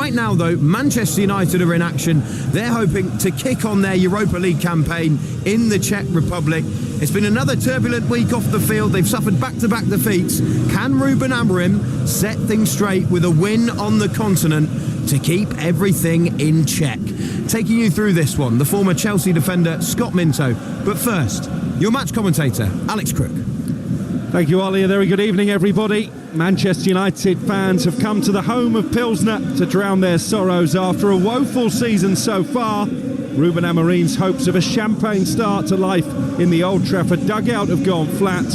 Right now, though, Manchester United are in action. They're hoping to kick on their Europa League campaign in the Czech Republic. It's been another turbulent week off the field. They've suffered back-to-back defeats. Can Ruben Amorim set things straight with a win on the continent to keep everything in check? Taking you through this one, the former Chelsea defender Scott Minto. But first, your match commentator, Alex Crook. Thank you, Ollie. A very good evening, everybody. Manchester United fans have come to the home of Plzeň to drown their sorrows after a woeful season so far. Ruben Amorim's hopes of a champagne start to life in the Old Trafford dugout have gone flat.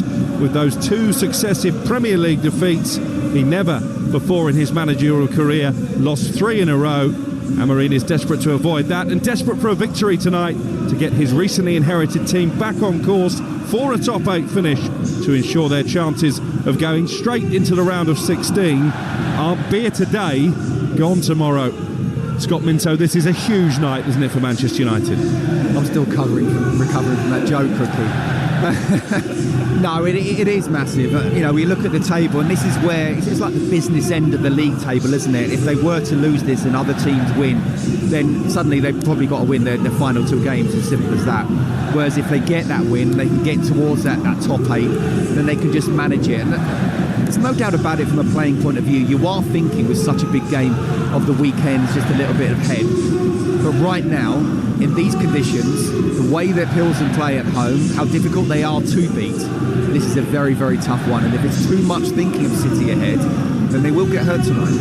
With those two successive Premier League defeats, he never before in his managerial career lost 3 in a row. Amorim is desperate to avoid that and desperate for a victory tonight to get his recently inherited team back on course for a top 8 finish to ensure their chances of going straight into the round of 16 aren't beer today, gone tomorrow. Scott Minto, this is a huge night, isn't it, for Manchester United? I'm still recovering from that joke, quickly. No, it is massive. You know, we look at the table, and this is where it's like the business end of the league table, isn't it? If they were to lose this and other teams win, then suddenly they've probably got to win their final 2 games, as simple as that. Whereas if they get that win, they can get towards that top 8, then they can just manage it. And there's no doubt about it from a playing point of view. You are thinking with such a big game of the weekend, just a little bit ahead. But right now, in these conditions, the way that Plzeň play at home, how difficult they are to beat, this is a very, very tough one. And if it's too much thinking of City ahead, then they will get hurt tonight.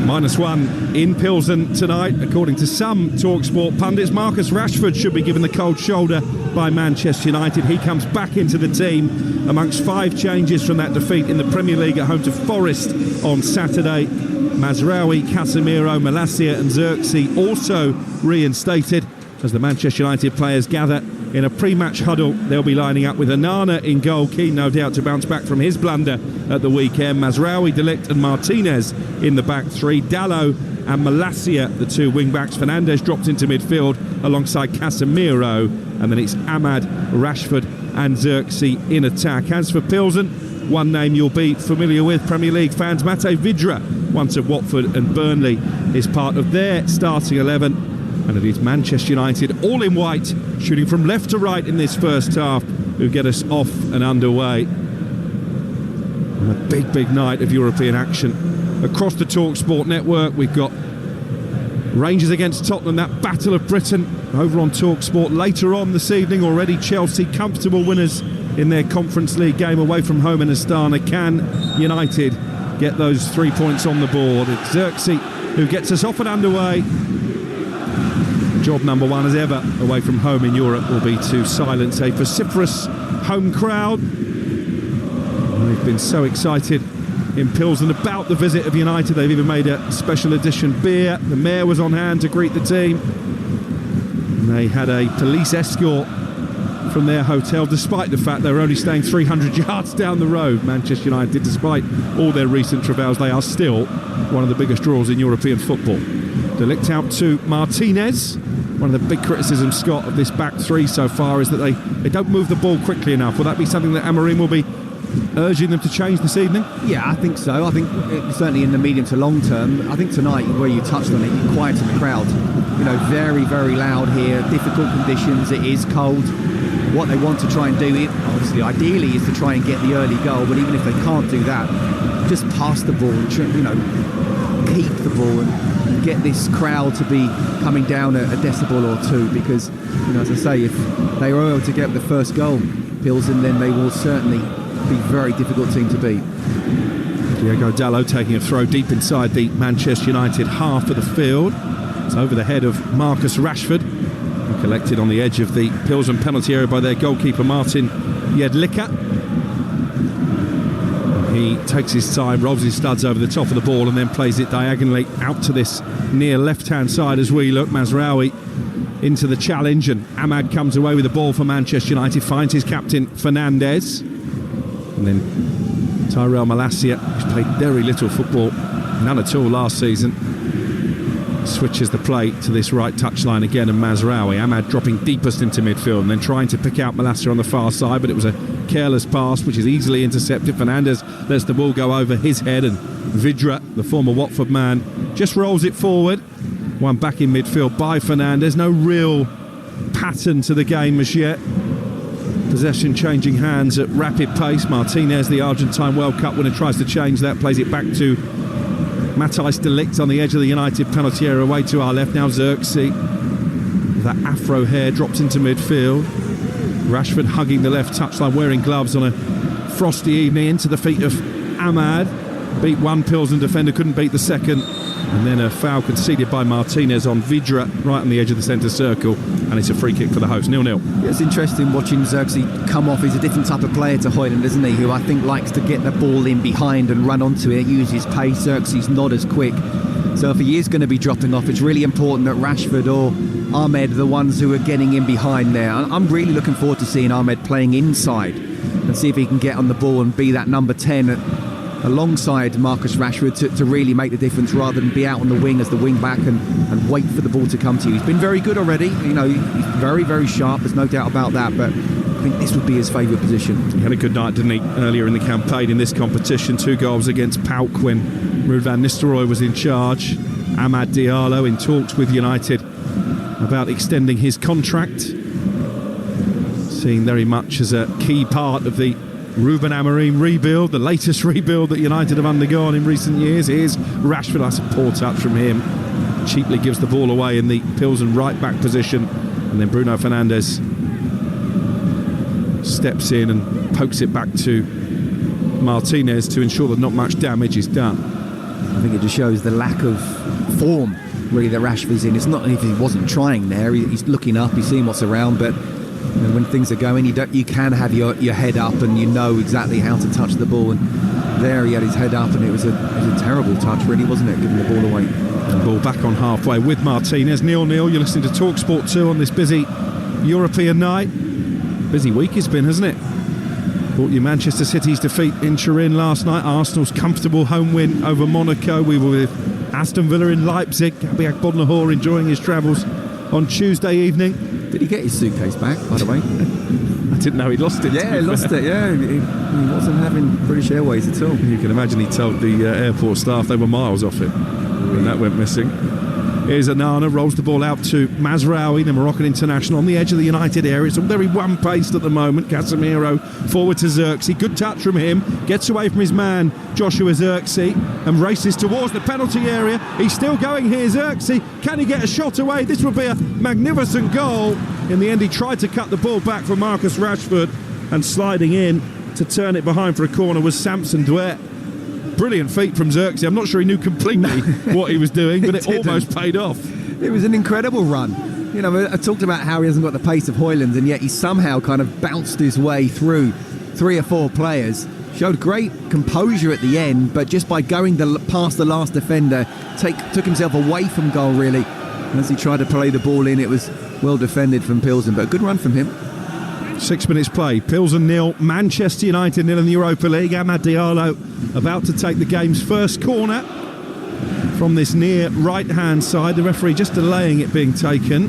-1 in Plzeň tonight, according to some Talksport pundits. Marcus Rashford should be given the cold shoulder by Manchester United. He comes back into the team amongst 5 changes from that defeat in the Premier League at home to Forest on Saturday. Mazraoui, Casemiro, Malacia and Xerxes also reinstated as the Manchester United players gather in a pre-match huddle. They'll be lining up with Onana in goal, keen no doubt to bounce back from his blunder at the weekend. Mazraoui, De Ligt and Martinez in the back 3. Dalot and Malacia, the 2 wing-backs. Fernandes dropped into midfield alongside Casemiro. And then it's Ahmad, Rashford and Xerxes in attack. As for Plzeň, one name you'll be familiar with, Premier League fans, Mate Vidra, once of Watford and Burnley, is part of their starting 11. And it is Manchester United, all in white, shooting from left to right in this first half, who get us off and underway. And a big night of European action. Across the Talksport network, we've got Rangers against Tottenham, that Battle of Britain, over on Talksport. Later on this evening, already Chelsea comfortable winners in their Conference League game away from home in Astana. Can United get those 3 points on the board? It's Xerxes who gets us off and underway. Job number 1 as ever away from home in Europe will be to silence a vociferous home crowd. They've been so excited in Plzeň about the visit of United. They've even made a special edition beer. The mayor was on hand to greet the team. And they had a police escort from their hotel, despite the fact they were only staying 300 yards down the road. Manchester United, despite all their recent travails, they are still one of the biggest draws in European football. De Ligt out to Martinez. One of the big criticisms, Scott, of this back 3 so far is that they don't move the ball quickly enough. Will that be something that Amorim will be urging them to change this evening? Yeah, I think so. I think certainly in the medium to long term. I think tonight, where you touched on it, you quieten the crowd. You know, very, very loud here. Difficult conditions. It is cold. What they want to try and do, obviously, ideally, is to try and get the early goal. But even if they can't do that, just pass the ball and, keep the ball and get this crowd to be coming down a decibel or 2, because, as I say, if they are able to get the first goal, Plzeň, then they will certainly be a very difficult team to beat. Diego Dalot taking a throw deep inside the Manchester United half of the field. It's over the head of Marcus Rashford, collected on the edge of the Plzeň penalty area by their goalkeeper Martin Jedlicka. He takes his time, rolls his studs over the top of the ball and then plays it diagonally out to this near left-hand side as we look. Mazraoui into the challenge and Ahmad comes away with the ball for Manchester United, finds his captain Fernandes. And then Tyrell Malacia, who's played very little football, none at all last season, switches the play to this right touchline again, and Mazraoui. Ahmad dropping deepest into midfield and then trying to pick out Malacia on the far side, but it was a careless pass, which is easily intercepted. Fernandes lets the ball go over his head, and Vidra, the former Watford man, just rolls it forward. One back in midfield by Fernandes. No real pattern to the game as yet. Possession changing hands at rapid pace. Martinez, the Argentine World Cup winner, tries to change that, plays it back to Matthijs de Ligt on the edge of the United penalty area, away to our left. Now Xerxes, that afro hair, drops into midfield. Rashford hugging the left touchline, wearing gloves on a frosty evening, into the feet of Ahmad. Beat one Pilsen defender, couldn't beat the second. And then a foul conceded by Martinez on Vidra, right on the edge of the centre circle, and it's a free kick for the host. 0-0. Yeah, it's interesting watching Xerxes come off. He's a different type of player to Højlund, isn't he? Who I think likes to get the ball in behind and run onto it, use his pace. Xerxes not as quick. So if he is going to be dropping off, it's really important that Rashford or Ahmed are the ones who are getting in behind there. I'm really looking forward to seeing Ahmed playing inside and see if he can get on the ball and be that number 10 alongside Marcus Rashford to really make the difference, rather than be out on the wing as the wing back and wait for the ball to come to you. He's been very good already, you know, he's very, very sharp, there's no doubt about that, but I think this would be his favourite position. He had a good night, didn't he, earlier in the campaign in this competition. 2 goals against PAOK when Ruud van Nistelrooy was in charge. Amad Diallo in talks with United about extending his contract, seen very much as a key part of the Ruben Amorim rebuild, the latest rebuild that United have undergone in recent years. Here's Rashford. That's a poor touch from him. Cheaply gives the ball away in the Pilsen right back position, and then Bruno Fernandes steps in and pokes it back to Martinez to ensure that not much damage is done. I think it just shows the lack of form really that Rashford's in. It's not if he wasn't trying there, he's looking up, he's seeing what's around, but and when things are going, you can have your head up and you know exactly how to touch the ball. And there he had his head up, and it was a terrible touch, really, wasn't it, giving the ball away. The ball back on halfway with Martinez. 0-0. You're listening to Talksport 2 on this busy European night. Busy week it's been, hasn't it? Brought you Manchester City's defeat in Turin last night. Arsenal's comfortable home win over Monaco. We were with Aston Villa in Leipzig. Gabi Agbodnahor enjoying his travels on Tuesday evening. Did he get his suitcase back, by the way? I didn't know he'd lost it. Yeah, he lost it, yeah. He wasn't having British Airways at all. You can imagine he told the airport staff they were miles off it when that went missing. Here's Anana, rolls the ball out to Mazraoui, the Moroccan international, on the edge of the United area. It's all very one-paced at the moment. Casemiro forward to Xerxes. Good touch from him. Gets away from his man, Joshua Xerxes, and races towards the penalty area. He's still going here, Xerxes. Can he get a shot away? This would be a magnificent goal. In the end, he tried to cut the ball back from Marcus Rashford, and sliding in to turn it behind for a corner was Samson Duet. Brilliant feat from Xerxes. I'm not sure he knew completely what he was doing, but it almost paid off. It was an incredible run. You know, I talked about how he hasn't got the pace of Højlund, and yet he somehow kind of bounced his way through 3 or 4 players. Showed great composure at the end, but just by going past the last defender, took himself away from goal, really. And as he tried to play the ball in, it was well defended from Pilsen, but a good run from him. 6 minutes play. Pilsen 0, Manchester United 0 in the Europa League. Amad Diallo about to take the game's first corner from this near right-hand side. The referee just delaying it being taken.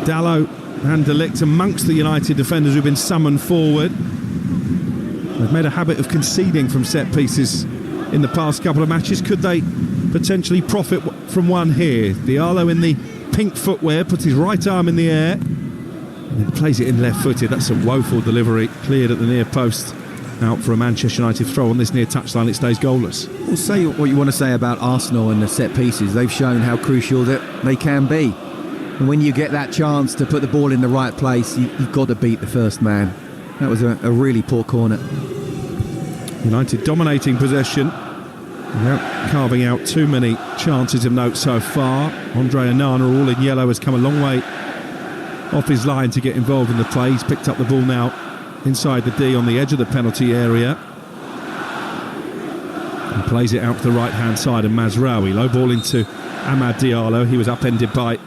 Dallo and de Ligt amongst the United defenders who've been summoned forward. They've made a habit of conceding from set pieces in the past couple of matches. Could they potentially profit from one here? Diallo in the pink footwear puts his right arm in the air and then plays it in left-footed. That's a woeful delivery, cleared at the near post, out for a Manchester United throw on this near touchline. It stays goalless. Well, say what you want to say about Arsenal and the set pieces. They've shown how crucial that they can be, and when you get that chance to put the ball in the right place, you've got to beat the first man. That was a really poor corner. United dominating possession without carving out too many chances of note so far. Andre Onana, all in yellow, has come a long way off his line to get involved in the play. He's picked up the ball now inside the D on the edge of the penalty area and plays it out to the right hand side, and Mazraoui low ball into Amad Diallo. He was upended by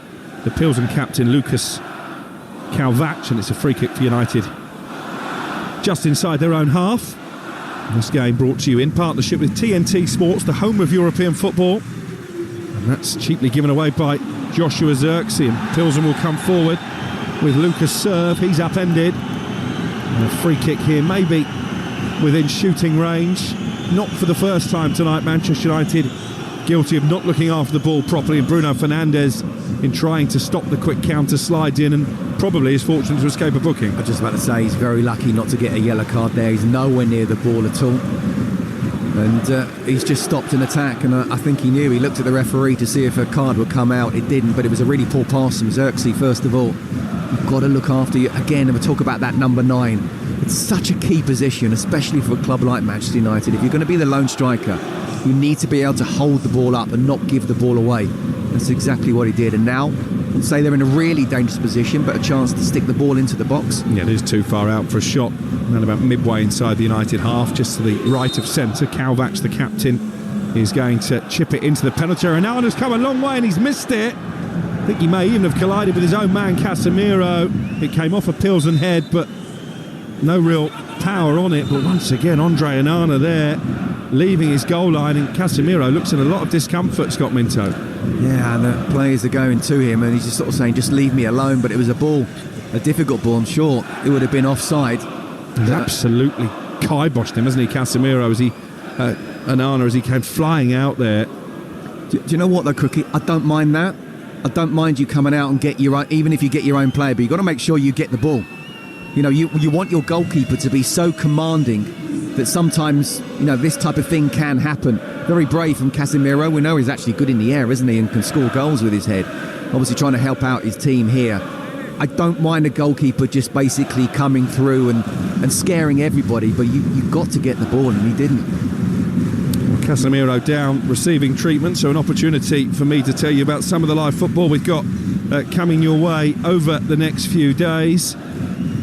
the Pilsen captain Lucas Kalvac, and it's a free kick for United just inside their own half. This game brought to you in partnership with TNT Sports, the home of European football. And that's cheaply given away by Joshua Xerxes. And Pilsen will come forward with Lucas' serve. He's upended. And a free kick here, maybe within shooting range. Not for the first time tonight. Manchester United guilty of not looking after the ball properly, and Bruno Fernandes in trying to stop the quick counter slides in, and probably is fortunate to escape a booking. I was just about to say, he's very lucky not to get a yellow card there. He's nowhere near the ball at all. And he's just stopped an attack, and I think he knew. He looked at the referee to see if a card would come out. It didn't, but it was a really poor pass from Xerxes, first of all. You've got to look after you. Again, and we talk about that number 9. It's such a key position, especially for a club like Manchester United. If you're going to be the lone striker, you need to be able to hold the ball up and not give the ball away. That's exactly what he did. And now, I'd say they're in a really dangerous position, but a chance to stick the ball into the box. Yeah, it is too far out for a shot. And about midway inside the United half, just to the right of centre. Kalvac, the captain, is going to chip it into the penalty area. Now, has come a long way and he's missed it. I think he may even have collided with his own man, Casemiro. It came off a Pilsen head, but no real power on it. But once again, Andre Onana there, leaving his goal line, and Casemiro looks in a lot of discomfort, Scott Minto. Yeah, and the players are going to him, and he's just sort of saying, just leave me alone. But it was a ball, a difficult ball. I'm sure it would have been offside. He's absolutely kiboshed him, hasn't he, Casemiro, as he Onana, as he came flying out there. Do you know what though, Cookie? I don't mind that. I don't mind you coming out and get your own, even if you get your own player, but you've got to make sure you get the ball. You know, you want your goalkeeper to be so commanding that sometimes, you know, this type of thing can happen. Very brave from Casemiro. We know he's actually good in the air, isn't he, and can score goals with his head. Obviously trying to help out his team here. I don't mind a goalkeeper just basically coming through and scaring everybody, but you've got to get the ball, and he didn't. Casemiro down, receiving treatment, so an opportunity for me to tell you about some of the live football we've got coming your way over the next few days.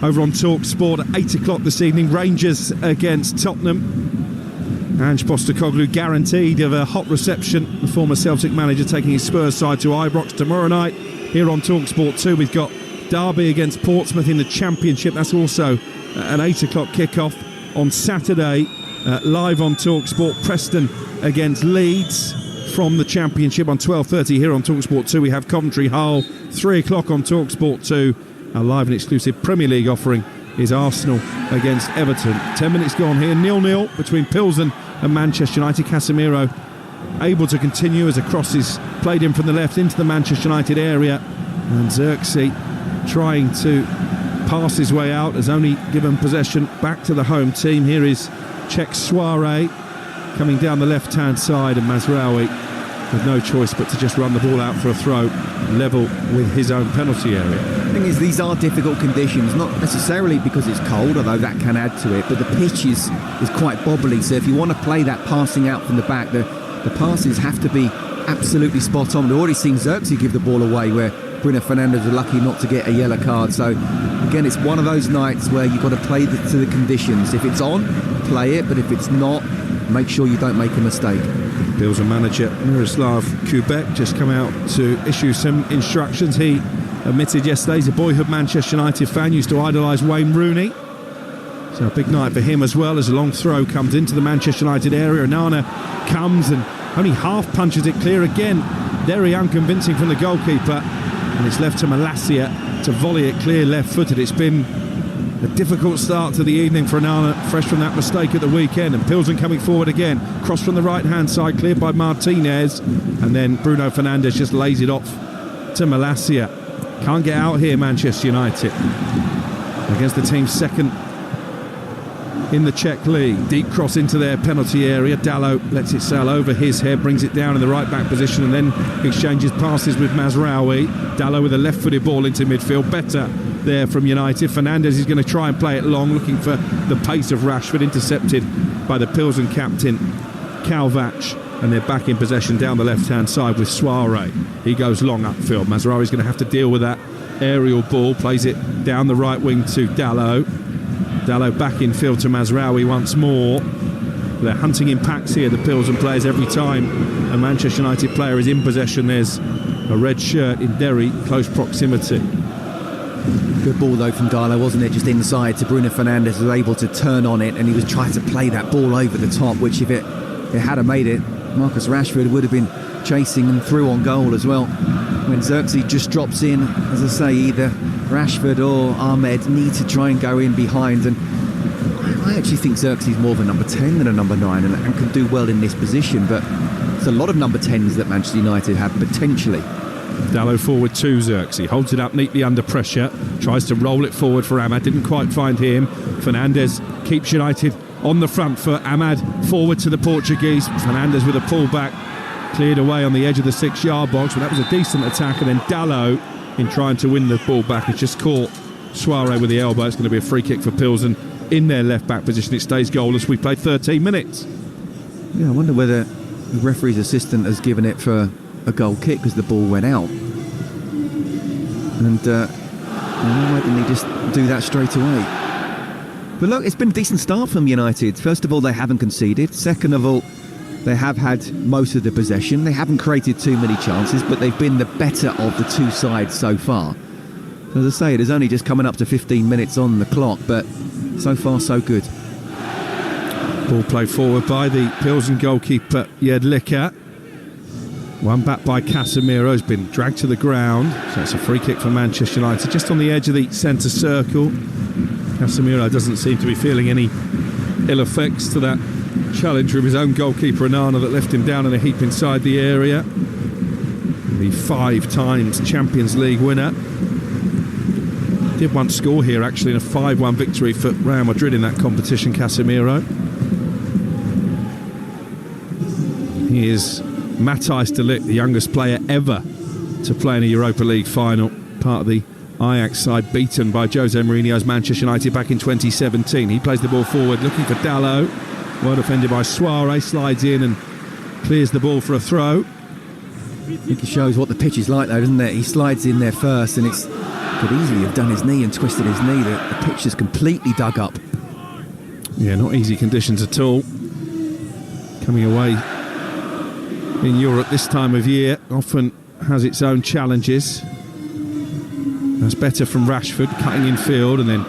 Over on Talksport at 8 o'clock this evening, Rangers against Tottenham. Ange Postecoglou guaranteed of a hot reception. The former Celtic manager taking his Spurs side to Ibrox tomorrow night. Here on Talksport 2, we've got Derby against Portsmouth in the Championship. That's also an 8 o'clock kickoff on Saturday. Live on Talksport, Preston against Leeds from the Championship on 12:30 here on Talksport 2. We have Coventry Hull, 3 o'clock on Talksport 2. Our live and exclusive Premier League offering is Arsenal against Everton. 10 minutes gone here, 0-0 between Pilsen and Manchester United. Casemiro able to continue as a cross is played in from the left into the Manchester United area, and Xerxes trying to pass his way out, has only given possession back to the home team. Here is Czech Soiree coming down the left-hand side, and Mazraoui with no choice but to just run the ball out for a throw, level with his own penalty area. The thing is, these are difficult conditions, not necessarily because it's cold, although that can add to it, but the pitch is quite bobbly, so if you want to play that passing out from the back, the passes have to be absolutely spot on. We've already seen Xerxes give the ball away, where Bruno Fernandes was lucky not to get a yellow card. So again, it's one of those nights where you've got to play to the conditions. If it's on, play it, but if it's not, make sure you don't make a mistake. Pilsen manager Miroslav Kubek just come out to issue some instructions. He admitted yesterday he's a boyhood Manchester United fan, used to idolise Wayne Rooney. So a big night for him as well, as a long throw comes into the Manchester United area. Onana comes and only half punches it clear again. Very unconvincing from the goalkeeper. And it's left to Malacia to volley it clear left-footed. It's been a difficult start to the evening for Onana, fresh from that mistake at the weekend. And Pilsen coming forward again. Cross from the right-hand side, cleared by Martinez. And then Bruno Fernandes just lays it off to Malacia. Can't get out here, Manchester United. Against the team's second in the Czech league. Deep cross into their penalty area. Dalot lets it sail over his head, brings it down in the right back position, and then exchanges passes with Mazraoui. Dalot with a left-footed ball into midfield. Better there from United. Fernandes is going to try and play it long, looking for the pace of Rashford, intercepted by the Pilsen captain Kalvac, and they're back in possession down the left-hand side with Soiree. He goes long upfield. Mazraoui's going to have to deal with that aerial ball, plays it down the right wing to Dalot. Dalot back in field to Mazraoui once more. They're hunting in packs here, the Pilsen players, every time a Manchester United player is in possession. There's a red shirt in very close proximity. Good ball though from Dalot, wasn't it? Just inside to Bruno Fernandes, was able to turn on it, and he was trying to play that ball over the top, which if it had made it, Marcus Rashford would have been chasing and through on goal as well. when Xerxes just drops in, as I say, either Rashford or Ahmed need to try and go in behind, and I actually think Xerxes is more of a number 10 than a number 9 and can do well in this position, but there's a lot of number 10s that Manchester United have potentially. Dalot forward to Xerxes, holds it up neatly under pressure, tries to roll it forward for Ahmad, didn't quite find him. Fernandes keeps United on the front foot. Ahmad forward to the Portuguese. Fernandes with a pullback, cleared away on the edge of the 6-yard box, but that was a decent attack. And then Dalot, in trying to win the ball back, has just caught Suarez with the elbow. It's going to be a free kick for Pilsen in their left back position. It stays goalless. We played 13 minutes. Yeah, I wonder whether the referee's assistant has given it for a goal kick because the ball went out. And why didn't he just do that straight away? But look, it's been a decent start from United. First of all, they haven't conceded. Second of all, they have had most of the possession. They haven't created too many chances, but they've been the better of the two sides so far. As I say, it is only just coming up to 15 minutes on the clock, but so far so good. Ball played forward by the Pilsen goalkeeper Jedlicka. One back by Casemiro, has been dragged to the ground. So it's a free kick for Manchester United, just on the edge of the centre circle. Casemiro doesn't seem to be feeling any ill effects to that challenge from his own goalkeeper Onana that left him down in a heap inside the area. The 5 times Champions League winner. Did once score here actually in a 5-1 victory for Real Madrid in that competition, Casemiro. He is Matthijs de Ligt, the youngest player ever to play in a Europa League final, part of the Ajax side beaten by Jose Mourinho's Manchester United back in 2017. He plays the ball forward looking for Dalot, well defended by Suarez, slides in and clears the ball for a throw. I think it shows what the pitch is like though, doesn't it? He slides in there first and it's could easily have done his knee and twisted his knee. The pitch is completely dug up. Yeah, not easy conditions at all. Coming away in Europe this time of year often has its own challenges. That's better from Rashford, cutting in field and then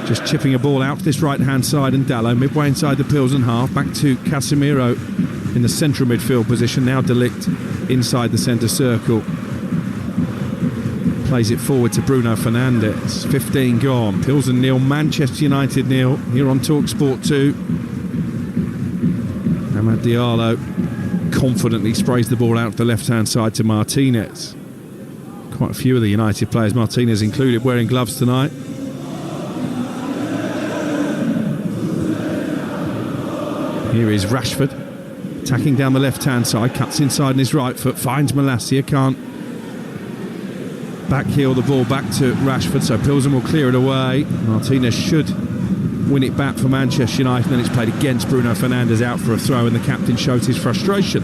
just chipping a ball out to this right-hand side, and Dalot midway inside the Pilsen half, back to Casemiro in the central midfield position. Now de Ligt inside the centre circle. Plays it forward to Bruno Fernandes. 15 gone. Pilsen 0, Manchester United 0. Here on Talksport 2. Amad Diallo confidently sprays the ball out to the left-hand side to Martinez. Quite a few of the United players, Martinez included, wearing gloves tonight. Here is Rashford attacking down the left-hand side, cuts inside on his right foot, finds Malacia, can't backheel the ball back to Rashford, so Pilsen will clear it away. Martinez should win it back for Manchester United, and then it's played against Bruno Fernandes out for a throw, and the captain shows his frustration.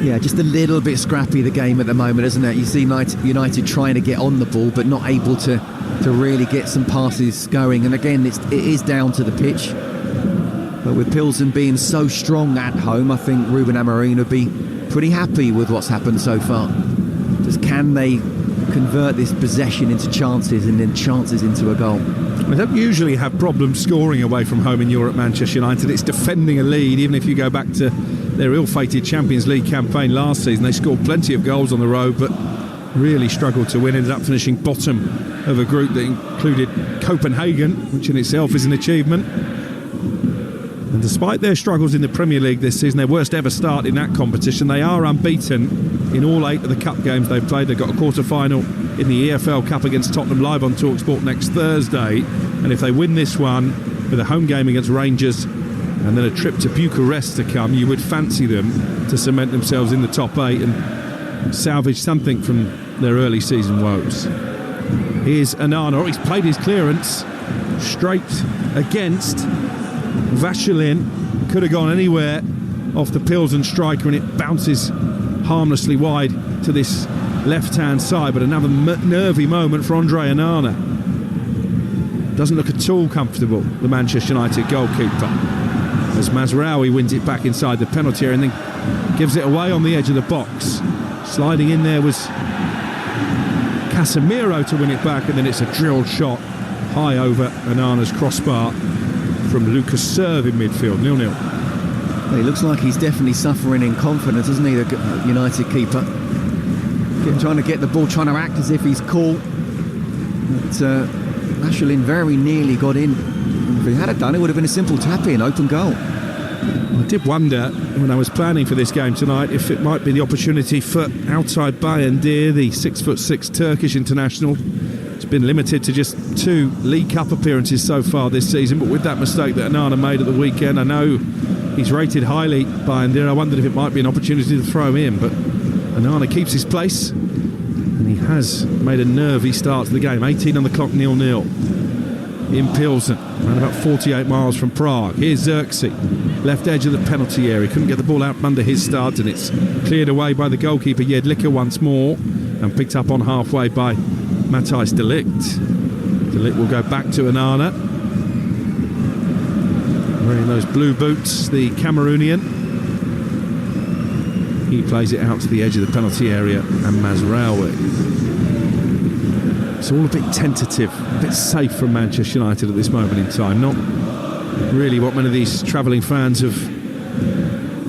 Yeah, just a little bit scrappy the game at the moment, isn't it? You see United trying to get on the ball but not able to really get some passes going, and again it is down to the pitch. But with Pilsen being so strong at home, I think Ruben Amorim would be pretty happy with what's happened so far. Just can they convert this possession into chances and then chances into a goal? They don't usually have problems scoring away from home in Europe, Manchester United. It's defending a lead. Even if you go back to their ill-fated Champions League campaign last season, they scored plenty of goals on the road but really struggled to win. Ended up finishing bottom of a group that included Copenhagen, which in itself is an achievement. And despite their struggles in the Premier League this season, their worst ever start in that competition, they are unbeaten in all 8 of the cup games they've played. They've got a quarter-final in the EFL Cup against Tottenham live on Talksport next Thursday. And if they win this one with a home game against Rangers and then a trip to Bucharest to come, you would fancy them to cement themselves in the top 8 and salvage something from their early season woes. Here's Onana. He's played his clearance straight against Vachelin. Could have gone anywhere off the Pilsen striker, and it bounces harmlessly wide to this left-hand side. But another nervy moment for Andre Onana. Doesn't look at all comfortable, the Manchester United goalkeeper, as Mazraoui wins it back inside the penalty area and then gives it away on the edge of the box. Sliding in there was Casemiro to win it back, and then it's a drilled shot high over Onana's crossbar from Lucas Serve in midfield. 0-0. Well, he looks like he's definitely suffering in confidence, isn't he, the United keeper? trying to get the ball, trying to act as if he's cool. But Lashlin very nearly got in. If he had done, it would have been a simple tap-in, open goal. I did wonder when I was planning for this game tonight if it might be the opportunity for Altay Bayındır, the 6'6" Turkish international. It's been limited to just 2 League Cup appearances so far this season, but with that mistake that Onana made at the weekend, I know he's rated highly Bayındır. I wondered if it might be an opportunity to throw him in, but Onana keeps his place, and he has made a nervy start to the game. 18 on the clock, 0-0 in Plzeň, around about 48 miles from Prague. Here's Xerxes, left edge of the penalty area. Couldn't get the ball out under his start, and it's cleared away by the goalkeeper Jedlicka once more, and picked up on halfway by Matthijs de Ligt. De Ligt will go back to Onana, wearing those blue boots, the Cameroonian. He plays it out to the edge of the penalty area, and Mazraoui. It's all a bit tentative, a bit safe from Manchester United at this moment in time. Not really what many of these travelling fans have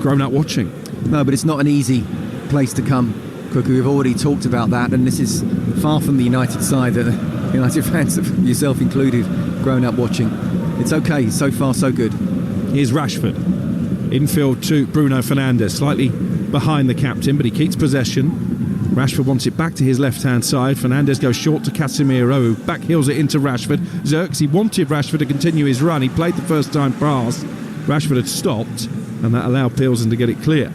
grown up watching. No, but it's not an easy place to come, Cookie. We've already talked about that, and this is far from the United side that United fans, yourself included, grown up watching. It's okay, so far so good. Here's Rashford, infield to Bruno Fernandes, slightly behind the captain, but he keeps possession. Rashford wants it back to his left-hand side. Fernandes goes short to Casemiro, who backheels it into Rashford. Xerxes wanted Rashford to continue his run. He played the first time pass. Rashford had stopped, and that allowed Plzeň to get it clear.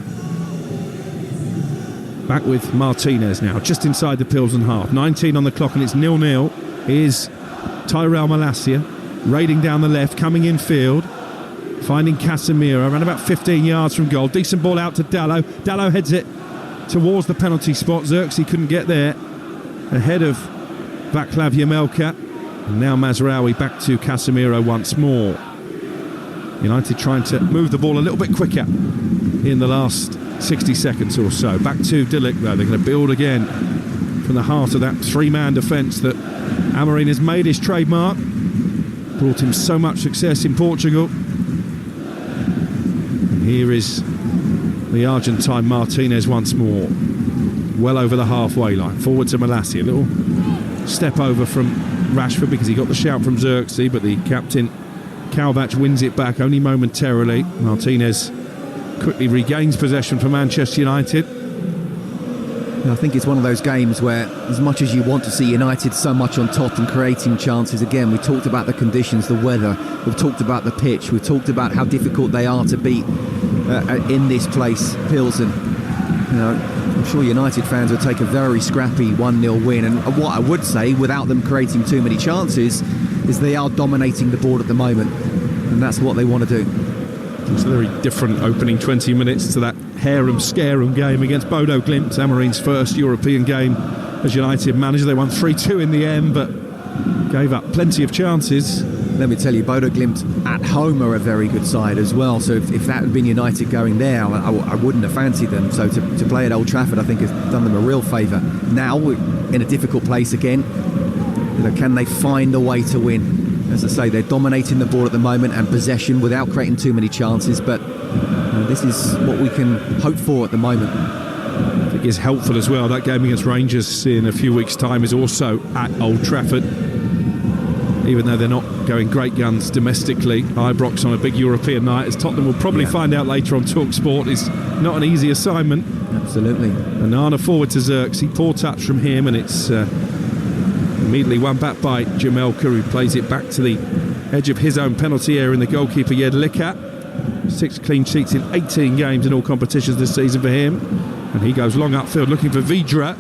Back with Martinez now, just inside the Plzeň half. 19 on the clock, and it's 0-0. Here's Tyrell Malacia, raiding down the left, coming in field, finding Casemiro, around about 15 yards from goal. Decent ball out to Dalot. Dalot heads it towards the penalty spot. Xerxes couldn't get there, ahead of Václav Jamelka, and now Mazraoui back to Casemiro once more. United trying to move the ball a little bit quicker in the last 60 seconds or so. Back to de Ligt though. They're going to build again from the heart of that 3-man defence that Amorim has made his trademark. Brought him so much success in Portugal. And here is the Argentine Martinez once more, well over the halfway line, forward to Malacia. A little step over from Rashford because he got the shout from Xerxes, but the captain Kalvac wins it back only momentarily. Martinez quickly regains possession for Manchester United. I think it's one of those games where, as much as you want to see United so much on top and creating chances, again, we talked about the conditions, the weather, we've talked about the pitch, we've talked about how difficult they are to beat in this place, Plzeň. You know, I'm sure United fans would take a very scrappy 1-0 win, and what I would say, without them creating too many chances, is they are dominating the board at the moment, and that's what they want to do. It's a very different opening 20 minutes to that harum-scarum game against Bodo Glimt, Amorim's first European game as United manager. They won 3-2 in the end, but gave up plenty of chances. Let me tell you, Bodo Glimt at home are a very good side as well, so if that had been United going there, I wouldn't have fancied them. So to play at Old Trafford, I think has done them a real favour. Now, in a difficult place again, you know, can they find a way to win? As I say, they're dominating the ball at the moment and possession without creating too many chances, but this is what we can hope for at the moment. I think it's helpful as well. That game against Rangers in a few weeks' time is also at Old Trafford. Even though they're not going great guns domestically, Ibrox on a big European night, as Tottenham will probably find out later on Talksport, is not an easy assignment. Absolutely. Onana forward to Xerxes, poor touch from him, and it's immediately won back by Jamelka, who plays it back to the edge of his own penalty area, and the goalkeeper Jedlicka. 6 clean sheets in 18 games in all competitions this season for him, and he goes long upfield looking for Vidra.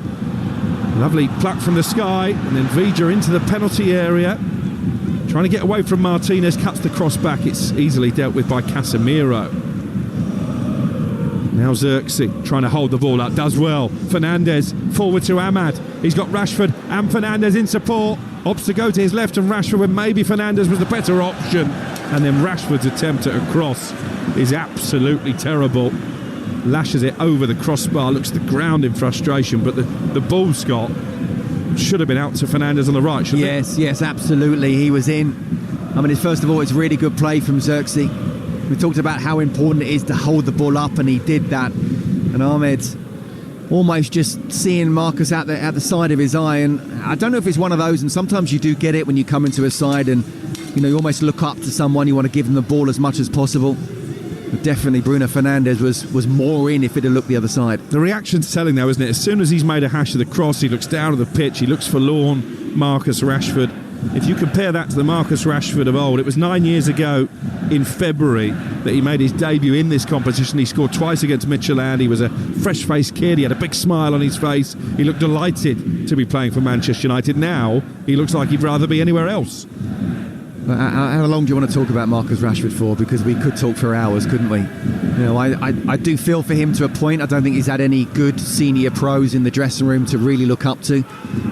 Lovely pluck from the sky, and then Vidra into the penalty area, trying to get away from Martinez, cuts the cross back. It's easily dealt with by Casemiro. Now Xerxes trying to hold the ball up, does well. Fernandes forward to Ahmad. He's got Rashford and Fernandes in support. Opts to go to his left and Rashford, when maybe Fernandes was the better option. And then Rashford's attempt at a cross is absolutely terrible. Lashes it over the crossbar, looks at the ground in frustration, but the ball, Scott, should have been out to Fernandes on the right, shouldn't it? Yes, absolutely. He was in. I mean, first of all, it's really good play from Xerxes. We talked about how important it is to hold the ball up, and he did that. And Ahmed almost just seeing Marcus at the side of his eye. And I don't know if it's one of those, and sometimes you do get it when you come into a side and you almost look up to someone, you want to give them the ball as much as possible. But definitely Bruno Fernandes was more in if it had looked the other side. The reaction's telling though, isn't it? As soon as he's made a hash of the cross, he looks down at the pitch, he looks forlorn. Marcus Rashford. If you compare that to the Marcus Rashford of old, it was 9 years ago in February that he made his debut in this competition. He scored twice against Midtjylland. He was a fresh-faced kid. He had a big smile on his face. He looked delighted to be playing for Manchester United. Now he looks like he'd rather be anywhere else. How long do you want to talk about Marcus Rashford for? Because we could talk for hours, couldn't we? I do feel for him to a point. I don't think he's had any good senior pros in the dressing room to really look up to.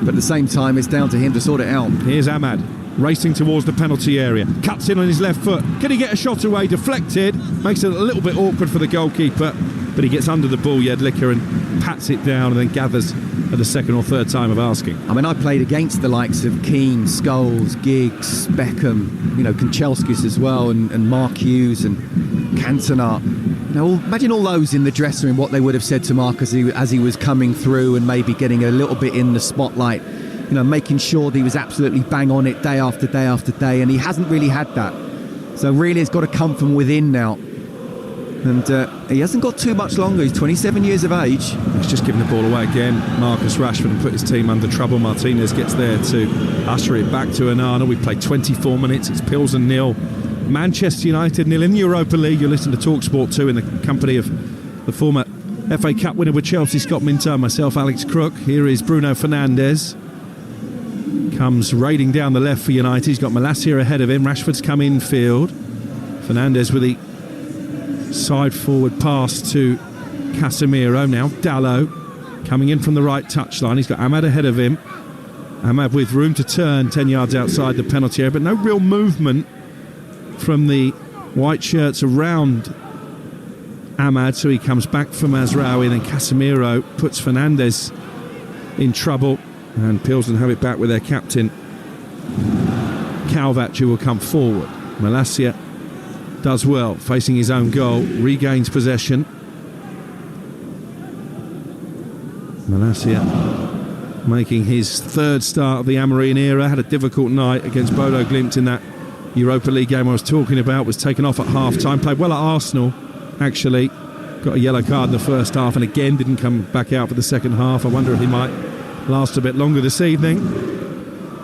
But at the same time, it's down to him to sort it out. Here's Ahmad racing towards the penalty area. Cuts in on his left foot. Can he get a shot away? Deflected. Makes it a little bit awkward for the goalkeeper. But he gets under the ball, Jedlicka, and pats it down and then gathers at the second or third time of asking. I mean, I played against the likes of Keane, Scholes, Giggs, Beckham, Kanchelskis as well, and Mark Hughes and Cantona. Imagine all those in the dressing room, what they would have said to Mark as he was coming through and maybe getting a little bit in the spotlight, making sure that he was absolutely bang on it day after day after day, and he hasn't really had that. So really it's got to come from within now. And he hasn't got too much longer. He's 27 years of age. He's just given the ball away again. Marcus Rashford, and put his team under trouble. Martinez gets there to usher it back to Onana. We've played 24 minutes. It's Pilsen 0, Manchester United 0 in the Europa League. You're listening to Talksport 2 in the company of the former FA Cup winner with Chelsea, Scott Minto, myself, Alex Crook. Here is Bruno Fernandes. Comes raiding down the left for United. He's got Malacia ahead of him. Rashford's come infield. Fernandes with the side forward pass to Casemiro. Now Dalot coming in from the right touchline. He's got Ahmad ahead of him. Ahmad with room to turn 10 yards outside the penalty area, but no real movement from the white shirts around Ahmad, so he comes back for Mazraoui, and then Casemiro puts Fernandes in trouble, and Pilsen have it back with their captain Kalvac, who will come forward. Malacia does well, facing his own goal, regains possession. Malacia making his third start of the Amorim era, had a difficult night against Bodo Glimt in that Europa League game I was talking about, was taken off at half-time, played well at Arsenal, actually, got a yellow card in the first half and again didn't come back out for the second half. I wonder if he might last a bit longer this evening.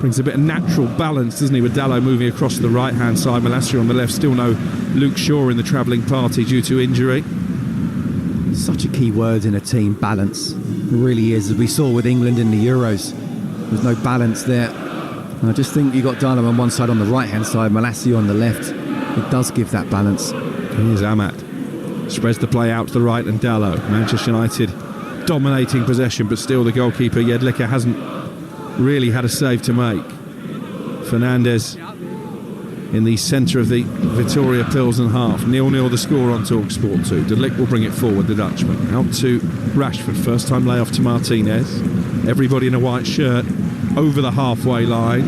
Brings a bit of natural balance, doesn't he, with Dalot moving across to the right-hand side, Malacia on the left. Still no Luke Shaw in the travelling party due to injury. Such a key word in a team, balance. It really is, as we saw with England in the Euros. There's no balance there. And I just think you've got Dalot on one side, on the right-hand side, Malacia on the left. It does give that balance. Here's Ahmad. Spreads the play out to the right, and Dalot. Manchester United dominating possession, but still the goalkeeper, Jedlicka, hasn't really had a save to make. Fernandes in the centre of the Viktoria Pilsen half. 0-0 the score on Talksport 2. De Ligt will bring it forward, the Dutchman. Out to Rashford, first time layoff to Martinez. Everybody in a white shirt over the halfway line.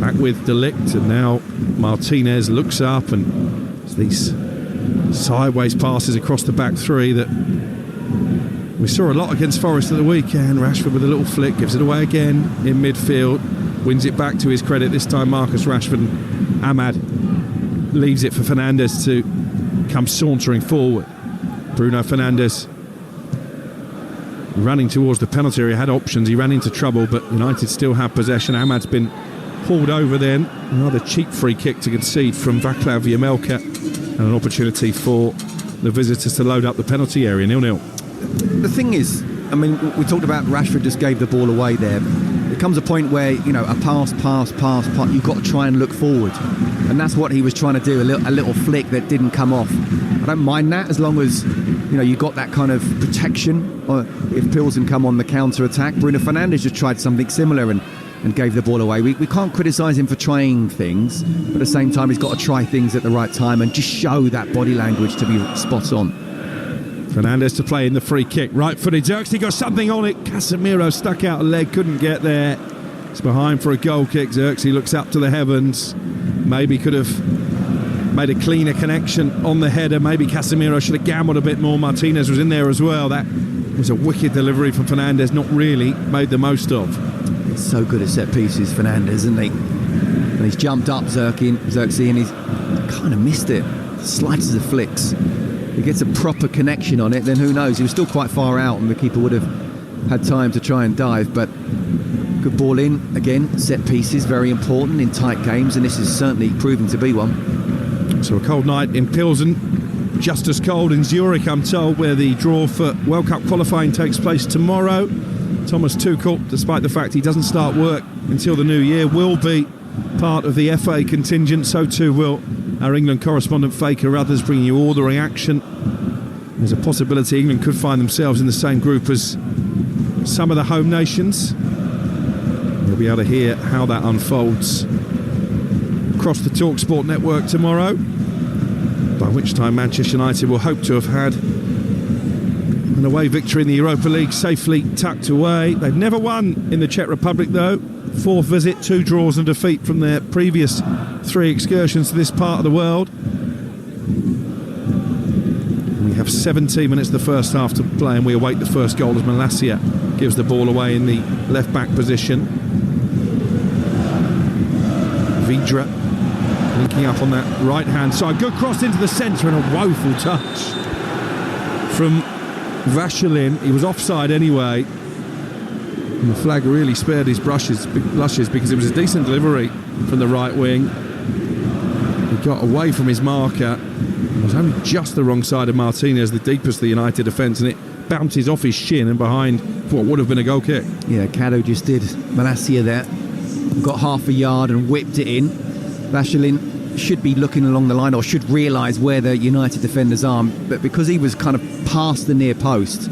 Back with De Ligt, and now Martinez looks up, and it's these sideways passes across the back three that we saw a lot against Forest at the weekend. Rashford with a little flick, gives it away again in midfield, wins it back to his credit. This time Marcus Rashford, and Ahmad leaves it for Fernandes to come sauntering forward. Bruno Fernandes running towards the penalty area, had options, he ran into trouble, but United still have possession. Ahmad's been hauled over then. Another cheap free kick to concede from Vaclav Jamelka, and an opportunity for the visitors to load up the penalty area. 0-0. The thing is, I mean, we talked about Rashford just gave the ball away there. There comes a point where, a pass, you've got to try and look forward. And that's what he was trying to do, a little flick that didn't come off. I don't mind that, as long as, you got that kind of protection. Or if Pilsen come on the counter-attack, Bruno Fernandes just tried something similar and gave the ball away. We can't criticise him for trying things, but at the same time, he's got to try things at the right time and just show that body language to be spot on. Fernandes to play in the free kick. Right-footed, Xerxes got something on it. Casemiro stuck out a leg, couldn't get there. It's behind for a goal kick. Xerxes looks up to the heavens. Maybe could have made a cleaner connection on the header. Maybe Casemiro should have gambled a bit more. Martinez was in there as well. That It was a wicked delivery from Fernandes, not really made the most of. He's so good at set pieces, Fernandes, isn't he? And he's jumped up Xerxes, and he's kind of missed it. Slices of flicks. If he gets a proper connection on it, then who knows? He was still quite far out, and the keeper would have had time to try and dive. But good ball in again. Set pieces very important in tight games, and this is certainly proving to be one. So a cold night in Pilsen, just as cold in Zurich, I'm told, where the draw for World Cup qualifying takes place tomorrow. Thomas Tuchel, despite the fact he doesn't start work until the new year, will be part of the FA contingent. So too will our England correspondent Faker Ruthers, bringing you all the reaction. There's a possibility England could find themselves in the same group as some of the home nations. You'll be able to hear how that unfolds across the Talksport network tomorrow, by which time Manchester United will hope to have had an away victory in the Europa League safely tucked away. They've never won in the Czech Republic though. 4th visit, 2 draws and defeat from their previous 3 excursions to this part of the world. We have 17 minutes of the first half to play, and we await the first goal as Malacia gives the ball away in the left back position. Vidra linking up on that right hand side. Good cross into the centre and a woeful touch from Vashelin. He was offside anyway. And the flag really spared his blushes because it was a decent delivery from the right wing. He got away from his marker. It was only just the wrong side of Martinez, the deepest of the United defence, and it bounces off his shin and behind what would have been a goal kick. Yeah, Caddo just did Malacia there. Got half a yard and whipped it in. Vashelin should be looking along the line, or should realise where the United defenders are, but because he was kind of past the near post,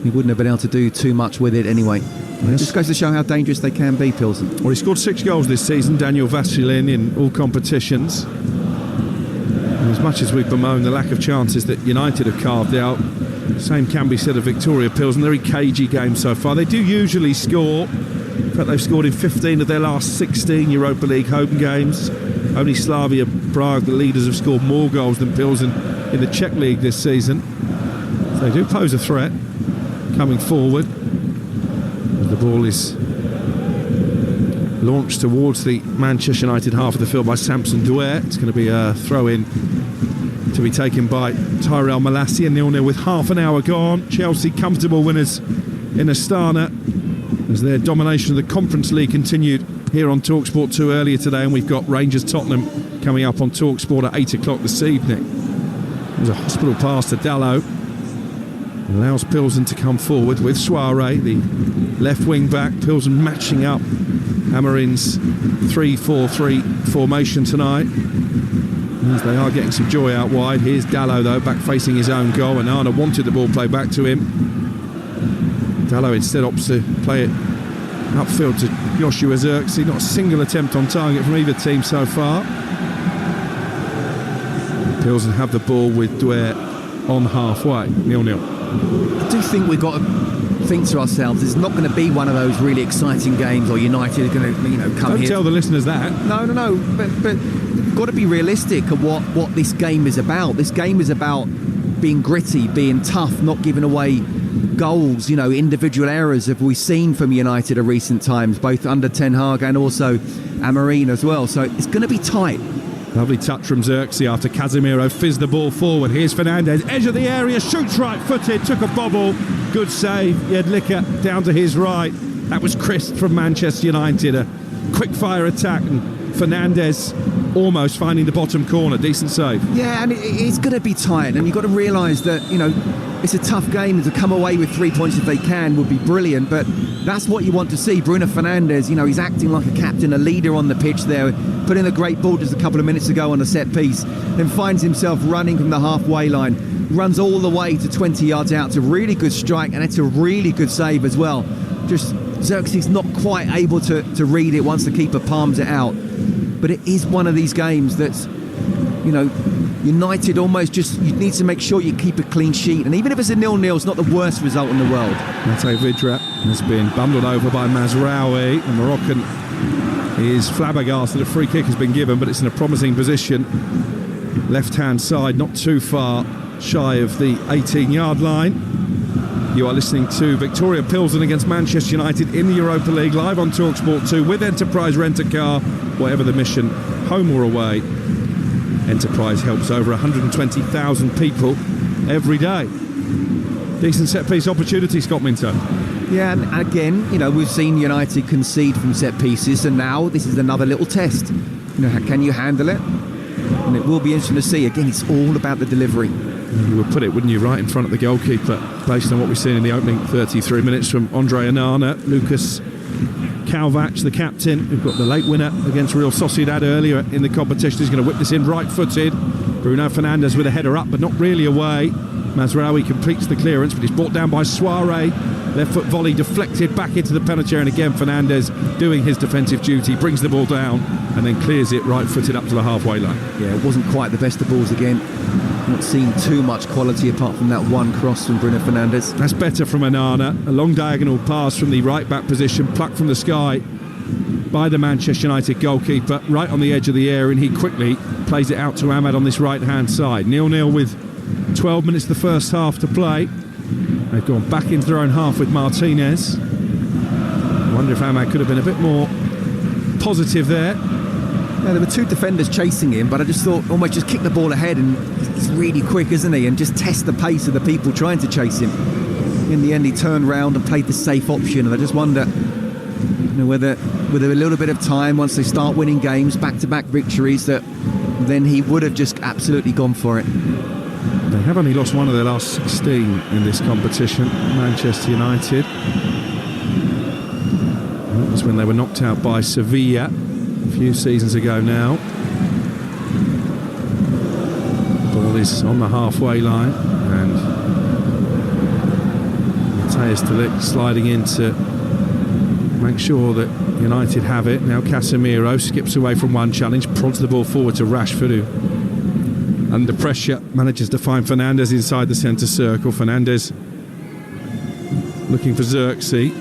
he wouldn't have been able to do too much with it anyway. Yes. Just goes to show how dangerous they can be, Pilsen. Well, he scored 6 goals this season, Daniel Vashelin, in all competitions. And as much as we've bemoaned the lack of chances that United have carved out, the same can be said of Viktoria Pilsen. Very cagey game so far. They do usually score. In fact, they've scored in 15 of their last 16 Europa League home games. Only Slavia Prague, the leaders, have scored more goals than Pilsen in the Czech League this season. So they do pose a threat coming forward. The ball is launched towards the Manchester United half of the field by Samson Douer. It's going to be a throw-in to be taken by Tyrell Malacia. 0-0 with half an hour gone. Chelsea comfortable winners in Astana as their domination of the Conference League continued here on Talksport 2 earlier today, and we've got Rangers Tottenham coming up on Talksport at 8 o'clock this evening. There's a hospital pass to Dalot. Allows Pilsen to come forward with Soiree, the left wing back. Pilsen matching up Amarin's 3-4-3 formation tonight. As they are getting some joy out wide. Here's Dalot though, back facing his own goal, and Arna wanted the ball played back to him. Dalot instead opts to play it upfield to Joshua Xerxes. Not a single attempt on target from either team so far. Pilsen have the ball with Douer on halfway, 0-0. I do think we've got to think to ourselves, it's not going to be one of those really exciting games, or United are going to, come Don't here. tell the listeners that. No. But we've got to be realistic of what this game is about. This game is about being gritty, being tough, not giving away goals. Individual errors have we seen from United in recent times, both under Ten Hag and also Amarin as well. So it's going to be tight. Lovely touch from Xerxes after Casemiro fizzed the ball forward. Here's Fernandes, edge of the area, shoots right-footed, took a bobble. Good save. Jedlicka down to his right. That was crisp from Manchester United. A quick-fire attack, and Fernandes almost finding the bottom corner. Decent save. Yeah, and it's going to be tight, and you've got to realise that, it's a tough game. To come away with 3 points if they can would be brilliant, but that's what you want to see. Bruno Fernandes, he's acting like a captain, a leader on the pitch there, put in a great ball just a couple of minutes ago on a set piece, then finds himself running from the halfway line, runs all the way to 20 yards out. It's a really good strike, and it's a really good save as well. Just Xerxes not quite able to read it once the keeper palms it out. But it is one of these games that's, United almost you need to make sure you keep a clean sheet. And even if it's a 0-0, it's not the worst result in the world. Mate Vidra has been bundled over by Mazraoui. The Moroccan is flabbergasted. A free kick has been given, but it's in a promising position. Left-hand side, not too far shy of the 18-yard line. You are listening to Viktoria Plzeň against Manchester United in the Europa League, live on Talksport 2 with Enterprise Rent-A-Car, whatever the mission, home or away. Enterprise helps over 120,000 people every day. Decent set-piece opportunity, Scott Minto. Yeah, and again, we've seen United concede from set pieces, and now this is another little test. Can you handle it? And it will be interesting to see. Again, it's all about the delivery. You would put it, wouldn't you, right in front of the goalkeeper, based on what we've seen in the opening 33 minutes from Andre Onana. Lucas Kalvac, the captain, who've got the late winner against Real Sociedad earlier in the competition. He's going to whip this in right-footed. Bruno Fernandes with a header up, but not really away. Mazraoui completes the clearance, but he's brought down by Suarez. Left foot volley deflected back into the penalty area, and again Fernandes doing his defensive duty, brings the ball down and then clears it right-footed up to the halfway line. Yeah, it wasn't quite the best of balls again. Not seen too much quality apart from that one cross from Bruno Fernandes. That's better from Onana. A long diagonal pass from the right-back position, plucked from the sky by the Manchester United goalkeeper, right on the edge of the area, and he quickly plays it out to Ahmad on this right-hand side. 0-0 with 12 minutes of the first half to play. They've gone back into their own half with Martinez. I wonder if Ahmad could have been a bit more positive there. Yeah, there were two defenders chasing him, but I just thought almost just kick the ball ahead, and he's really quick, isn't he? And just test the pace of the people trying to chase him. In the end, he turned round and played the safe option, and I just wonder whether with a little bit of time, once they start winning games, back-to-back victories, that then he would have just absolutely gone for it. They have only lost one of their last 16 in this competition, Manchester United. That was when they were knocked out by Sevilla a few seasons ago now. Ball is on the halfway line, and Matthijs de Ligt sliding in to make sure that United have it. Now Casemiro skips away from one challenge, prods the ball forward to Rashford, who under pressure manages to find Fernandes inside the centre circle. Fernandes looking for Xerxes.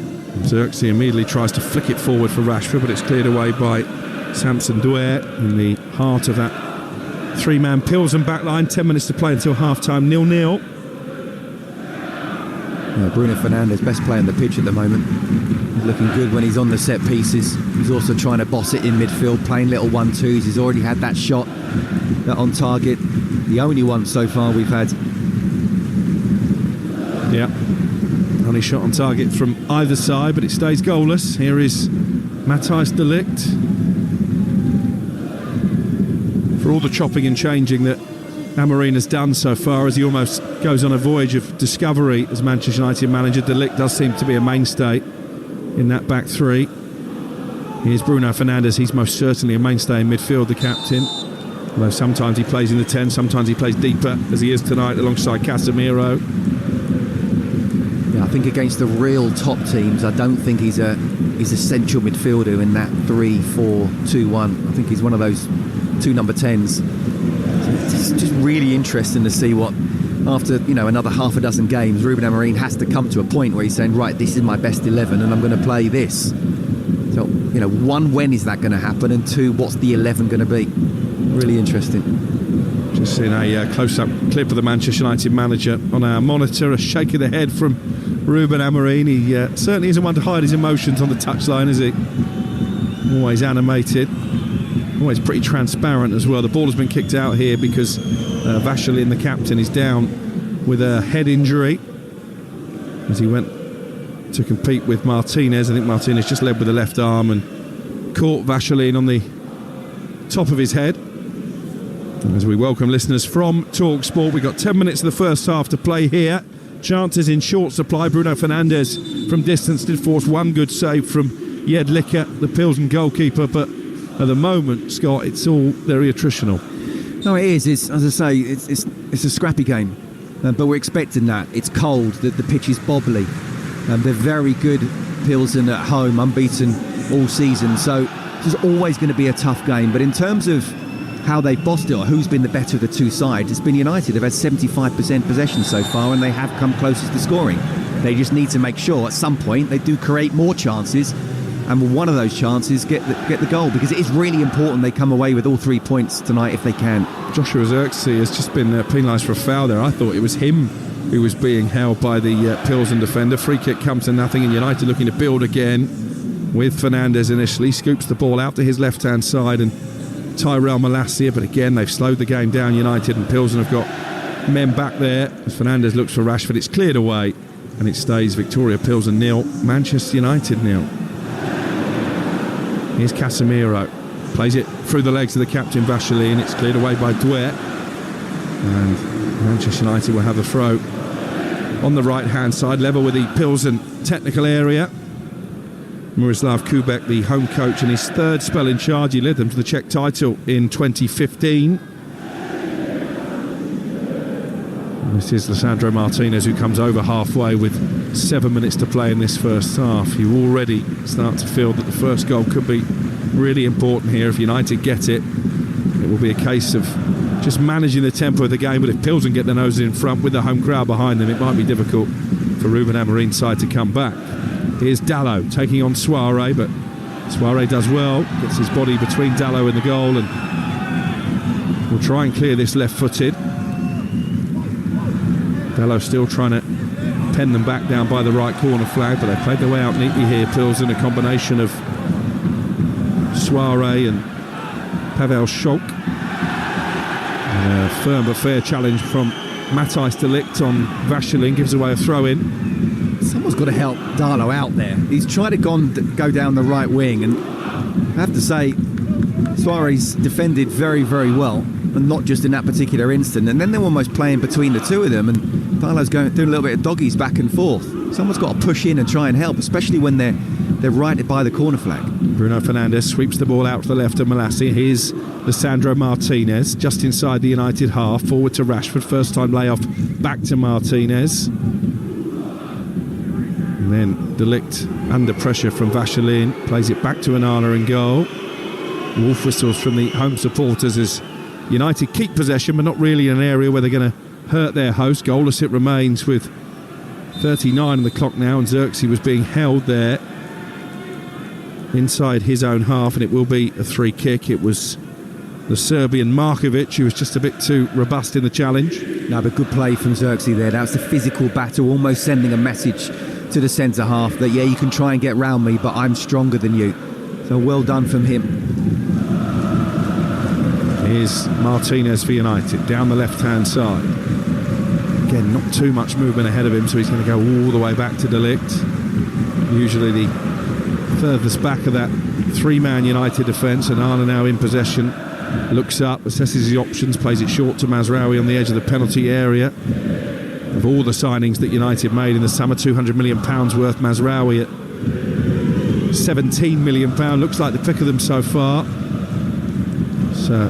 Xerxes immediately tries to flick it forward for Rashford, but it's cleared away by Samson Douer in the heart of that three-man Plzeň backline. 10 minutes to play until half-time, 0-0. Yeah, Bruno Fernandes, best player on the pitch at the moment. He's looking good when he's on the set pieces. He's also trying to boss it in midfield, playing little 1-2s. He's already had that shot on target, the only one so far we've had. Yeah, only shot on target from either side, but it stays goalless. Here is Matthijs de Ligt. For all the chopping and changing that Amorim has done so far, as he almost goes on a voyage of discovery as Manchester United manager, de Ligt does seem to be a mainstay in that back three. Here's Bruno Fernandes. He's most certainly a mainstay in midfield, the captain. Although sometimes he plays in the 10, sometimes he plays deeper, as he is tonight alongside Casemiro. Yeah, I think against the real top teams, I don't think he's a central midfielder in that 3-4-2-1. I think he's one of those two number 10s. It's just really interesting to see what, after another half a dozen games, Ruben Amorim has to come to a point where he's saying, right, this is my best 11 and I'm going to play this. So, one, when is that going to happen? And two, what's the 11 going to be? Really interesting. Just seeing a close-up clip of the Manchester United manager on our monitor, a shake of the head from Ruben Amorim. He certainly isn't one to hide his emotions on the touchline, is he? Always animated, always pretty transparent as well. The ball has been kicked out here because Vasilin, the captain, is down with a head injury as he went to compete with Martinez. I think Martinez just led with the left arm and caught Vasilin on the top of his head. As we welcome listeners from Talksport, we've got 10 minutes of the first half to play here. Chances in short supply. Bruno Fernandes from distance did force one good save from Jedlicka, the Plzeň goalkeeper, but at the moment, Scott, it's all very attritional. No, it is. It's, as I say, it's a scrappy game, but we're expecting that. It's cold, the pitch is bobbly. They're very good, Plzeň at home, unbeaten all season, so it's always going to be a tough game. But in terms of how they've bossed it, or who's been the better of the two sides, it's been United. They've had 75% possession so far, and they have come closest to scoring. They just need to make sure at some point they do create more chances, and with one of those chances get the goal, because it is really important they come away with all 3 points tonight if they can. Joshua Xerxes has just been penalised for a foul there. I thought it was him who was being held by the Pilsen defender. Free kick comes to nothing, and United looking to build again with Fernandez initially. Scoops the ball out to his left-hand side, and Tyrell Malacia, but again they've slowed the game down, United, and Pilsen have got men back there. As Fernandez looks for Rashford, it's cleared away, and it stays Viktoria Pilsen 0, Manchester United 0. Here's Casemiro, plays it through the legs of the captain Vachelie, and it's cleared away by Douet, and Manchester United will have a throw on the right hand side, level with the Pilsen technical area. Miroslav Kubek, the home coach, in his third spell in charge. He led them to the Czech title in 2015. This is Lisandro Martinez, who comes over halfway with 7 minutes to play in this first half. You already start to feel that the first goal could be really important here. If United get it, it will be a case of just managing the tempo of the game, but if Pilsen get their noses in front with the home crowd behind them, it might be difficult for Ruben Amorim's side to come back. Here's Dalot taking on Soiré, but Soiré does well, gets his body between Dalot and the goal, and will try and clear this left-footed. Dalot still trying to pen them back down by the right corner flag, but they played their way out neatly here. Pilsen, a combination of Soiré and Pavel Schalk. A firm but fair challenge from Matthijs de Ligt on Vachelie, gives away a throw-in. Someone's got to help Darlow out there. He's tried to go down the right wing, and I have to say, Suarez defended very, very well, and not just in that particular instant. And then they're almost playing between the two of them, and Darlow's doing a little bit of doggies back and forth. Someone's got to push in and try and help, especially when they're right by the corner flag. Bruno Fernandes sweeps the ball out to the left of Malacia. Here's Lisandro Martinez, just inside the United half, forward to Rashford. First time layoff, back to Martinez. And then de Ligt under pressure from Vachelie, plays it back to Onana in goal. Wolf whistles from the home supporters as United keep possession, but not really in an area where they're going to hurt their host. Goalless it remains with 39 on the clock now, and Xerxes was being held there inside his own half, and it will be a free kick. It was the Serbian Markovic who was just a bit too robust in the challenge. No, but good play from Xerxes there. That's the physical battle, almost sending a message to the centre half that, yeah, you can try and get round me, but I'm stronger than you. So well done from him. Here's Martinez for United, down the left-hand side. Again, not too much movement ahead of him, so he's going to go all the way back to de Ligt. Usually the furthest back of that three-man United defence, and Arna now in possession. Looks up, assesses his options, plays it short to Mazraoui on the edge of the penalty area. Of all the signings that United made in the summer, £200 million worth, Mazraoui at £17 million, looks like the pick of them so far. So,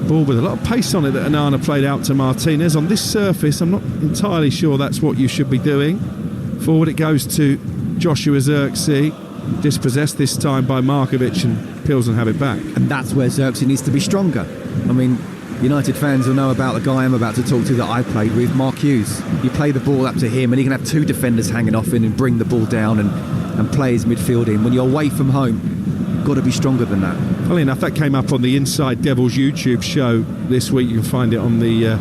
ball with a lot of pace on it that Onana played out to Martinez. On this surface, I'm not entirely sure that's what you should be doing. Forward it goes to Joshua Xerxes, dispossessed this time by Markovic, and Pilsen have it back. And that's where Xerxes needs to be stronger. I mean, United fans will know about the guy I'm about to talk to that I played with, Mark Hughes. You play the ball up to him, and he can have two defenders hanging off him and bring the ball down and play his midfield in. When you're away from home, you've got to be stronger than that. Funnily enough, that came up on the Inside Devils YouTube show this week. You can find it on the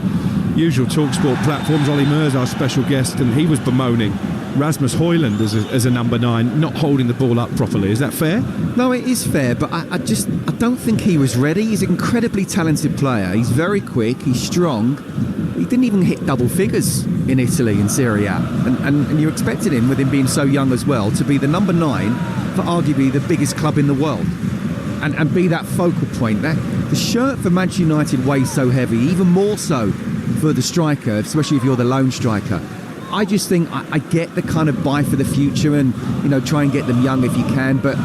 usual Talksport platforms. Ollie Murs, our special guest, and he was bemoaning Rasmus Højlund as a number 9, not holding the ball up properly. Is that fair? No, it is fair, but I don't think he was ready. He's an incredibly talented player. He's very quick, he's strong. He didn't even hit double figures in Italy in Serie A, and you expected him, with him being so young as well, to be the number 9 for arguably the biggest club in the world, and be that focal point. The shirt for Manchester United weighs so heavy, even more so for the striker, especially if you're the lone striker. I just think I get the kind of buy for the future and, try and get them young if you can, but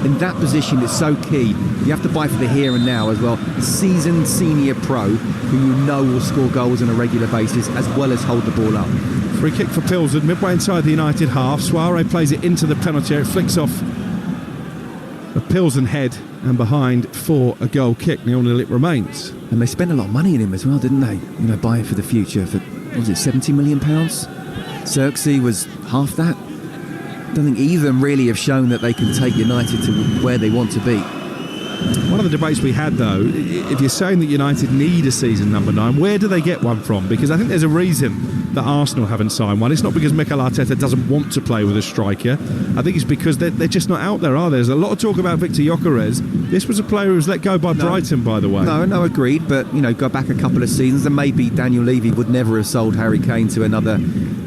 in that position it's so key. You have to buy for the here and now as well. A seasoned senior pro who will score goals on a regular basis as well as hold the ball up. Free kick for Pilsen, midway inside the United half. Soiré plays it into the penalty area. It flicks off a Pilsen head and behind for a goal kick. 0-0 it remains. And they spent a lot of money in him as well, didn't they? Buying for the future for, what was it, £70 million? Xerxes was half that. I don't think either of them really have shown that they can take United to where they want to be. One of the debates we had, though, if you're saying that United need a season number 9, where do they get one from? Because I think there's a reason that Arsenal haven't signed one. It's not because Mikel Arteta doesn't want to play with a striker. I think it's because they're just not out there, are there? There's a lot of talk about Victor Gyökeres. This was a player who was let go by Brighton, by the way. No, agreed. But, go back a couple of seasons and maybe Daniel Levy would never have sold Harry Kane to another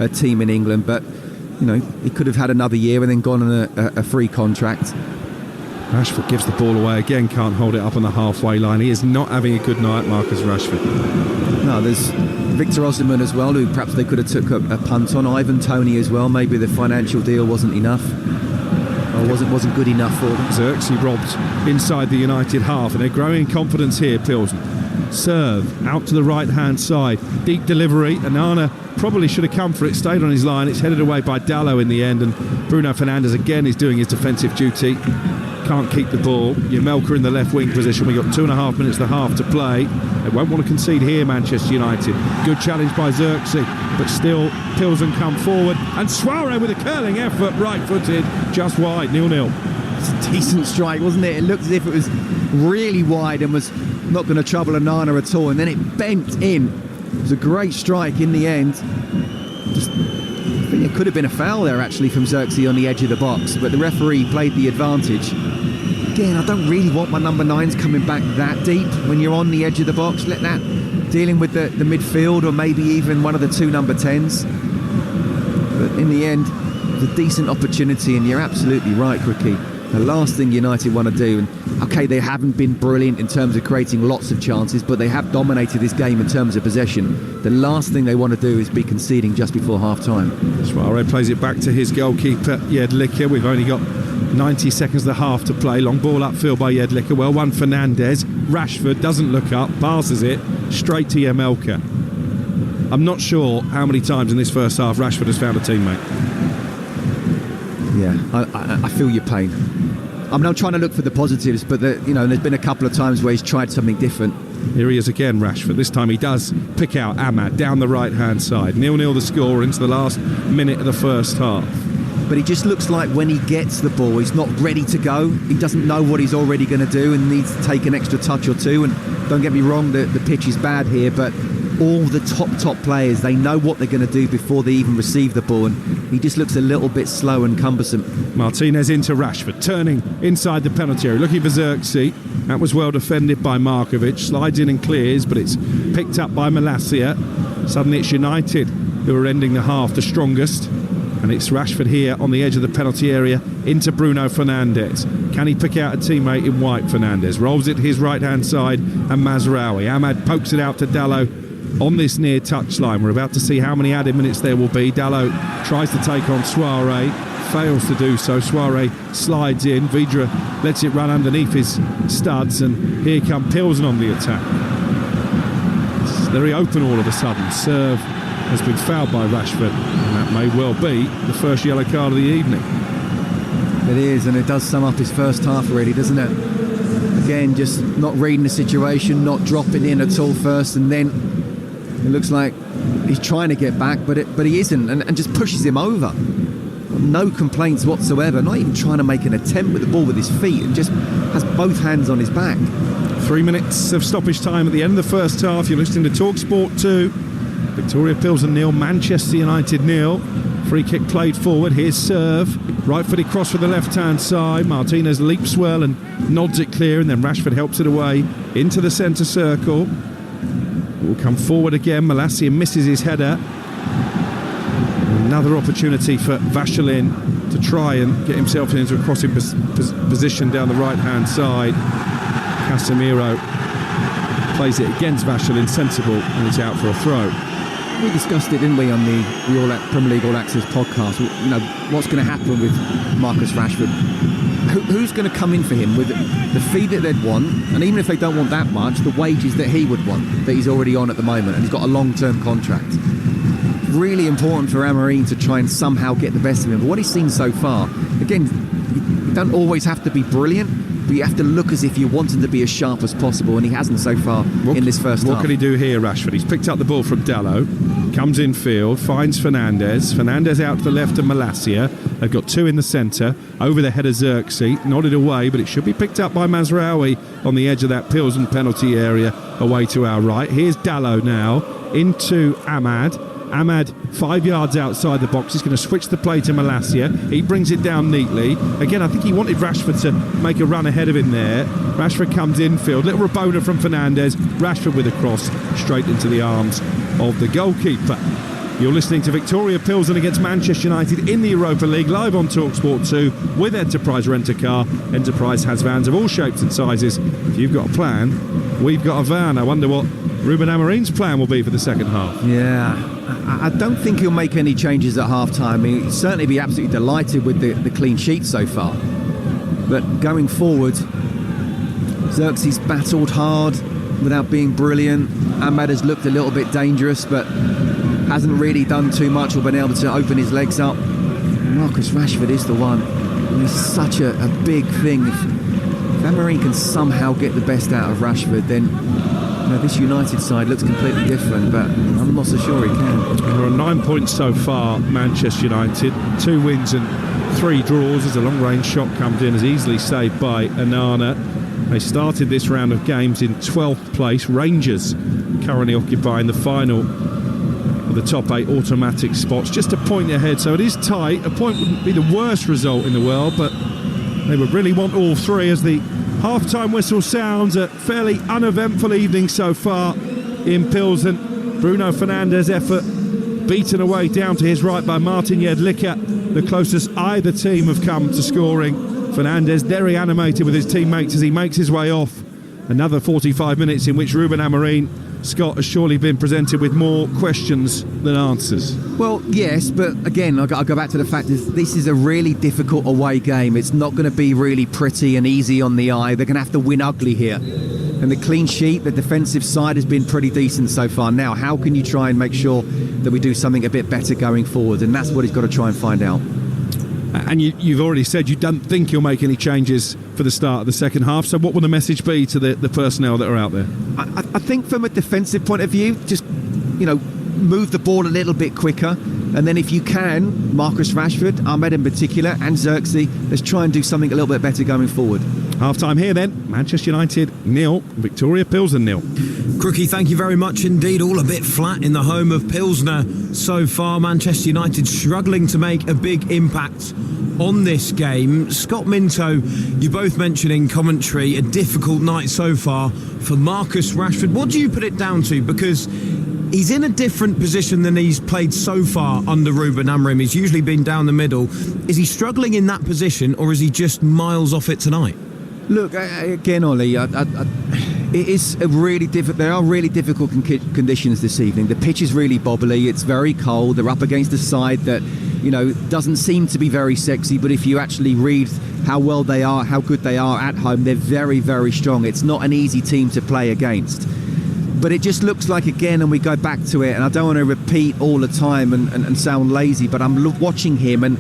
team in England. But, he could have had another year and then gone on a free contract. Rashford gives the ball away again, can't hold it up on the halfway line. He is not having a good night, Marcus Rashford. No, there's Victor Osimhen as well, who perhaps they could have took a punt on. Ivan Toney as well. Maybe the financial deal wasn't enough, or wasn't good enough for them. Xerxes robbed inside the United half, and they're growing in confidence here. Pilsen serve out to the right hand side, deep delivery. Onana probably should have come for it, stayed on his line. It's headed away by Dalot in the end, and Bruno Fernandes again is doing his defensive duty. Can't keep the ball. Jamelka in the left wing position. We've got 2.5 minutes to half to play. They won't want to concede here, Manchester United. Good challenge by Xerxes, but still Pilsen come forward, and Suarez with a curling effort, right-footed, just wide, 0-0. It's a decent strike, wasn't it? It looked as if it was really wide and was not going to trouble Onana at all, and then it bent in. It was a great strike in the end. I think it could have been a foul there actually from Xerxes on the edge of the box, but the referee played the advantage. Again, I don't really want my number 9s coming back that deep when you're on the edge of the box. Let that dealing with the midfield, or maybe even one of the 2 number 10s. But in the end, it's a decent opportunity, and you're absolutely right, Crookie. The last thing United want to do, and okay, they haven't been brilliant in terms of creating lots of chances, but they have dominated this game in terms of possession. The last thing they want to do is be conceding just before half-time. Suarez plays it back to his goalkeeper, Jedlicka. We've only got 90 seconds to half to play. Long ball upfield by Jedlicka. Well won Fernandes. Rashford doesn't look up, passes it straight to Jamelka. I'm not sure how many times in this first half Rashford has found a teammate. Yeah, I feel your pain. I'm trying to look for the positives, but there's been a couple of times where he's tried something different. Here he is again, Rashford. This time he does pick out Ahmad down the right-hand side. 0-0 the score into the last minute of the first half. But he just looks like when he gets the ball, he's not ready to go. He doesn't know what he's already going to do and needs to take an extra touch or two. And don't get me wrong, the pitch is bad here, but all the top players, they know what they're going to do before they even receive the ball, and he just looks a little bit slow and cumbersome. Martinez into Rashford, turning inside the penalty area, looking for Xerxes. That was well defended by Markovic, slides in and clears, but it's picked up by Malacia. Suddenly it's United who are ending the half the strongest, and it's Rashford here on the edge of the penalty area into Bruno Fernandes. Can he pick out a teammate in white? Fernandes rolls it to his right hand side, and Mazraoui. Ahmad pokes it out to Dalot on this near touchline. We're about to see how many added minutes there will be. Dalot tries to take on Suarez, fails to do so. Suarez slides in, Vidra lets it run underneath his studs, and here come Pilsen on the attack. It's very open all of a sudden. Serve has been fouled by Rashford, and that may well be the first yellow card of the evening. It is, and it does sum up his first half really, doesn't it? Again, just not reading the situation, not dropping in at all first, and then it looks like he's trying to get back, but he isn't, and just pushes him over. No complaints whatsoever, not even trying to make an attempt with the ball with his feet, and just has both hands on his back. 3 minutes of stoppage time at the end of the first half. You're listening to Talksport 2. Victoria Pilsen 0, Manchester United 0. Free kick played forward. Here's serve. Right-footed cross for the left-hand side. Martinez leaps well and nods it clear, and then Rashford helps it away into the centre circle. Will come forward again. Malacia misses his header. Another opportunity for Vacheline to try and get himself into a crossing position down the right-hand side. Casemiro plays it against Vacheline, sensible, and it's out for a throw. We discussed it, didn't we, on the Premier League All Access podcast? What's going to happen with Marcus Rashford? Who's going to come in for him with the fee that they'd want, and even if they don't want that much, the wages that he would want, that he's already on at the moment, and he's got a long-term contract. Really important for Amorim to try and somehow get the best of him. But what he's seen so far, again, you don't always have to be brilliant, but you have to look as if you want him to be as sharp as possible, and he hasn't so far in this first half. What can he do here, Rashford? He's picked up the ball from Dalot, comes in field, finds Fernandez out to the left of Malacia. They've got two in the centre, over the head of Xerxes, nodded away, but it should be picked up by Mazraoui on the edge of that Pilsen penalty area, away to our right. Here's Dalot now, into Ahmad. Ahmad 5 yards outside the box. He's going to switch the play to Malacia. He brings it down neatly. Again, I think he wanted Rashford to make a run ahead of him there. Rashford comes infield. Little Rabona from Fernandez. Rashford with a cross straight into the arms of the goalkeeper. You're listening to Viktoria Pilsen against Manchester United in the Europa League, live on Talksport 2 with Enterprise Rent-A-Car. Enterprise has vans of all shapes and sizes. If you've got a plan, we've got a van. I wonder what Ruben Amorim's plan will be for the second half. Yeah, I don't think he'll make any changes at half-time. He'll certainly be absolutely delighted with the clean sheet so far. But going forward, Xerxes battled hard without being brilliant. Ahmad has looked a little bit dangerous, but hasn't really done too much or been able to open his legs up. Marcus Rashford is the one. And it's such a big thing. If Amorim can somehow get the best out of Rashford, then this United side looks completely different, but I'm not so sure he can. We're on 9 points so far, Manchester United. 2 wins and 3 draws as a long-range shot comes in, as easily saved by Onana. They started this round of games in 12th place. Rangers currently occupying the final of the top 8 automatic spots, just a point ahead, so it is tight. A point wouldn't be the worst result in the world, but they would really want all 3 as the half-time whistle sounds. A fairly uneventful evening so far in Pilsen. Bruno Fernandes' effort beaten away down to his right by Martin Jedlicka, the closest either team have come to scoring. Fernandes very animated with his teammates as he makes his way off. Another 45 minutes in which Ruben Amorim, Scott, has surely been presented with more questions than answers. Well, yes, but again, I'll go back to the fact that this is a really difficult away game. It's not going to be really pretty and easy on the eye. They're going to have to win ugly here. And the clean sheet, the defensive side has been pretty decent so far. Now, how can you try and make sure that we do something a bit better going forward? And that's what he's got to try and find out. And you've already said you don't think you'll make any changes for the start of the second half. So what will the message be to the personnel that are out there? I think from a defensive point of view, just, move the ball a little bit quicker. And then if you can, Marcus Rashford, Ahmed in particular, and Xerxes, let's try and do something a little bit better going forward. Half-time here then. Manchester United 0, Viktoria Pilsen 0. Crookie, thank you very much indeed. All a bit flat in the home of Pilsner so far. Manchester United struggling to make a big impact on this game. Scott Minto, you both mentioned in commentary a difficult night so far for Marcus Rashford. What do you put it down to? Because he's in a different position than he's played so far under Ruben Amorim. He's usually been down the middle. Is he struggling in that position, or is he just miles off it tonight? Look, again, Ollie, it is a really there are really difficult conditions this evening. The pitch is really bobbly. It's very cold. They're up against a side that, doesn't seem to be very sexy. But if you actually read how well they are, how good they are at home, they're very, very strong. It's not an easy team to play against. But it just looks like, again, and we go back to it, and I don't want to repeat all the time and sound lazy, but I'm watching him, and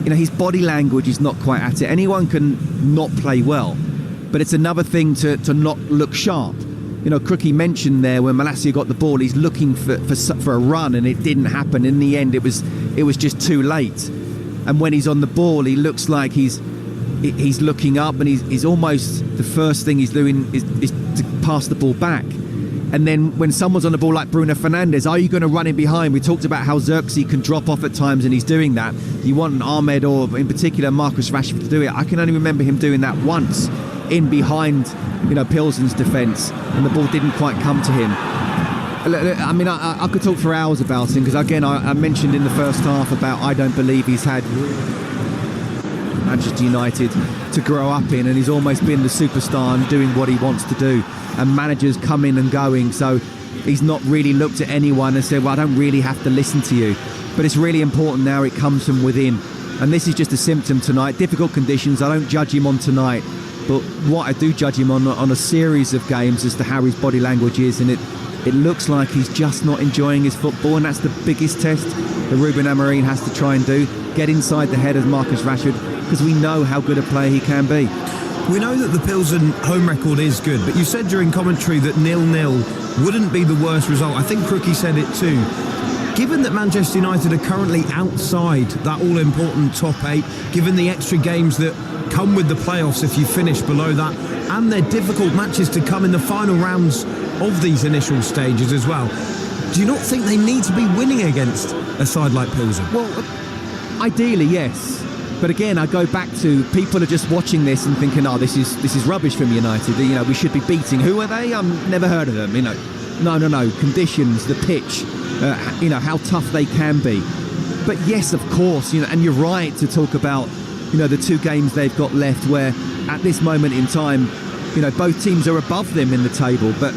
his body language is not quite at it. Anyone can not play well, but it's another thing to not look sharp. Crookie mentioned there when Malacia got the ball, he's looking for a run, and it didn't happen. In the end, it was just too late. And when he's on the ball, he looks like he's looking up, and he's almost, the first thing he's doing is to pass the ball back. And then when someone's on the ball like Bruno Fernandes, are you going to run in behind? We talked about how Xerxes can drop off at times, and he's doing that. You want an Ahmed, or in particular Marcus Rashford, to do it. I can only remember him doing that once in behind, Pilsen's defence, and the ball didn't quite come to him. I mean, I could talk for hours about him, because again, I mentioned in the first half about I don't believe he's had Manchester United to grow up in, and he's almost been the superstar and doing what he wants to do, and managers come in and going, so he's not really looked at anyone and said, well, I don't really have to listen to you. But it's really important now it comes from within, and this is just a symptom tonight. Difficult conditions. I don't judge him on tonight, but what I do judge him on a series of games as to how his body language is, and it looks like he's just not enjoying his football, and that's the biggest test that Ruben Amorim has to try and do. Get inside the head of Marcus Rashford, because we know how good a player he can be. We know that the Pilsen home record is good, but you said during commentary that 0-0 wouldn't be the worst result. I think Crookie said it too. Given that Manchester United are currently outside that all-important top 8, given the extra games that come with the playoffs if you finish below that, and their difficult matches to come in the final rounds of these initial stages as well, do you not think they need to be winning against a side like Pilsen? Well, ideally, yes. But again, I go back to people are just watching this and thinking, oh, this is rubbish from United. You know, we should be beating. Who are they? I've never heard of them. You know, no. Conditions, the pitch, you know, how tough they can be. But yes, of course, you know, and you're right to talk about, you know, the 2 games they've got left where at this moment in time, you know, both teams are above them in the table. But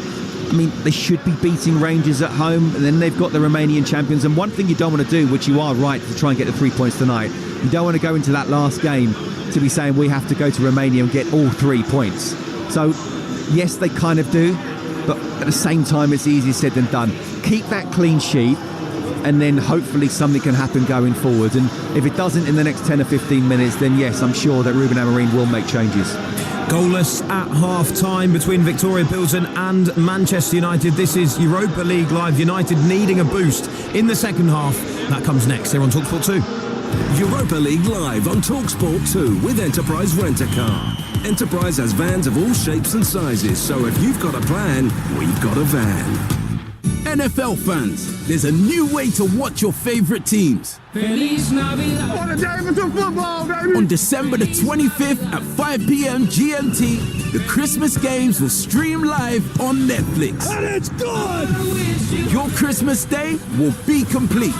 I mean, they should be beating Rangers at home, and then they've got the Romanian champions. And one thing you don't want to do, which you are right to try and get the 3 points tonight, you don't want to go into that last game to be saying we have to go to Romania and get all 3 points. So, yes, they kind of do, but at the same time, it's easier said than done. Keep that clean sheet, and then hopefully something can happen going forward. And if it doesn't in the next 10 or 15 minutes, then yes, I'm sure that Ruben Amorim will make changes. Goalless at half-time between Viktoria Pilsen and Manchester United. This is Europa League Live. United needing a boost in the second half. That comes next here on Talksport 2. Europa League Live on Talksport 2 with Enterprise Rent-A-Car. Enterprise has vans of all shapes and sizes, so if you've got a plan, we've got a van. NFL fans, there's a new way to watch your favorite teams. Feliz Navidad. What a day for football, baby! On December the 25th at 5 p.m. GMT, the Christmas games will stream live on Netflix. And it's good! Your Christmas day will be complete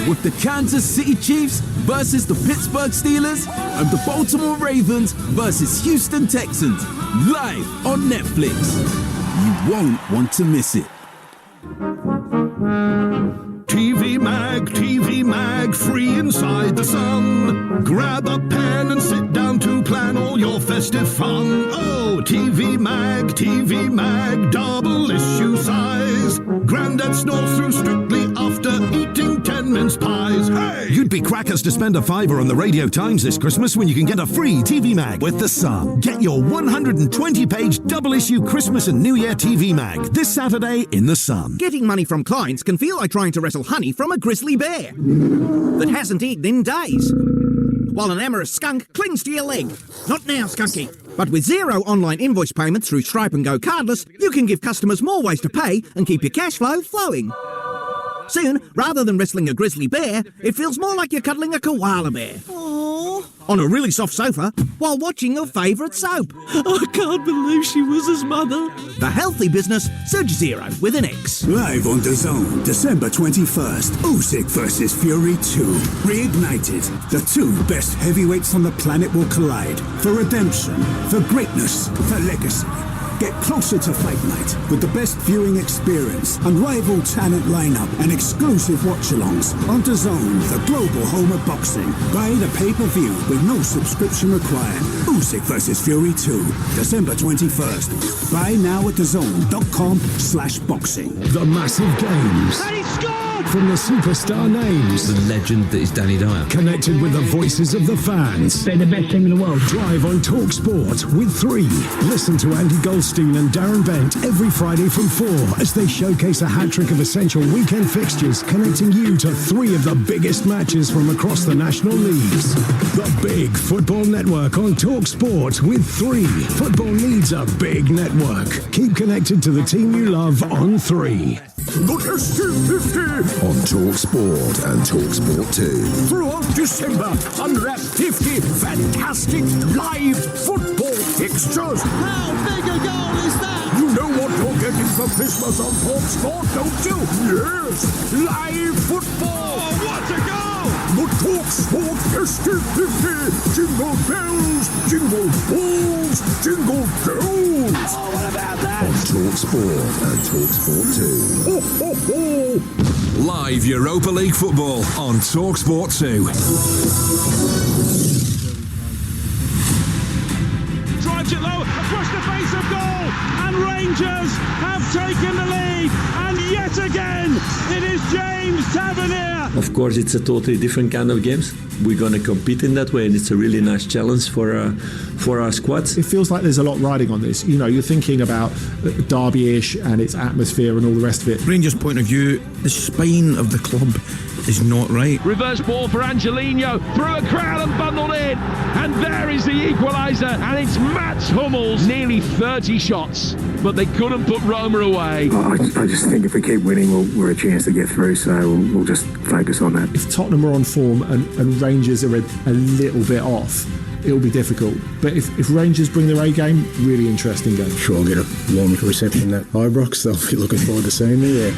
with the Kansas City Chiefs versus the Pittsburgh Steelers and the Baltimore Ravens versus Houston Texans, live on Netflix. You won't want to miss it. TV Mag, free inside the sun. Grab a pen and sit down to plan all your festive fun. Oh, TV Mag, double issue size. Grandad snores through Strictly after eating 10 mince pies. Hey! You'd be crackers to spend a £5 on the Radio Times this Christmas when you can get a free TV Mag with The Sun. Get your 120-page double-issue Christmas and New Year TV Mag this Saturday in The Sun. Getting money from clients can feel like trying to wrestle honey from a grizzly bear that hasn't eaten in days, while an amorous skunk clings to your leg. Not now, Skunky. But with zero online invoice payments through Stripe and Go Cardless, you can give customers more ways to pay and keep your cash flow flowing. Soon, rather than wrestling a grizzly bear, it feels more like you're cuddling a koala bear. Aww. On a really soft sofa while watching your favourite soap. I can't believe she was his mother. The healthy business, Surge Zero with an X. Live on DAZN, December 21st, Usyk vs Fury 2. Reignited. The 2 best heavyweights on the planet will collide. For redemption, for greatness, for legacy. Get closer to Fight Night with the best viewing experience, unrivaled talent lineup, and exclusive watch-alongs on DAZN, the global home of boxing. Buy the pay-per-view with no subscription required. Usyk vs Fury 2, December 21st. Buy now at DAZN.com/boxing. The massive games. And he scored! From the superstar names. The legend that is Danny Dyer. Connected with the voices of the fans. They're the best team in the world. Drive on Talksport with 3. Listen to Andy Goldstein and Darren Bent every Friday from 4 as they showcase a hat-trick of essential weekend fixtures, connecting you to 3 of the biggest matches from across the national leagues. The Big Football Network on Talksport with 3. Football needs a big network. Keep connected to the team you love on 3. The ST50 On Talksport and Talksport 2. throughout December. Unwrap 50 fantastic live football fixtures. How big a goal is that? You know what you're getting for Christmas on Talksport, don't you? Yes, live football. Oh, what a goal! The Talksport ST50. Jingle bells, jingle balls, jingle bells. Oh, what about that? On Talksport and Talksport 2. Ho, ho, ho. Live Europa League football on Talksport 2. Drives it low across the face of goal and Ray Rangers have taken the lead, and yet again it is James Tavernier. Of course, it's a totally different kind of games. We're going to compete in that way, and it's a really nice challenge for our squads. It feels like there's a lot riding on this. You know, you're thinking about Derby-ish and its atmosphere and all the rest of it. Rangers' point of view, the spine of the club is not right. Reverse ball for Angelino, through a crowd and bundled in, and there is the equaliser, and it's Mats Hummels. Nearly 30 shots, but they couldn't put Roma away. I just think if we keep winning, we're a chance to get through, so we'll just focus on that. If Tottenham are on form and Rangers are a little bit off, it'll be difficult. But if Rangers bring their A game, really interesting game. Sure, I'll get a warm reception at Ibrox. They'll be looking forward to seeing me there.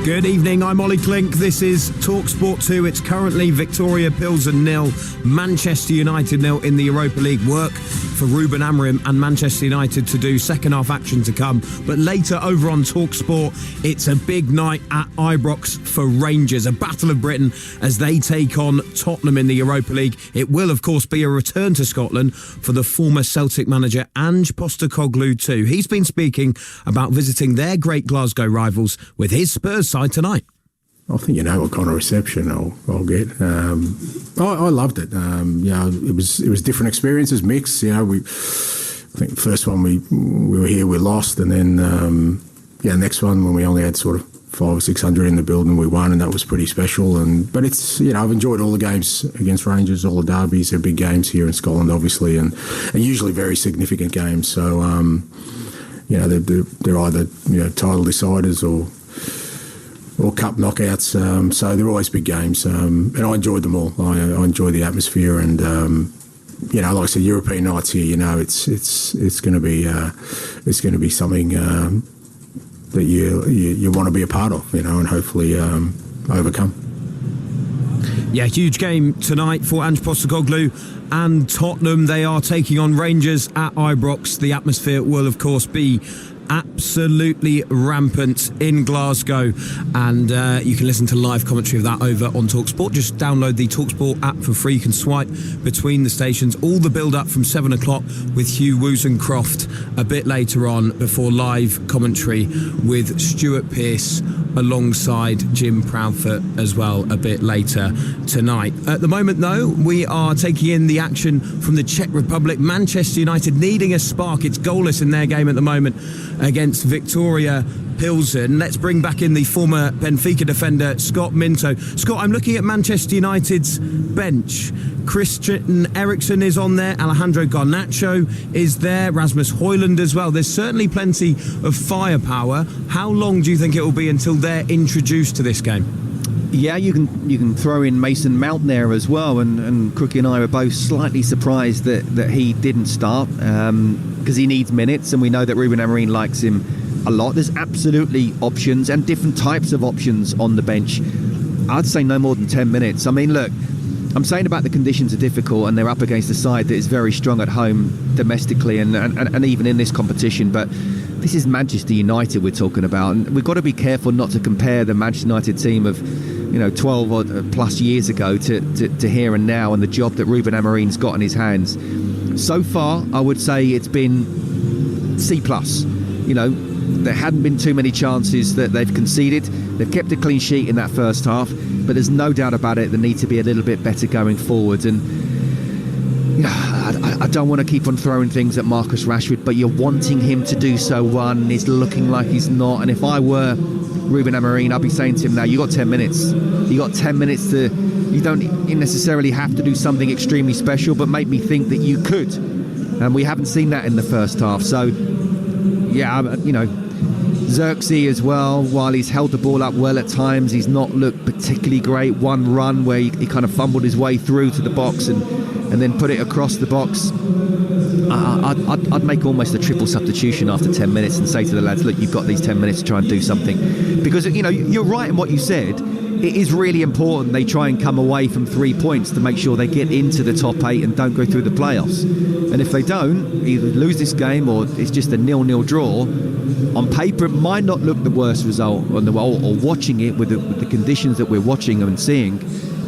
Good evening, I'm Ollie Klink. This is Talksport 2. It's currently Viktoria Plzeň 0, Manchester United 0 in the Europa League. Work for Ruben Amorim and Manchester United to do, second half action to come. But later over on Talksport, it's a big night at Ibrox for Rangers, a battle of Britain as they take on Tottenham in the Europa League. It will, of course, be a return to Scotland for the former Celtic manager Ange Postecoglou too. He's been speaking about visiting their great Glasgow rivals with his Spurs side tonight. I think you know what kind of reception I'll get. I loved it. It was different experiences, mixed. I think the first one we were here, we lost, and then next one when we only had sort of 500 or 600 in the building, we won, and that was pretty special. But it's I've enjoyed all the games against Rangers, all the derbies. They're big games here in Scotland, obviously, and usually very significant games. So they're either title deciders or cup knockouts, so they're always big games, and I enjoyed them all. I enjoy the atmosphere, and like I said, European nights here. It's going to be something that you want to be a part of, and hopefully overcome. Yeah, huge game tonight for Ange Postecoglou and Tottenham. They are taking on Rangers at Ibrox. The atmosphere will, of course, be absolutely rampant in Glasgow, and you can listen to live commentary of that over on Talksport. Just download the Talksport app for free. You can swipe between the stations. All the build up from 7 o'clock with Hugh Woozencroft a bit later on, before live commentary with Stuart Pearce alongside Jim Proudfoot as well a bit later tonight. At the moment though, we are taking in the action from the Czech Republic. Manchester United needing a spark. It's goalless in their game at the moment against Viktoria Plzeň. Let's bring back in the former Benfica defender Scott Minto. Scott, I'm looking at Manchester United's bench. Christian Eriksen is on there, Alejandro Garnacho is there, Rasmus Højlund as well. There's certainly plenty of firepower. How long do you think it will be until they're introduced to this game? Yeah, you can throw in Mason Mount there as well, and Crookie and I were both slightly surprised that he didn't start, because he needs minutes, and we know that Ruben Amorim likes him a lot. There's absolutely options and different types of options on the bench. I'd say no more than 10 minutes. I mean, look, I'm saying about the conditions are difficult, and they're up against a side that is very strong at home domestically and even in this competition, but this is Manchester United we're talking about, and we've got to be careful not to compare the Manchester United team of 12 or plus years ago to here and now, and the job that Ruben Amorim's got in his hands. So far, I would say it's been C+. There hadn't been too many chances that they've conceded. They've kept a clean sheet in that first half, but there's no doubt about it, they need to be a little bit better going forward. And I don't want to keep on throwing things at Marcus Rashford, but you're wanting him to do so. One, he's looking like he's not, and if I were Ruben Amorim, I'd be saying to him, now you got 10 minutes. You got 10 minutes to. You don't necessarily have to do something extremely special, but make me think that you could. And we haven't seen that in the first half. So, yeah, Xerxes as well, while he's held the ball up well at times, he's not looked particularly great. One run where he kind of fumbled his way through to the box and then put it across the box. I'd make almost a triple substitution after 10 minutes and say to the lads, look, you've got these 10 minutes to try and do something. Because, you're right in what you said. It is really important they try and come away from 3 points to make sure they get into the top 8 and don't go through the playoffs. And if they don't, either lose this game or it's just a 0-0 draw, on paper it might not look the worst result on the whole, or watching it with the conditions that we're watching and seeing,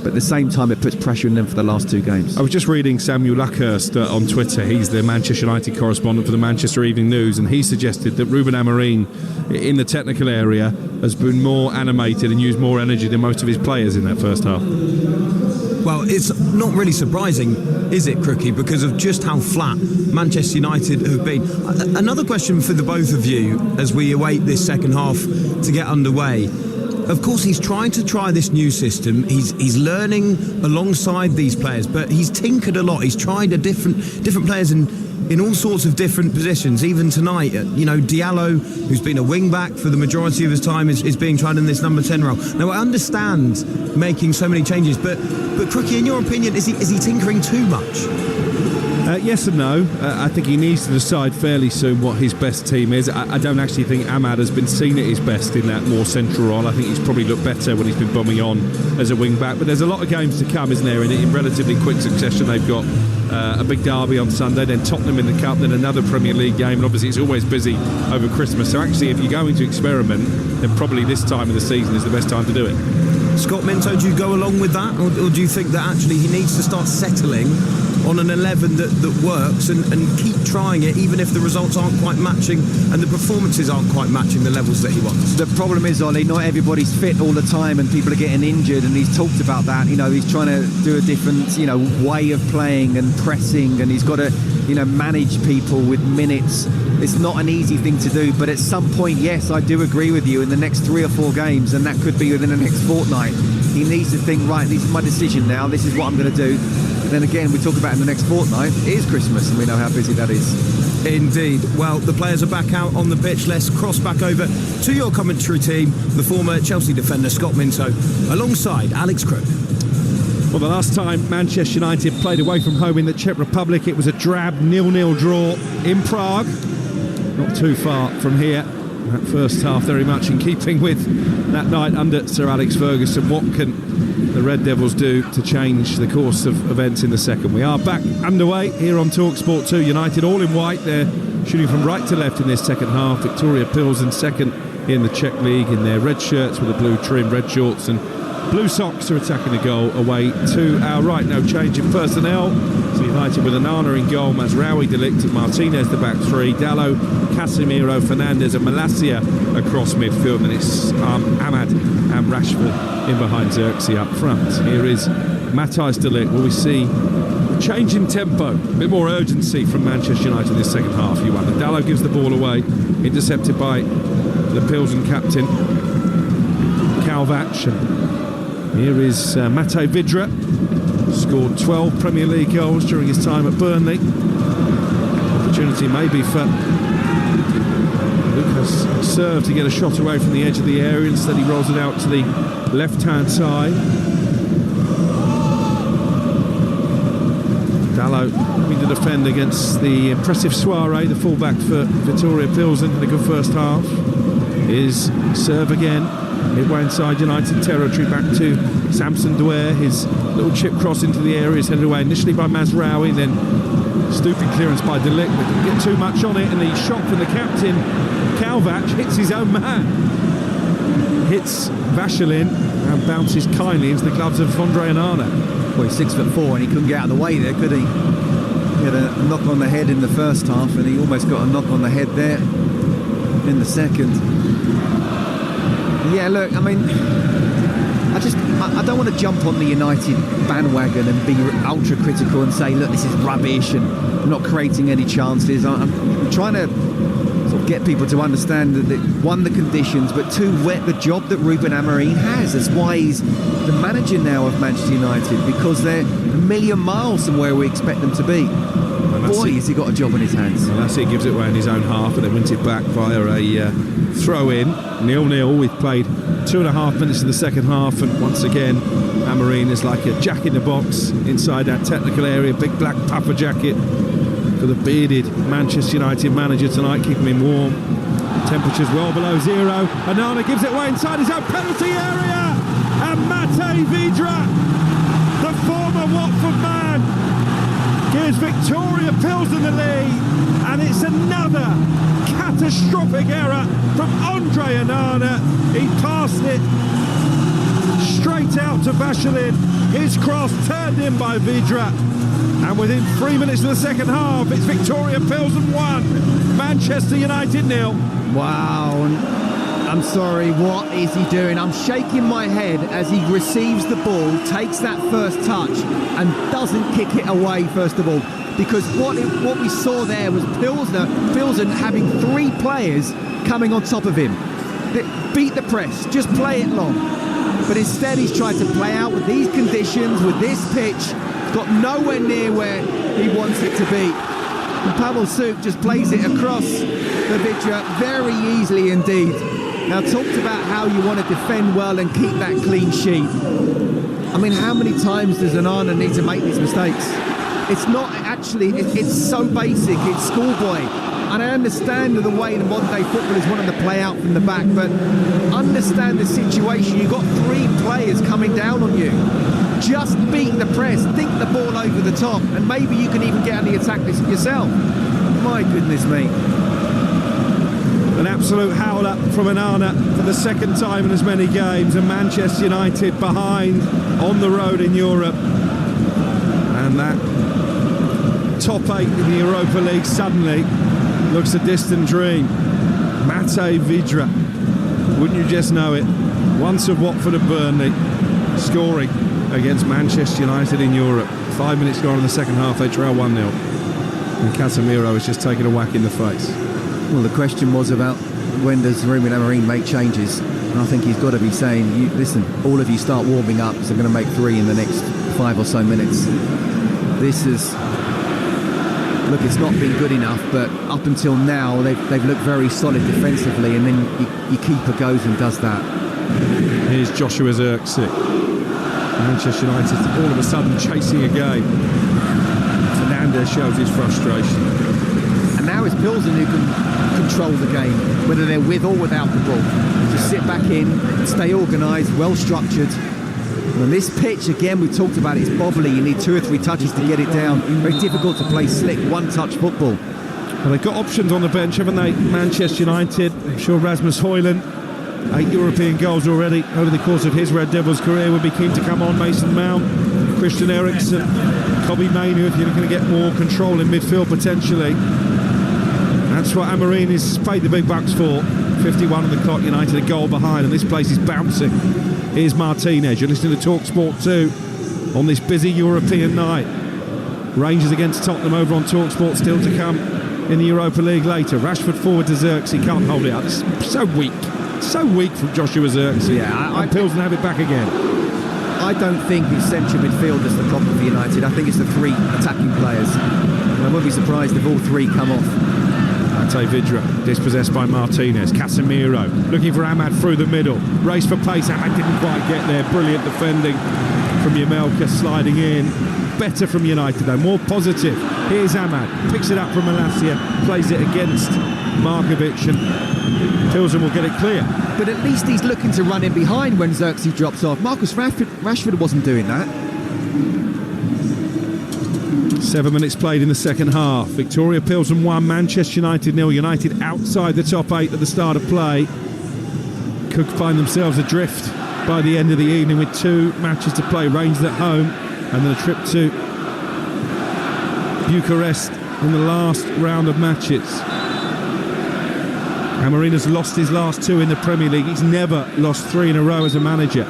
but at the same time it puts pressure on them for the last 2 games. I was just reading Samuel Luckhurst on Twitter. He's the Manchester United correspondent for the Manchester Evening News, and he suggested that Ruben Amorim in the technical area has been more animated and used more energy than most of his players in that first half. Well, it's not really surprising, is it, Crookie, because of just how flat Manchester United have been. Another question for the both of you as we await this second half to get underway. Of course, he's trying to try this new system. He's learning alongside these players, but he's tinkered a lot. He's tried different players in all sorts of different positions. Even tonight, Diallo, who's been a wing-back for the majority of his time, is being tried in this number 10 role. Now, I understand making so many changes, but Crookie, in your opinion, is he tinkering too much? Yes and no. I think he needs to decide fairly soon what his best team is. I don't actually think Ahmad has been seen at his best in that more central role. I think he's probably looked better when he's been bombing on as a wing-back. But there's a lot of games to come, isn't there? In relatively quick succession, they've got a big derby on Sunday, then Tottenham in the Cup, then another Premier League game, and obviously it's always busy over Christmas. So actually, if you're going to experiment, then probably this time of the season is the best time to do it. Scott Minto, do you go along with that, or do you think that actually he needs to start settling on an 11 that works and keep trying it, even if the results aren't quite matching and the performances aren't quite matching the levels that he wants? The problem is, Ollie, not everybody's fit all the time and people are getting injured, and he's talked about that. He's trying to do a different way of playing and pressing, and he's got to manage people with minutes. It's not an easy thing to do, but at some point, yes, I do agree with you, in the next 3 or 4 games, and that could be within the next fortnight, he needs to think, right, this is my decision now, this is what I'm going to do. Then again, we talk about in the next fortnight, it is Christmas, and we know how busy that is. Indeed. Well, the players are back out on the pitch. Let's cross back over to your commentary team, the former Chelsea defender Scott Minto, alongside Alex Crook. Well, the last time Manchester United played away from home in the Czech Republic, it was a drab 0-0 draw in Prague. Not too far from here. That first half very much in keeping with that night under Sir Alex Ferguson. What can the Red Devils do to change the course of events in the second? We are back underway here on Talksport 2. United all in white. They're shooting from right to left in this second half. Viktoria Plzeň second in the Czech League in their red shirts with a blue trim, red shorts and blue socks are attacking the goal away to our right. No change in personnel. So United with Onana in goal, Mazraoui, De Ligt and Martinez the back three, Dallo, Casemiro, Fernandes and Malacia across midfield, and it's Ahmad and Rashford in behind Xerxes up front. Here is Matthijs De Ligt. Will we see a change in tempo, a bit more urgency from Manchester United in this second half? Dallo gives the ball away, intercepted by the Pilsen captain Kalvac. Here is Mate Vidra, scored 12 Premier League goals during his time at Burnley. Opportunity maybe for Lucas served to get a shot away from the edge of the area. Instead he rolls it out to the left-hand side. Dallo having to defend against the impressive Soirée, the fullback for Viktoria Plzeň in a good first half. His serve again. Midway inside United territory, back to Samson Douer. His little chip cross into the area is headed away initially by Mazraoui, then stooping clearance by De Ligt, but didn't get too much on it, and the shot from the captain Kalvac hits his own man, hits Vachelin and bounces kindly into the gloves of Andre Onana. Well, he's 6'4" and he couldn't get out of the way there, could he? He had a knock on the head in the first half, and he almost got a knock on the head there in the second. Yeah, look, I mean, I don't want to jump on the United bandwagon and be ultra critical and say, look, this is rubbish and we're not creating any chances. I'm trying to sort of get people to understand that, one, the conditions, but two, the job that Ruben Amorim has. That's why he's the manager now of Manchester United, because they're a million miles from where we expect them to be. Boy, has he got a job in his hands. Well, that's it, gives it away in his own half, but then wins it back via a throw-in. 0-0. We've played 2.5 minutes in the second half, and once again Amorim is like a jack in the box inside that technical area. Big black puffer jacket for the bearded Manchester United manager tonight, keeping him warm. Temperatures well below zero. Onana gives it away inside his own penalty area, and Mate Vidra, the former Watford man, gives Viktoria Plzeň the lead, and it's another catastrophic error from Andre Onana. He passed it straight out to Bachelin. His cross turned in by Vidra. And within 3 minutes of the second half, it's Viktoria Plzeň 1, Manchester United 0. Wow. I'm sorry, what is he doing? I'm shaking my head as he receives the ball, takes that first touch and doesn't kick it away, first of all. Because what we saw there was Plzeň having 3 players coming on top of him. Beat the press, just play it long. But instead he's tried to play out with these conditions, with this pitch, got nowhere near where he wants it to be. And Pavel Suk just plays it across the Vidra very easily indeed. Now, talked about how you want to defend well and keep that clean sheet. I mean, how many times does Onana need to make these mistakes? It's not actually, it's so basic, it's schoolboy. And I understand the way the modern day footballers want them to play out from the back, but understand the situation. You've got 3 players coming down on you. Just beat the press, think the ball over the top, and maybe you can even get on the attack yourself. My goodness me. An absolute howler from Onana for the second time in as many games, and Manchester United behind on the road in Europe. And that top 8 in the Europa League suddenly looks a distant dream. Matej Vidra, wouldn't you just know it? Once of Watford and Burnley, scoring against Manchester United in Europe. 5 minutes gone in the second half, they trail 1-0. And Casemiro has just taken a whack in the face. Well, the question was about when does Ruben Amorim make changes? And I think he's got to be saying, listen, all of you start warming up, because I'm going to make 3 in the next 5 or so minutes. This is... Look, it's not been good enough, but up until now, they've looked very solid defensively, and then your keeper goes and does that. Here's Joshua Zirkzee. Manchester United all of a sudden chasing a game. Fernandes shows his frustration. And now it's Plzeň who can control the game, whether they're with or without the ball. Just sit back in, stay organised, well structured. And this pitch, again, we talked about, it's bobbly. You need 2 or 3 touches to get it down. Very difficult to play slick, one-touch football. Well, they've got options on the bench, haven't they? Manchester United. I'm sure Rasmus Højlund, 8 European goals already over the course of his Red Devils career, would be keen to come on. Mason Mount, Christian Eriksen, Kobbie Mainoo, if you're going to get more control in midfield potentially. That's what Amorim is paid the big bucks for. 51 on the clock, United a goal behind, and this place is bouncing. Here's Martinez. You're listening to Talksport 2 on this busy European night. Rangers against Tottenham over on Talksport, still to come in the Europa League later. Rashford forward to Zirkzee, can't hold it up. It's so weak from Joshua Zirkzee. Yeah, and Plzeň have it back again. I don't think it's central midfield that's the problem for United. I think it's the 3 attacking players. And I wouldn't be surprised if all 3 come off. Matej Vidra dispossessed by Martinez. Casemiro looking for Ahmad through the middle. Race for pace. Ahmad didn't quite get there. Brilliant defending from Jamelka, sliding in. Better from United though, more positive. Here's Ahmad, picks it up from Malacia, plays it against Markovic, and Plzeň will get it clear. But at least he's looking to run in behind when Zirkzee drops off. Marcus Rashford wasn't doing that. 7 minutes played in the second half. Viktoria Plzeň 1, Manchester United 0. United outside the top 8 at the start of play. Could find themselves adrift by the end of the evening with 2 matches to play. Rangers at home and then a trip to Bucharest in the last round of matches. Amorim has lost his last 2 in the Premier League. He's never lost 3 in a row as a manager.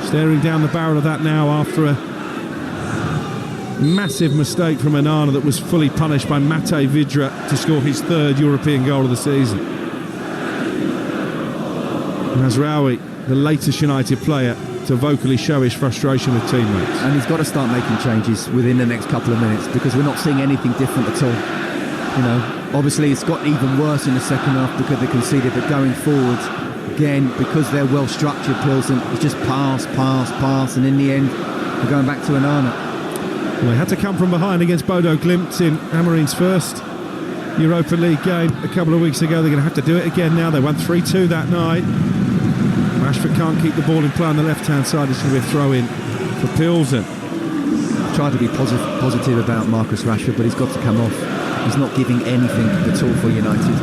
Staring down the barrel of that now after a massive mistake from Onana that was fully punished by Matej Vidra to score his 3rd European goal of the season. Mazraoui, the latest United player to vocally show his frustration with teammates. And he's got to start making changes within the next couple of minutes, because we're not seeing anything different at all. You know, obviously it's got even worse in the second half because they conceded, but going forward, again, because they're well structured, Plzeň, it's just pass, and in the end, we're going back to Onana. Well, they had to come from behind against Bodo Glimt in Amorim's first Europa League game a couple of weeks ago. They're going to have to do it again now. They won 3-2 that night. Rashford can't keep the ball in play on the left-hand side. It's going to be a throw-in for Plzeň. Tried to be positive about Marcus Rashford, but he's got to come off. He's not giving anything at all for United.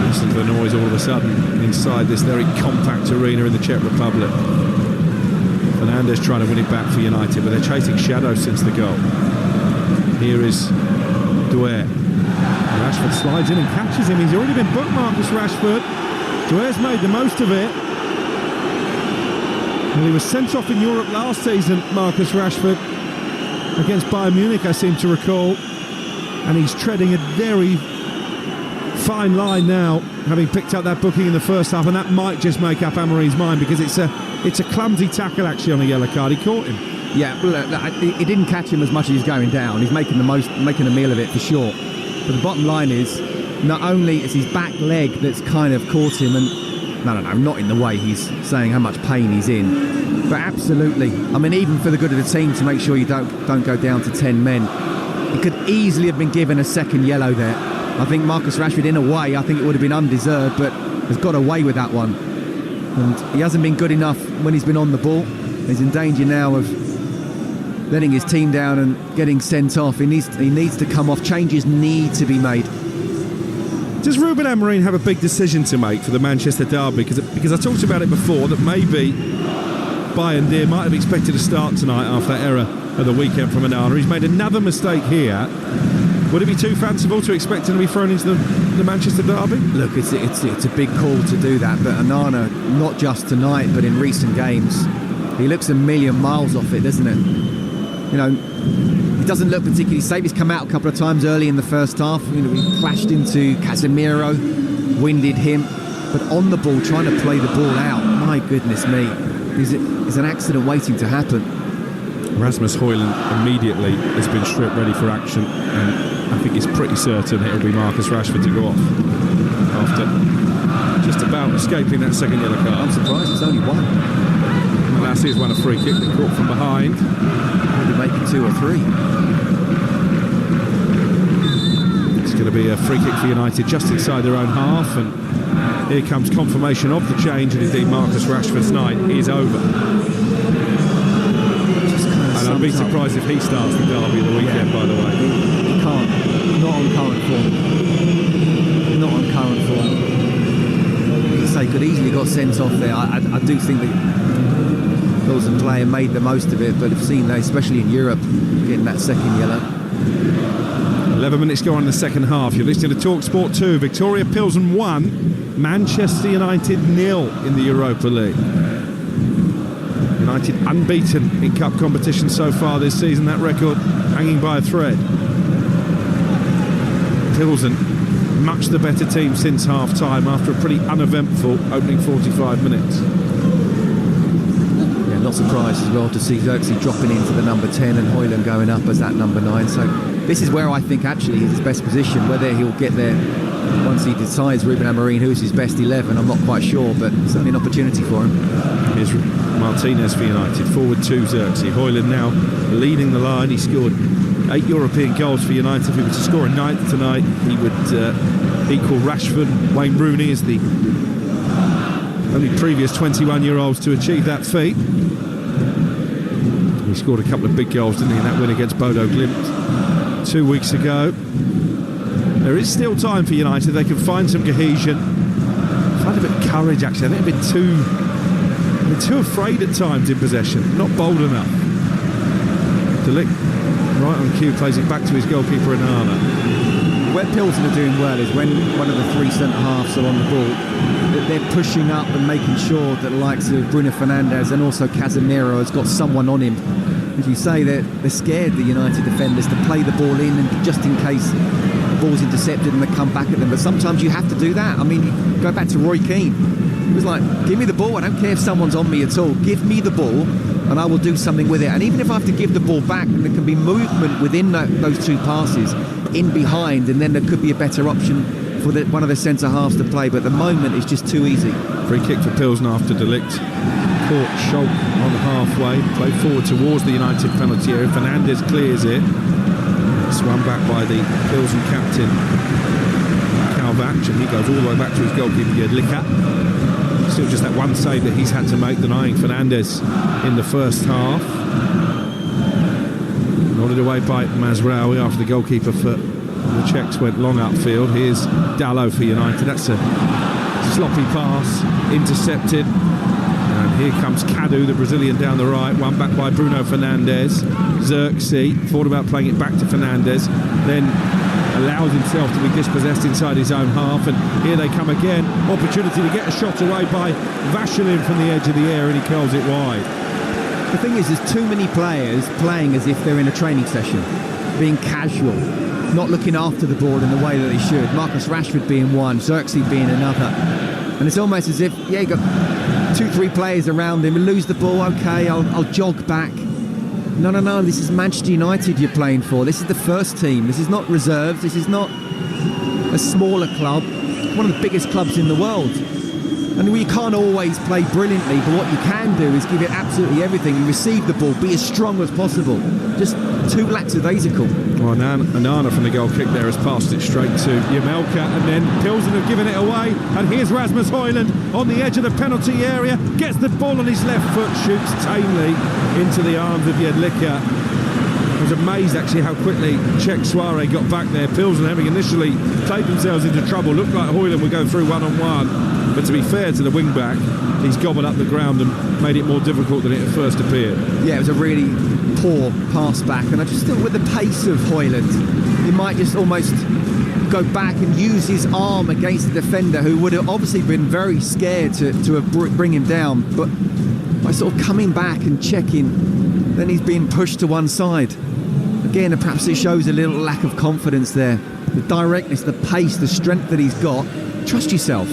It's listen to the noise all of a sudden inside this very compact arena in the Czech Republic. Fernandes trying to win it back for United, but they're chasing shadows since the goal. Here is Doué. Rashford slides in and catches him. He's already been bookmarked, this Rashford. Doué's made the most of it. And he was sent off in Europe last season, Marcus Rashford, against Bayern Munich, I seem to recall. And he's treading a very fine line now, having picked up that booking in the first half, and that might just make up Amorim's mind, because it's a clumsy tackle actually on a yellow card. He caught him. Yeah, he didn't catch him as much as he's going down. He's making a meal of it for sure. But the bottom line is, not only is his back leg that's kind of caught him, and no, not in the way he's saying how much pain he's in, but absolutely. I mean, even for the good of the team, to make sure you don't go down to 10 men, he could easily have been given a second yellow there. I think Marcus Rashford, in a way, I think it would have been undeserved, but has got away with that one. And he hasn't been good enough when he's been on the ball. He's in danger now of letting his team down and getting sent off. He needs to come off. Changes need to be made. Does Ruben Amorim have a big decision to make for the Manchester derby? Because I talked about it before, that maybe Bayern Deer might have expected to start tonight after that error of the weekend from Onana. He's made another mistake here. Would it be too fanciful to expect him to be thrown into the Manchester derby? Look, it's a big call to do that, but Onana, not just tonight, but in recent games, he looks a million miles off it, doesn't it? You know, he doesn't look particularly safe. He's come out a couple of times early in the first half. You know, he clashed into Casemiro, winded him, but on the ball, trying to play the ball out. My goodness me, is an accident waiting to happen. Rasmus Højlund immediately has been stripped ready for action, and I think it's pretty certain it'll be Marcus Rashford to go off after just about escaping that second yellow card. I'm surprised it's only one. And last year's won a free kick that caught from behind. Maybe make it 2 or 3. It's going to be a free kick for United just inside their own half, and here comes confirmation of the change, and indeed Marcus Rashford's night is over. And I'd be surprised if he starts the derby of the weekend, by the way. He can't. Not on current form. Not on current form. As I say, could easily got sent off there. I do think that Pilsen player made the most of it, but I've seen that, especially in Europe, getting that second yellow. 11 minutes go on in the second half. You're listening to Talksport 2. Viktoria Plzeň 1, Manchester United 0 in the Europa League. United unbeaten in cup competition so far this season, that record hanging by a thread. Plzeň, much the better team since half-time after a pretty uneventful opening 45 minutes. Yeah, not surprised as well to see Xerxes dropping into the number 10 and Højlund going up as that number 9. So this is where I think actually he's his best position. Whether he'll get there once he decides, Ruben Amorim, who's his best 11, I'm not quite sure, but certainly an opportunity for him. Here's Martinez for United, forward to Xerxes. Højlund now leading the line. He scored 8 European goals for United. If he was to score a 9th tonight, he would equal Rashford. Wayne Rooney is the only previous 21-year-olds to achieve that feat. He scored a couple of big goals, didn't he, in that win against Bodo Glimt 2 weeks ago. There is still time for United. They can find some cohesion, find a bit of courage actually. I think they've been too afraid at times in possession, not bold enough. De Ligt, right on cue, plays it back to his goalkeeper Onana. Where Pilsen are doing well is when one of the 3 centre-halves are on the ball, that they're pushing up and making sure that the likes of Bruno Fernandes and also Casemiro has got someone on him. As you say, they're scared, the United defenders, to play the ball in, and just in case the ball's intercepted and they come back at them. But sometimes you have to do that. I mean, go back to Roy Keane. He was like, give me the ball, I don't care if someone's on me at all. Give me the ball and I will do something with it. And even if I have to give the ball back, and there can be movement within those 2 passes, in behind, and then there could be a better option for one of the centre-halves to play. But at the moment, it's just too easy. Free kick for Pilsen after De Ligt. Caught Schalk on halfway, played forward towards the United penalty area. Fernandes clears it. Swung back by the Pilsen captain, Kalvac, and he goes all the way back to his goalkeeper, Jedlicka. Still just that one save that he's had to make, denying Fernandes in the first half. Nodded away by Mazraoui after the goalkeeper for The Czechs went long upfield. Here's Dalot for United. That's a sloppy pass, intercepted. And here comes Cadu, the Brazilian, down the right. One back by Bruno Fernandes. Xerxes thought about playing it back to Fernandes, then allows himself to be dispossessed inside his own half. And here they come again. Opportunity to get a shot away by Vashilin from the edge of the area, and he curls it wide. The thing is, there's too many players playing as if they're in a training session, being casual, not looking after the ball in the way that they should. Marcus Rashford being one, Xerxes being another. And it's almost as if, yeah, you got 2-3 players around him and lose the ball, okay, I'll jog back. No, this is Manchester United you're playing for. This is the first team. This is not reserves. This is not a smaller club. One of the biggest clubs in the world. And you can't always play brilliantly, but what you can do is give it absolutely everything. You receive the ball, be as strong as possible. Just too lackadaisical. Well, Anana from the goal kick there has passed it straight to Jamelka, and then Pilsen have given it away. And here's Rasmus Højlund on the edge of the penalty area, gets the ball on his left foot, shoots tamely into the arms of Jedlicka. I was amazed actually how quickly Czech Soare got back there. Pilsen, having initially played themselves into trouble, looked like Højlund would go through one-on-one. But to be fair to the wing-back, he's gobbled up the ground and made it more difficult than it at first appeared. Yeah, it was a really poor pass back, and I just thought with the pace of Højlund, he might just almost go back and use his arm against the defender, who would have obviously been very scared to bring him down. But by sort of coming back and checking, then he's being pushed to one side. Again, perhaps it shows a little lack of confidence there. The directness, the pace, the strength that he's got. Trust yourself.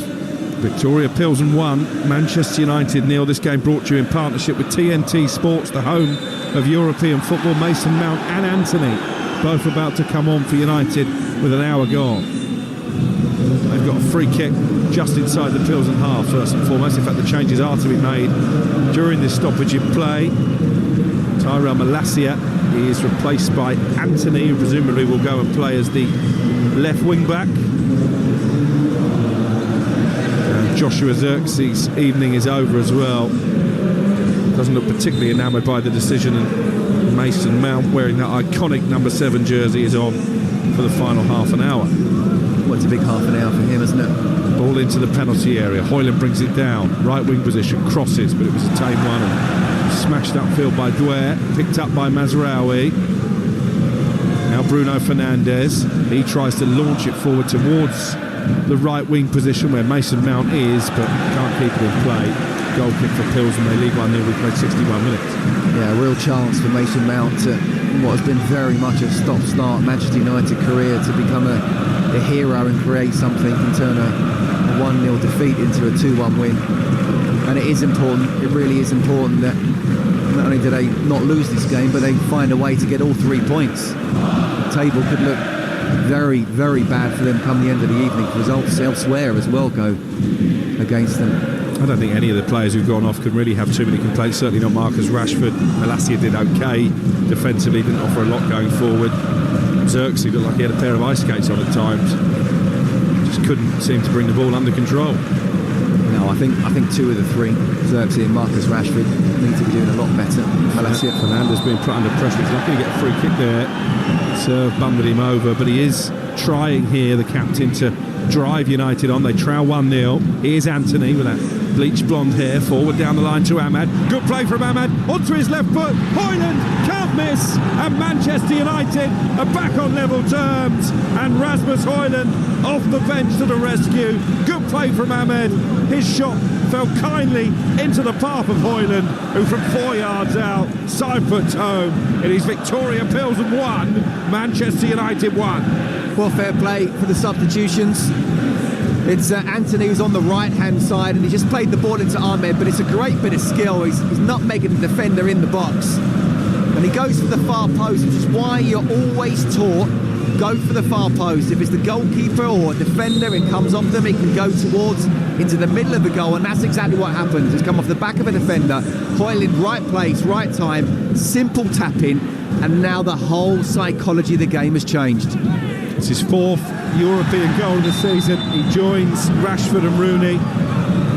Viktoria Pilsen 1, Manchester United 0. This game brought to you in partnership with TNT Sports, the home of European football. Mason Mount and Anthony both about to come on for United with an hour gone. They've got a free kick just inside the Pilsen half, first and foremost. In fact, the changes are to be made during this stoppage in play. Tyrell Malacia is replaced by Anthony, who presumably will go and play as the left wing back. Joshua Xerxes' evening is over as well. Doesn't look particularly enamoured by the decision, and Mason Mount, wearing that iconic number 7 jersey, is on for the final half an hour. Well, it's a big half an hour for him, isn't it? Ball into the penalty area. Højlund brings it down. Right wing position, crosses, but it was a tame one and smashed upfield by Dwyer, picked up by Mazraoui. Now Bruno Fernandes. He tries to launch it forward towards the right wing position where Mason Mount is, but can't keep it in play. Goal kick for Pilsen. They lead 1-0. We've played 61 minutes. Yeah, a real chance for Mason Mount to what has been very much a stop-start Manchester United career to become a hero and create something and turn a 1-0 defeat into a 2-1 win. And it is important, it really is important that not only do they not lose this game, but they find a way to get all 3 points. The table could look very, very bad for them come the end of the evening. Results elsewhere as well go against them. I don't think any of the players who've gone off can really have too many complaints. Certainly not Marcus Rashford. Malacia did okay defensively, didn't offer a lot going forward. Xerxes looked like he had a pair of ice skates on at times. Just couldn't seem to bring the ball under control. No, I think 2 of the 3, Xerxes and Marcus Rashford, need to be doing a lot better. Malacia. Fernandes being put under pressure. He's lucky to get a free kick there. Serve bumbled him over, but he is trying here, the captain, to drive United on. They trail 1-0. Here's Anthony with that bleached blonde hair, forward down the line to Ahmad. Good play from Ahmad, onto his left foot. Højlund can't miss, and Manchester United are back on level terms. And Rasmus Højlund off the bench to the rescue. Good play from Ahmad. His shot fell kindly into the path of Højlund, who from 4 yards out side puts home. It is Viktoria Pilsen 1, Manchester United 1. Well, fair play for the substitutions. It's Anthony who's on the right-hand side, and he just played the ball into Ahmed, but it's a great bit of skill. He's not making the defender in the box. And he goes for the far post, which is why you're always taught, go for the far post. If it's the goalkeeper or a defender, it comes off them, it can go towards into the middle of the goal, and that's exactly what happens. It's come off the back of a defender. Højlund, right place, right time, simple tapping, and now the whole psychology of the game has changed. It's his 4th European goal of the season. He joins Rashford and Rooney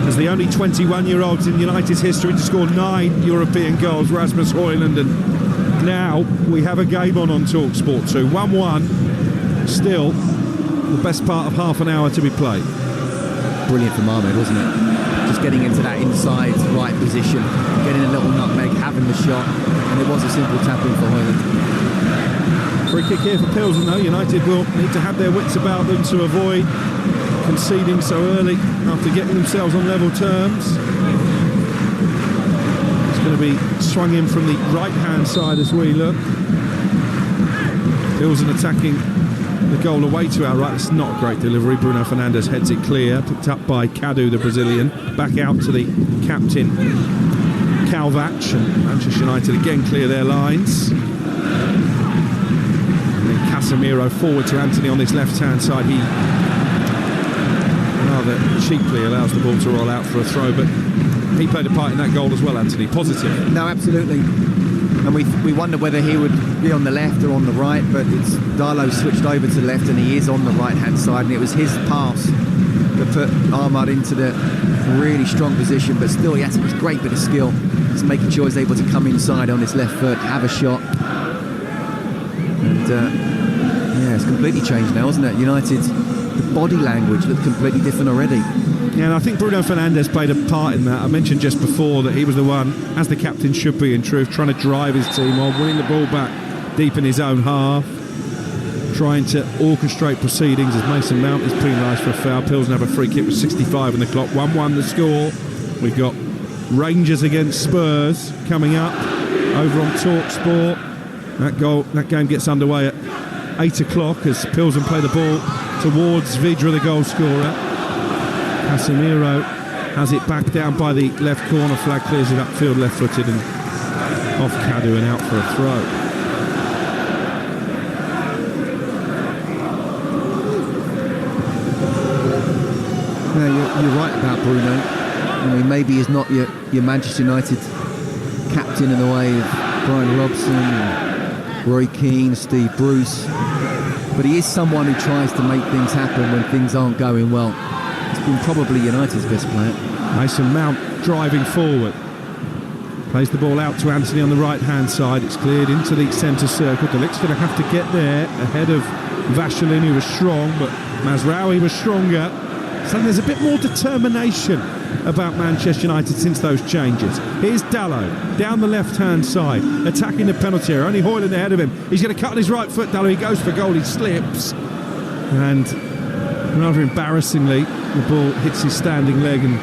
as the only 21-year-olds in United's history to score 9 European goals, Rasmus Højlund. And now we have a game on Talksport 2. 1-1. still the best part of half an hour to be played. Brilliant from Ahmed, wasn't it? Just getting into that inside right position, getting a little nutmeg, having the shot, and it was a simple tap-in for Hoyland. Free kick here for Pilsen, though. United will need to have their wits about them to avoid conceding so early after getting themselves on level terms. It's going to be swung in from the right-hand side as we look. Pilsen attacking the goal away to our right. It's not a great delivery. Bruno Fernandes heads it clear, picked up by Cadu, the Brazilian. Back out to the captain, Kalvac, and Manchester United again clear their lines. And then Casemiro forward to Anthony on this left-hand side. He rather cheaply allows the ball to roll out for a throw, but he played a part in that goal as well, Anthony. Positive. No, absolutely. And we wonder whether he would be on the left or on the right, but it's Darlow switched over to the left and he is on the right-hand side, and it was his pass that put Ahmad into the really strong position, but still he had a great bit of skill. Just making sure he's able to come inside on his left foot, have a shot. And yeah, it's completely changed now, isn't it? United's the body language looked completely different already. Yeah, and I think Bruno Fernandes played a part in that. I mentioned just before that he was the one, as the captain should be in truth, trying to drive his team on, winning the ball back deep in his own half, trying to orchestrate proceedings as Mason Mount is penalised for a foul. Pilsen have a free kick with 65 on the clock. 1-1 the score. We've got Rangers against Spurs coming up over on Talksport. That game gets underway at 8 o'clock as Pilsen play the ball towards Vidra, the goal scorer. Casemiro has it back down by the left corner flag, clears it upfield left-footed and off Cadu and out for a throw. No, you're right about Bruno. I mean, maybe he's not your Manchester United captain in the way of Brian Robson, Roy Keane, Steve Bruce, but he is someone who tries to make things happen when things aren't going well. He's been probably United's best player. Mason Mount driving forward. Plays the ball out to Anthony on the right-hand side. It's cleared into the centre circle. De Ligt's going to have to get there ahead of Vachelin, who was strong, but Mazraoui was stronger. So there's a bit more determination about Manchester United since those changes. Here's Dalot down the left-hand side, attacking the penalty area. Only Hoyland ahead of him. He's going to cut on his right foot. Dalot, he goes for goal. He slips. And rather embarrassingly, the ball hits his standing leg and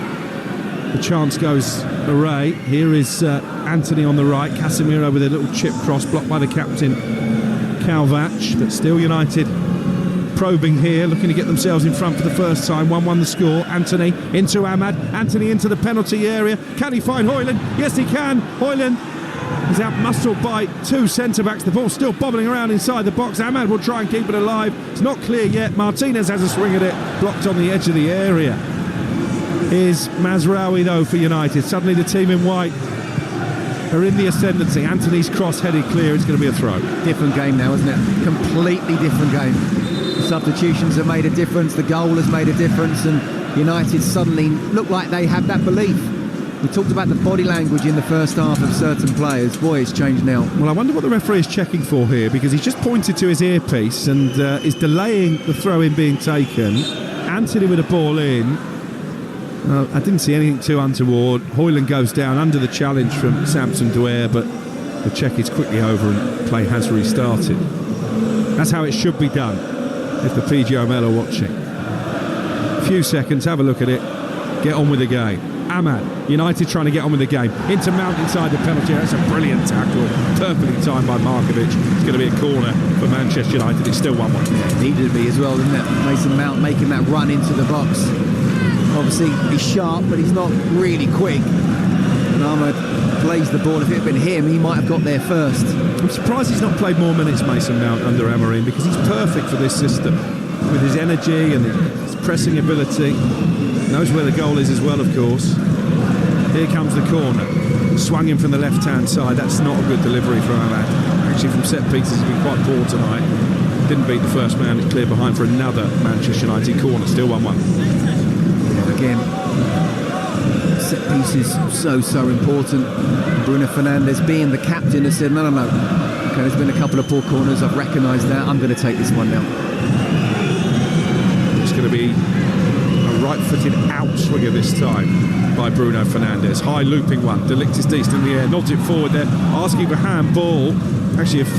the chance goes away. Here is Anthony on the right. Casemiro with a little chip cross blocked by the captain, Kalvac. But still United probing here, looking to get themselves in front for the first time. 1-1 the score. Anthony into Ahmad. Anthony into the penalty area. Can he find Hoyland? Yes, he can. Hoyland is out-muscled by two centre-backs. The ball's still bobbling around inside the box. Ahmad will try and keep it alive. It's not clear yet. Martinez has a swing at it. Blocked on the edge of the area. Here's Mazraoui, though, for United. Suddenly the team in white are in the ascendancy. Anthony's cross headed clear. It's going to be a throw. Different game now, isn't it? Completely different game. The substitutions have made a difference. The goal has made a difference. And United suddenly look like they have that belief. We talked about the body language in the first half of certain players. Boy, it's changed now. Well, I wonder what the referee is checking for here, because he's just pointed to his earpiece and is delaying the throw-in being taken. Anthony with a ball in. I didn't see anything too untoward. Hoyland goes down under the challenge from Samson Dwyer, but the check is quickly over and play has restarted. That's how it should be done if the PGML are watching. A few seconds, have a look at it, get on with the game. Ahmad, United trying to get on with the game. Into Mount inside the penalty. That's a brilliant tackle. Perfectly timed by Markovic. It's going to be a corner for Manchester United. It's still 1-1. Yeah, it needed to be as well, didn't it? Mason Mount making that run into the box. Obviously, he's sharp, but he's not really quick. And Ahmad plays the ball. If it had been him, he might have got there first. I'm surprised he's not played more minutes, Mason Mount, under Amorim, because he's perfect for this system. With his energy and his pressing ability. Knows where the goal is as well, of course. Here comes the corner. Swung in from the left-hand side. That's not a good delivery from Ahmad. Actually, from set pieces, he's been quite poor tonight. Didn't beat the first man. It's clear behind for another Manchester United corner. Still 1-1. Again, set pieces so important. Bruno Fernandes, being the captain, has said, no. Okay, there's been a couple of poor corners. I've recognised that. I'm going to take this one now. It's going to be a right-footed outswinger this time by Bruno Fernandes. High looping one. De Ligt is decent in the air. Nods it forward there. Asking for handball. Actually, if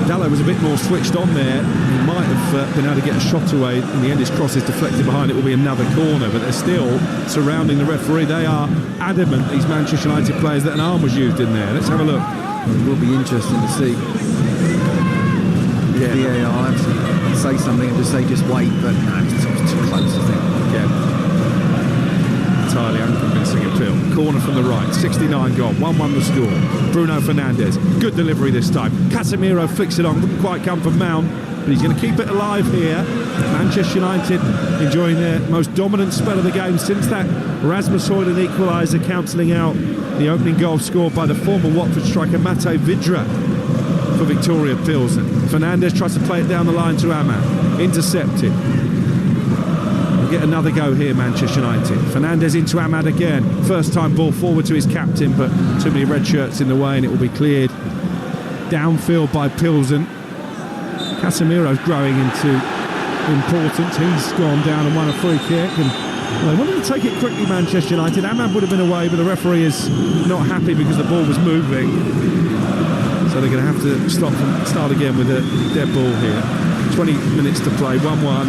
Dalot was a bit more switched on there, he might have been able to get a shot away. In the end, his cross is deflected behind. It will be another corner, but they're still surrounding the referee. They are adamant, these Manchester United players, that an arm was used in there. Let's have a look. It will be interesting to see. Yeah. VAR actually say something and just say just wait, but no, it's too close, I think. Entirely unconvincing appeal. Corner from the right, 69 gone, 1-1 the score. Bruno Fernandes, good delivery this time. Casemiro flicks it on, wouldn't quite come from Mount, but he's going to keep it alive here. Manchester United enjoying their most dominant spell of the game since that Rasmus Højlund equaliser, cancelling out the opening goal scored by the former Watford striker Matej Vydra for Viktoria Plzeň. Fernandes tries to play it down the line to Ahmad, intercepted. Get another go here, Manchester United. Fernandes into Ahmad again. First time ball forward to his captain, but too many red shirts in the way, and it will be cleared downfield by Plzeň. Casemiro's growing into importance. He's gone down and won a free kick, and they wanted to take it quickly, Manchester United. Ahmad would have been away, but the referee is not happy because the ball was moving. So they're going to have to start again with a dead ball here. 20 minutes to play, 1-1.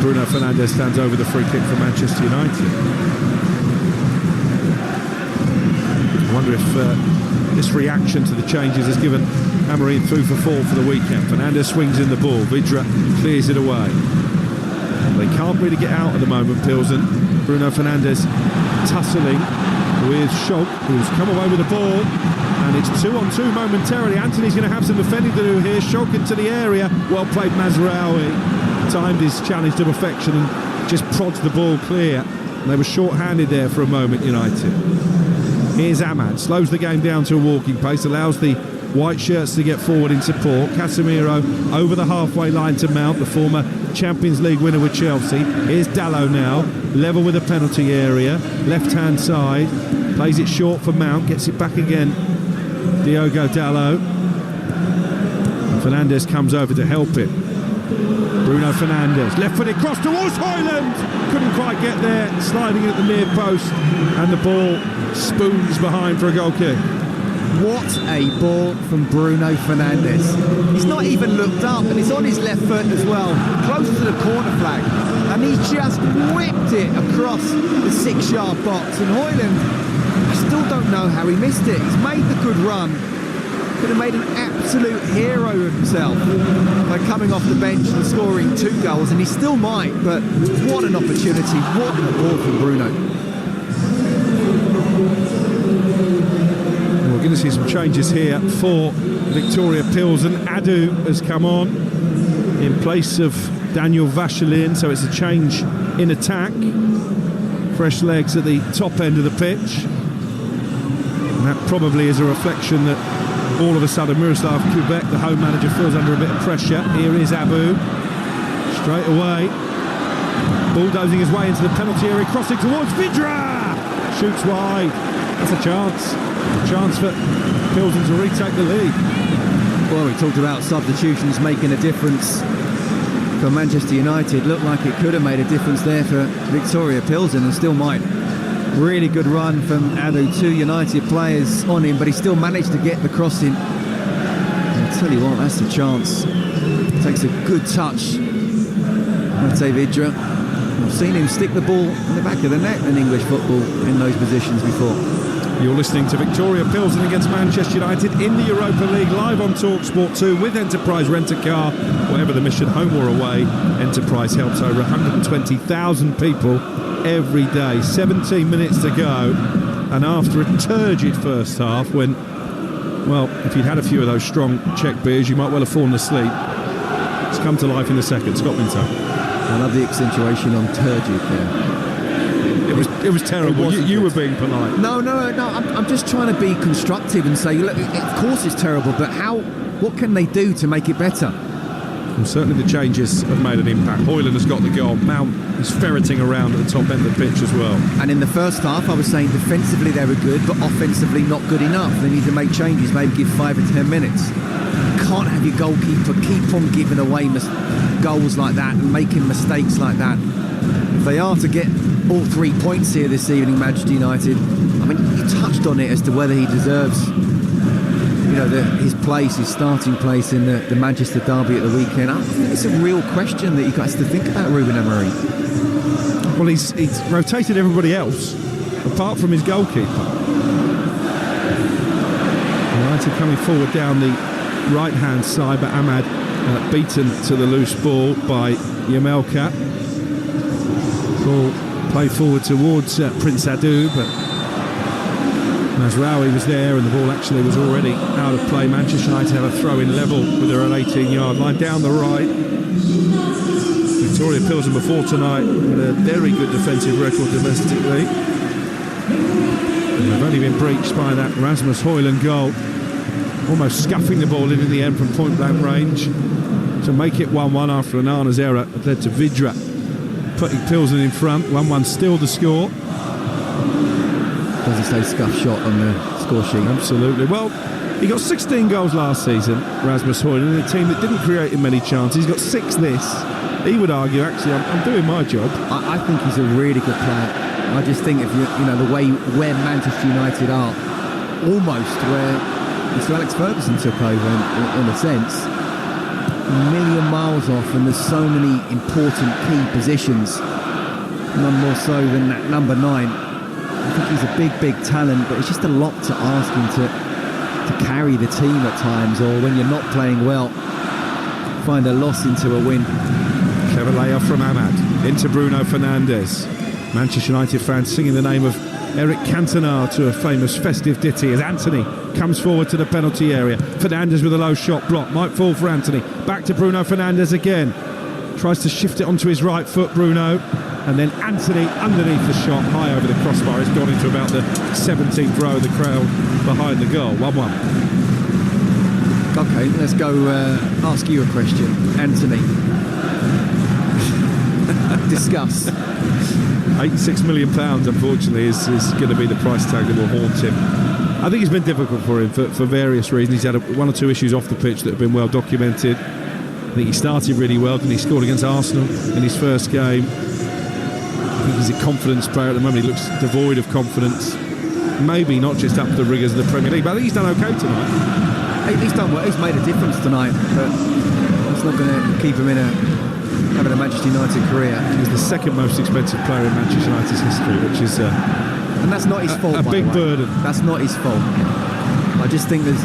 Bruno Fernandes stands over the free kick for Manchester United. I wonder if this reaction to the changes has given Amorim food for thought for the weekend. Fernandes swings in the ball, Vydra clears it away. They can't really get out at the moment, Plzeň. Bruno Fernandes tussling with Schalk, who's come away with the ball, and it's 2-on-2 momentarily. Anthony's going to have some defending to do here. Schalk into the area, well played Mazraoui. Timed his challenge to perfection and just prods the ball clear. And they were short-handed there for a moment, United. Here's Ahmad, slows the game down to a walking pace, allows the white shirts to get forward in support. Casemiro over the halfway line to Mount, the former Champions League winner with Chelsea. Here's Dalot now, level with the penalty area, left-hand side, plays it short for Mount, gets it back again. Diogo Dalot. Fernandes comes over to help it. Bruno Fernandes, left-footed cross towards Højlund, couldn't quite get there, sliding at the near post, and the ball spoons behind for a goal kick. What a ball from Bruno Fernandes. He's not even looked up, and he's on his left foot as well, close to the corner flag, and he just whipped it across the 6-yard box. And Højlund, I still don't know how he missed it. He's made the good run. Could have made an absolute hero of himself by coming off the bench and scoring 2 goals, and he still might, but what an opportunity, what a ball from Bruno. We're going to see some changes here for Viktoria Plzeň. Adu has come on in place of Daniel Vachelin, so it's a change in attack. Fresh legs at the top end of the pitch, and that probably is a reflection that all of a sudden Miroslav Kubek, the home manager, feels under a bit of pressure. Here is Abu, straight away, bulldozing his way into the penalty area, crossing towards Vydra, shoots wide. That's a chance for Plzeň to retake the lead. Well, we talked about substitutions making a difference for Manchester United. Looked like it could have made a difference there for Viktoria Plzeň, and still might. Really good run from Adu, 2 United players on him, but he still managed to get the cross in. I'll tell you what, that's the chance. Takes a good touch. Matej Vydra. I've seen him stick the ball in the back of the net in English football in those positions before. You're listening to Viktoria Plzeň against Manchester United in the Europa League, live on Talksport 2 with Enterprise Rent-A-Car. Whatever the mission, home or away, Enterprise helps over 120,000 people every day. 17 minutes to go, and after a turgid first half when, well, if you'd had a few of those strong Czech beers, you might well have fallen asleep. It's come to life in the second. Scott Minto. I love the accentuation on turgid there. It was terrible. You were being polite. No. I'm just trying to be constructive and say, look, of course it's terrible, but what can they do to make it better? And certainly the changes have made an impact. Hoyland has got the goal. Mount is ferreting around at the top end of the pitch as well. And in the first half, I was saying defensively they were good, but offensively not good enough. They need to make changes, maybe give 5 or 10 minutes. You can't have your goalkeeper keep on giving away goals like that and making mistakes like that. If they are to get all 3 points here this evening, Manchester United, I mean, you touched on it as to whether he deserves, his place, his starting place in the Manchester derby at the weekend. I think it's a real question that you guys have to think about, Ruben Amorim. Well, he's rotated everybody else, apart from his goalkeeper. United coming forward down the right-hand side, but Ahmad beaten to the loose ball by Yamelka. Ball played forward towards Prince Adu, but Mazraoui was there and the ball actually was already out of play. Manchester United have a throw-in level with their own 18-yard line down the right. Viktoria Plzeň before tonight with a very good defensive record domestically. And they've only been breached by that Rasmus Hoyland goal, almost scuffing the ball in the end from point-blank range to make it 1-1 after Onana's error. It led to Vidra putting Plzeň in front. 1-1 still the score. Does he say scuff shot on the score sheet? Absolutely. Well, he got 16 goals last season, Rasmus Hoyland, in a team that didn't create him many chances. He's got 6 this. He would argue, actually, I'm doing my job. I think he's a really good player. I just think if the way where Manchester United are, almost where Sir Alex Ferguson took over in a sense, a million miles off, and there's so many important key positions, none more so than that number 9. I think he's a big talent, but it's just a lot to ask him to carry the team at times, or when you're not playing well, find a loss into a win. Clever layoff from Ahmad into Bruno Fernandes. Manchester United fans singing the name of Eric Cantona to a famous festive ditty as Anthony comes forward to the penalty area. Fernandes with a low shot block, might fall for Anthony. Back to Bruno Fernandes again. Tries to shift it onto his right foot, Bruno. And then Anthony underneath the shot, high over the crossbar. It's gone into about the 17th row of the crowd behind the goal. 1-1. Okay, let's go ask you a question. Anthony. Discuss. £86 million, unfortunately, is going to be the price tag that will haunt him. I think it's been difficult for him for various reasons. He's had 1 or 2 issues off the pitch that have been well documented. I think he started really well, and he scored against Arsenal in his first game. I think he's a confidence player at the moment. He looks devoid of confidence. Maybe not just up to the rigours of the Premier League, but I think he's done okay tonight. He's done well. He's made a difference tonight, but it's not going to keep him having a Manchester United career. He's the second most expensive player in Manchester United's history, which is and that's not his fault. A big burden. That's not his fault. I just think there's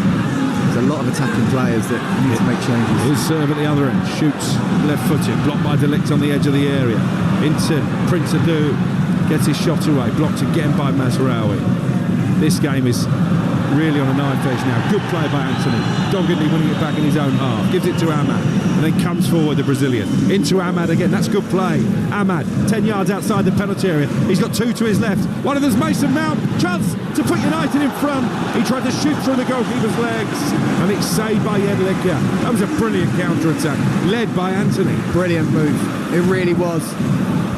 a lot of attacking players that need to make changes. His serve at the other end, shoots left-footed, blocked by De Ligt on the edge of the area. Into Prince Adu, gets his shot away, blocked again by Mazraoui. This game is really on a knife edge now. Good play by Anthony, doggedly winning it back in his own half. Gives it to Ahmad, and then comes forward the Brazilian. Into Ahmad again, that's good play. Ahmad, 10 yards outside the penalty area. He's got 2 to his left. One of them's Mason Mount. Chance to put United in front. He tried to shoot through the goalkeeper's legs, and it's saved by Jedlicka. That was a brilliant counter-attack, led by Anthony. Brilliant move. It really was.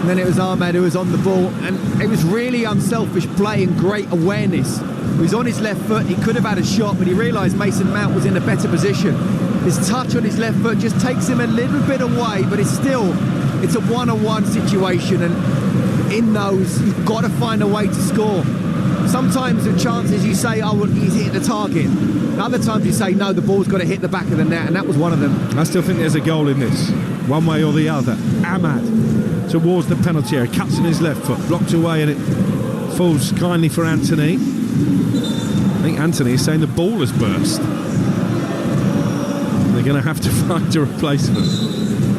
And then it was Ahmad who was on the ball, and it was really unselfish play and great awareness. He was on his left foot, he could have had a shot, but he realised Mason Mount was in a better position. His touch on his left foot just takes him a little bit away, but it's a one-on-one situation, and in those, you've got to find a way to score. Sometimes the chances you say, oh, well, he's hit the target. Other times you say, no, the ball's got to hit the back of the net, and that was one of them. I still think there's a goal in this, one way or the other. Ahmad towards the penalty area, cuts in his left foot, blocked away, and it falls kindly for Anthony. I think Anthony is saying the ball has burst. They're going to have to find a replacement.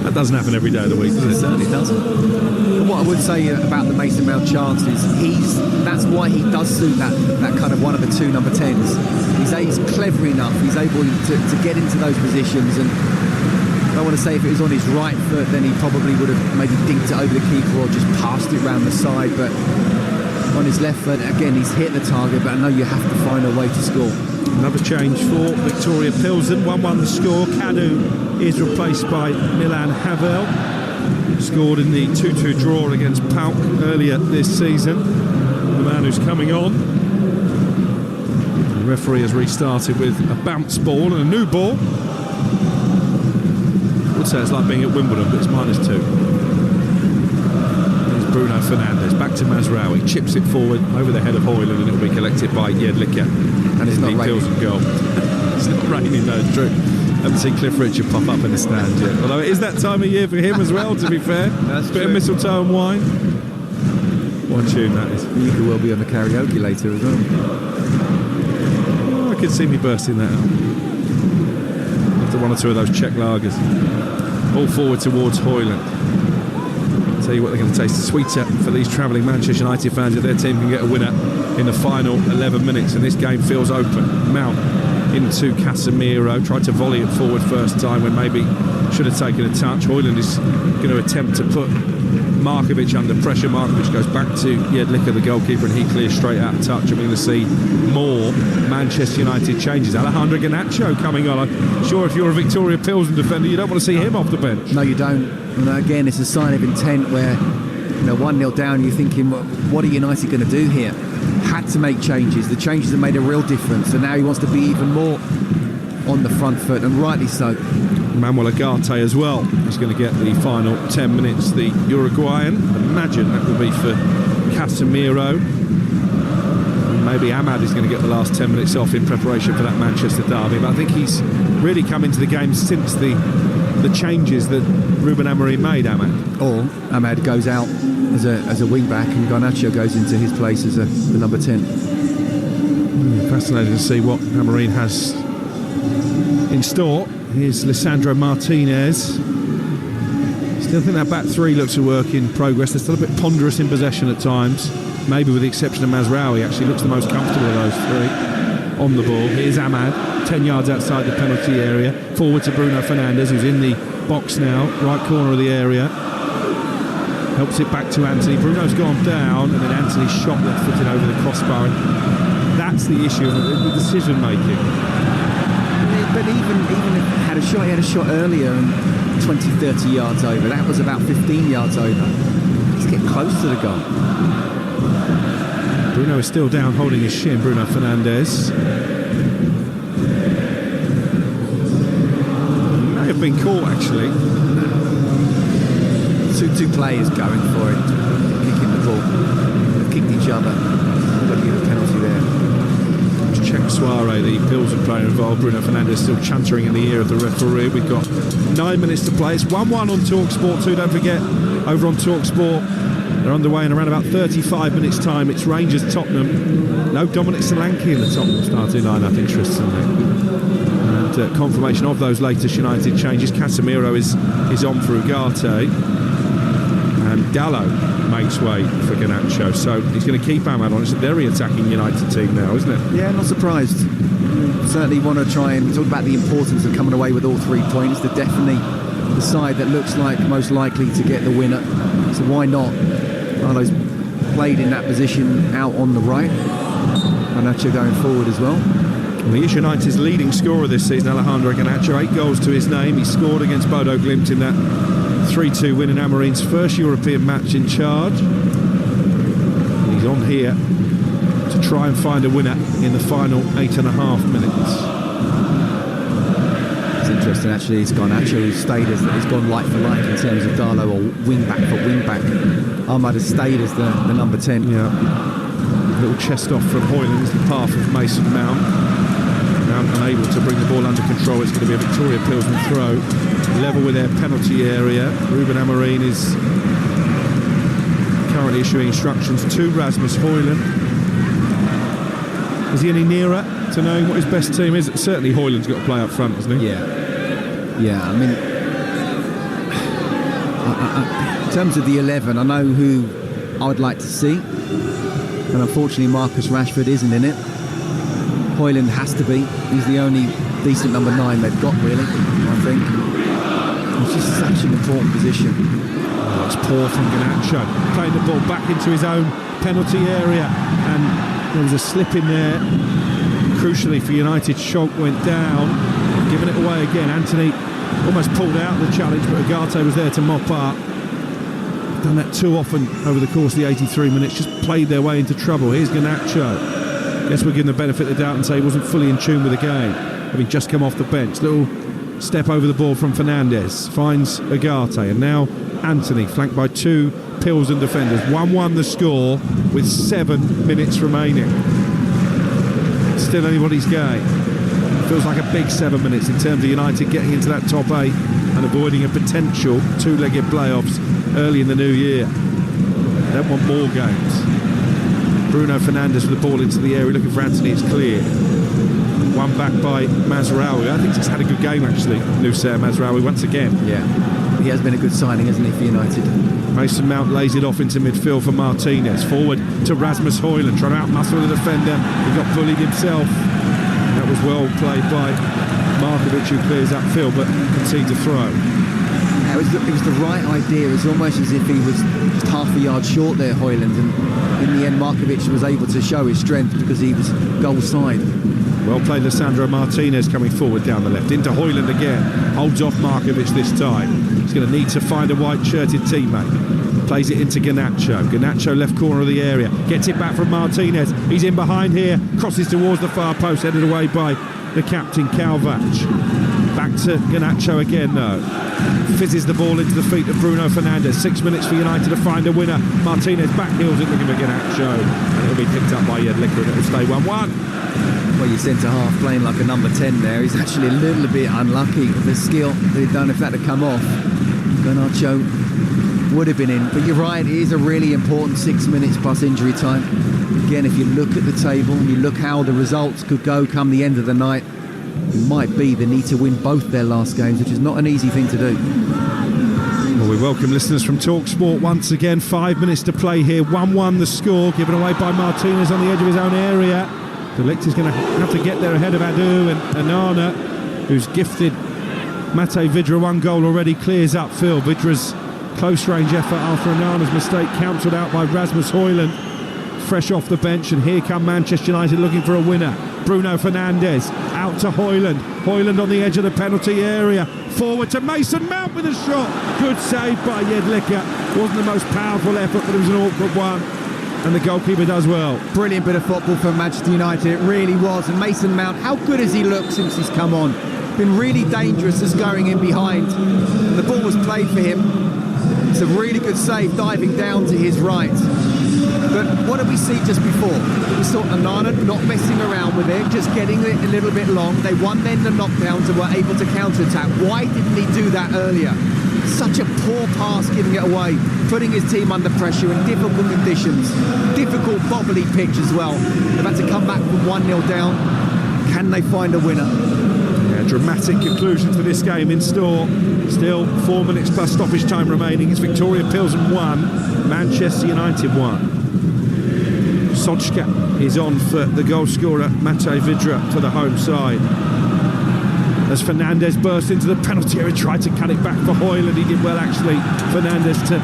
That doesn't happen every day of the week, does it? It certainly doesn't. What I would say about the Mason Mount chance is that's why he does suit that kind of one of the 2 number 10s. He's clever enough. He's able to get into those positions, and I don't want to say if it was on his right foot, then he probably would have maybe dinked it over the keeper or just passed it round the side. But on his left foot. Again, he's hit the target, but I know you have to find a way to score. Another change for Viktoria Plzeň. 1-1 the score. Kadu is replaced by Milan Havel. Scored in the 2-2 draw against Pauk earlier this season. The man who's coming on. The referee has restarted with a bounce ball and a new ball. I would say it's like being at Wimbledon, but it's -2. There's Bruno Fernandes, back to Mazraoui, chips it forward over the head of Højlund, and it'll be collected by Jedlicka. And it's not raining. Pilsen goal. It's not raining, no, it's true. I haven't seen Cliff Richard pop up in the stand yet. Although it is that time of year for him as well, to be fair. That's Bit true. of mistletoe and wine. One tune, that is. You could well be on the karaoke later as well. Oh, I could see me bursting that out. After one or two of those Czech lagers. All forward towards Højlund. Tell you what, they're going to taste sweeter for these travelling Manchester United fans if their team can get a winner in the final 11 minutes, and this game feels open. Mount into Casemiro, tried to volley it forward first time when maybe should have taken a touch. Højlund is going to attempt to put Markovic under pressure. Markovic goes back to Jedlicka, the goalkeeper, and he clears straight out of touch. And we're going to see more Manchester United changes. Alejandro Garnacho coming on. I'm sure if you're a Viktoria Plzeň defender, you don't want to see him off the bench. No, you don't. And again, it's a sign of intent where, 1-0 down, you're thinking, what are United going to do here? Had to make changes. The changes have made a real difference, and now he wants to be even more on the front foot, and rightly so. Manuel Ugarte as well is going to get the final 10 minutes. The Uruguayan, imagine that will be for Casemiro. Maybe Ahmad is going to get the last 10 minutes off in preparation for that Manchester derby, but I think he's really come into the game since the changes that Ruben Amorim made. Or Ahmad goes out as a wing back and Garnacho goes into his place as the number 10. Fascinating to see what Amorim has in store. Here's Lisandro Martinez. Still think that back three looks a work in progress. They're still a bit ponderous in possession at times. Maybe with the exception of Mazraoui, actually looks the most comfortable of those three on the ball. Here's Ahmad, 10 yards outside the penalty area. Forward to Bruno Fernandes, who's in the box now, right corner of the area. Helps it back to Anthony. Bruno's gone down, and then Anthony's shot left-footed over the crossbar. And that's the issue, the decision-making. But even if he had a shot earlier and 20, 30 yards over. That was about 15 yards over. He's getting close to the goal. Bruno is still down holding his shin, Bruno Fernandes. May have been caught actually. Two players going for it, kicking the ball. They've kicked each other. They've got to give a penalty there. Check Suarez, the Pilsen player involved. Bruno Fernandes still chantering in the ear of the referee. We've got 9 minutes to play. It's 1-1 on Talksport 2. Don't forget, over on Talksport, they're underway in around about 35 minutes time. It's Rangers Tottenham. No Dominic Solanke in the Tottenham starting lineup, interestingly. And confirmation of those latest United changes. Casemiro is on for Ugarte. And Gallo makes way for Garnacho. So he's going to keep Ahmad on. It's a very attacking United team now, isn't it? Yeah, not surprised. Certainly want to try and talk about the importance of coming away with all 3 points. They're definitely the side that looks like most likely to get the winner. So why not? Arlo's played in that position out on the right. Garnacho going forward as well. Well, he is United's leading scorer this season, Alejandro Garnacho. 8 goals to his name. He scored against Bodo Glimt in that 3-2 win in Amorim's first European match in charge. And he's on here to try and find a winner in the final 8.5 minutes. It's interesting actually, it's Garnacho who's stayed as he's gone like for like in terms of Darlow or wing back for wing back. Ahmad has stayed as the number 10. Yeah. Little chest off from Højlund is the path of Mason Mount. Mount unable to bring the ball under control. It's going to be a Viktoria Plzeň throw. Level with their penalty area. Ruben Amorim is currently issuing instructions to Rasmus Højlund. Is he any nearer to knowing what his best team is? Certainly Højlund's got to play up front, hasn't he? Yeah, I mean, in terms of the 11, I know who I would like to see. And unfortunately Marcus Rashford isn't in it. Højlund has to be. He's the only decent number 9 they've got, really, I think. It's just such an important position. It's poor from Garnacho, playing the ball back into his own penalty area, and there was a slip in there. Crucially for United, Schalke went down, giving it away again. Anthony almost pulled out the challenge, but Ugarte was there to mop up. Done that too often over the course of the 83 minutes, just played their way into trouble. Here's Garnacho. Guess we'll give him the benefit of the doubt and say he wasn't fully in tune with the game, having just come off the bench. Little step over the ball from Fernandes, finds Ugarte, and now Anthony, flanked by two Pilsen defenders. 1-1 the score with 7 minutes remaining. Still anybody's game. Feels like a big 7 minutes in terms of United getting into that top 8 and avoiding a potential two-legged playoffs early in the new year. They don't want more games. Bruno Fernandes with the ball into the area, looking for Anthony. It's clear. One back by Mazraoui. I think he's had a good game actually, Noussair Mazraoui, once again. Yeah, he has been a good signing, hasn't he, for United? Mason Mount lays it off into midfield for Martinez. Forward to Rasmus Højlund, trying to outmuscle the defender. He got bullied himself. That was well played by Markovic, who clears upfield but concedes a throw. It was the right idea. It was almost as if he was just half a yard short there, Højlund, and in the end Markovic was able to show his strength because he was goal side. Well played, Lisandro Martinez coming forward down the left. Into Højlund again. Holds off Markovic this time. He's going to need to find a white-shirted teammate. Plays it into Garnacho. Garnacho left corner of the area. Gets it back from Martinez. He's in behind here. Crosses towards the far post. Headed away by the captain, Kalvac. Back to Garnacho again, though. Fizzes the ball into the feet of Bruno Fernandes. 6 minutes for United to find a winner. Martinez backheels it, looking for Garnacho. And it'll be picked up by Jedlicka and it'll stay 1-1. Well, your centre-half playing like a number 10 there. He's actually a little bit unlucky with the skill that he'd done if that had come off. Garnacho would have been in. But you're right, it is a really important 6 minutes plus injury time. Again, if you look at the table and you look how the results could go come the end of the night, it might be they need to win both their last games, which is not an easy thing to do. Well, we welcome listeners from Talksport once again. 5 minutes to play here. 1-1 the score, given away by Martinez on the edge of his own area. De Ligt is going to have to get there ahead of Adu, and Onana, who's gifted Mate Vidra one goal already, clears upfield. Vidra's close range effort after Onana's mistake cancelled out by Rasmus Højlund, fresh off the bench, and here come Manchester United looking for a winner. Bruno Fernandes out to Højlund. Højlund on the edge of the penalty area. Forward to Mason Mount with a shot. Good save by Jedlicka. Wasn't the most powerful effort, but it was an awkward one. And the goalkeeper does well. Brilliant bit of football from Manchester United, it really was. And Mason Mount, how good has he looked since he's come on? Been really dangerous just going in behind. The ball was played for him. It's a really good save, diving down to his right. But what did we see just before? We saw Onana not messing around with it, just getting it a little bit long. They won then the knockdowns and were able to counter-attack. Why didn't he do that earlier? Such a poor pass, giving it away, putting his team under pressure in difficult conditions. Difficult, bobbly pitch as well. They've had to come back from 1-0 down. Can they find a winner? Yeah, dramatic conclusion to this game in store. Still 4 minutes plus stoppage time remaining. It's Viktoria Pilsen 1, Manchester United 1. Sojka is on for the goal scorer, Mate Vidra, for the home side. As Fernandes burst into the penalty area, tried to cut it back for Højlund. He did well, actually. Fernandes to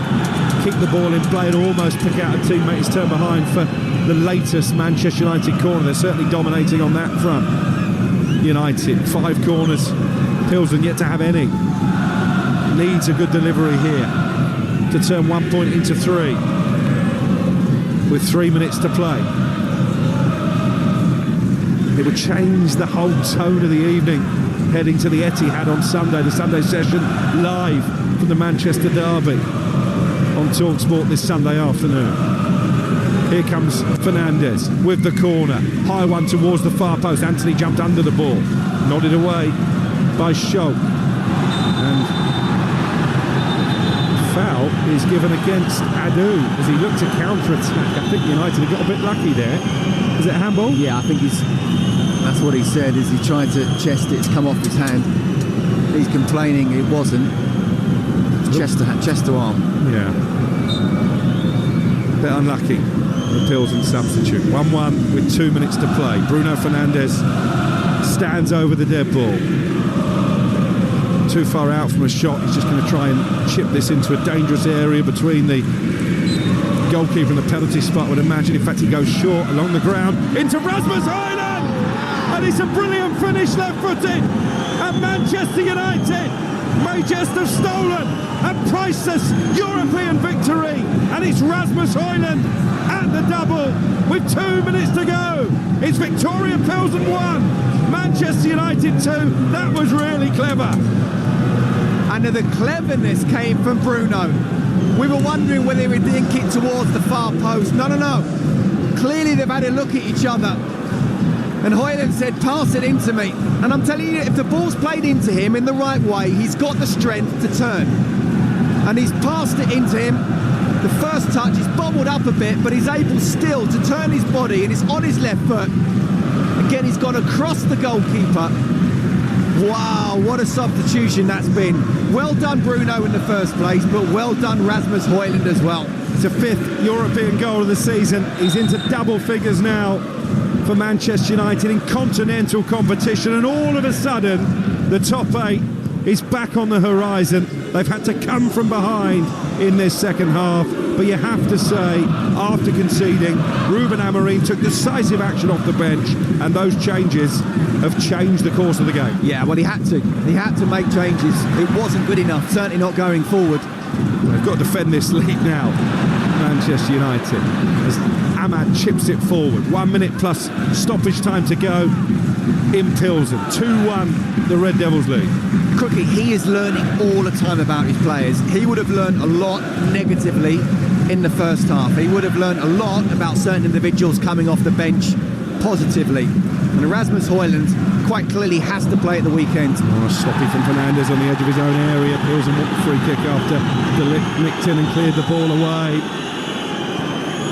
kick the ball in play and almost pick out a teammate. He's turned behind for the latest Manchester United corner. They're certainly dominating on that front. United, 5 corners. Pilsen yet to have any. Needs a good delivery here to turn 1 point into 3. With 3 minutes to play. It would change the whole tone of the evening, heading to the Etihad on Sunday, the Sunday session live from the Manchester Derby on Talksport this Sunday afternoon. Here comes Fernandes with the corner, high one towards the far post. Anthony jumped under the ball, nodded away by Schalke, and foul is given against Adu as he looked to counter-attack. I think United have got a bit lucky there. Is it a handball? Yeah, I think that's what he said, is he tried to chest it, it's come off his hand. He's complaining it wasn't. Chest to arm. Yeah. Bit unlucky, the Pilsen substitute. 1-1 with 2 minutes to play. Bruno Fernandes stands over the dead ball. too far out from a shot. He's just going to try and chip this into a dangerous area between the goalkeeper and the penalty spot, I would imagine. In fact, he goes short along the ground into Rasmus Højlund, and it's a brilliant finish left-footed, and Manchester United may just have stolen a priceless European victory, and it's Rasmus Højlund at the double with 2 minutes to go. It's Viktoria Plzeň 1, Manchester United 2. That was really clever. And the cleverness came from Bruno. We were wondering whether he would dink it towards the far post. No. Clearly they've had a look at each other. And Højlund said, pass it into me. And I'm telling you, if the ball's played into him in the right way, he's got the strength to turn. And he's passed it into him. The first touch, he's bobbled up a bit, but he's able still to turn his body, and it's on his left foot. Again, he's gone across the goalkeeper. Wow, what a substitution that's been. Well done, Bruno, in the first place, but well done, Rasmus Højlund, as well. It's a 5th European goal of the season. He's into double figures now for Manchester United in continental competition, and all of a sudden, the top 8 is back on the horizon. They've had to come from behind in this second half, but you have to say, after conceding, Ruben Amorim took decisive action off the bench, and those changes have changed the course of the game. Yeah, well, he had to. He had to make changes. It wasn't good enough, certainly not going forward. They've got to defend this lead now, Manchester United, as Ahmad chips it forward. 1 minute plus stoppage time to go in Pilsen. 2-1, the Red Devils lead. Crookie, he is learning all the time about his players. He would have learned a lot negatively in the first half. He would have learned a lot about certain individuals coming off the bench positively. And Rasmus Højlund quite clearly has to play at the weekend. Sloppy from Fernandes on the edge of his own area. Pilsen with the free kick after De Ligt nicked in and cleared the ball away.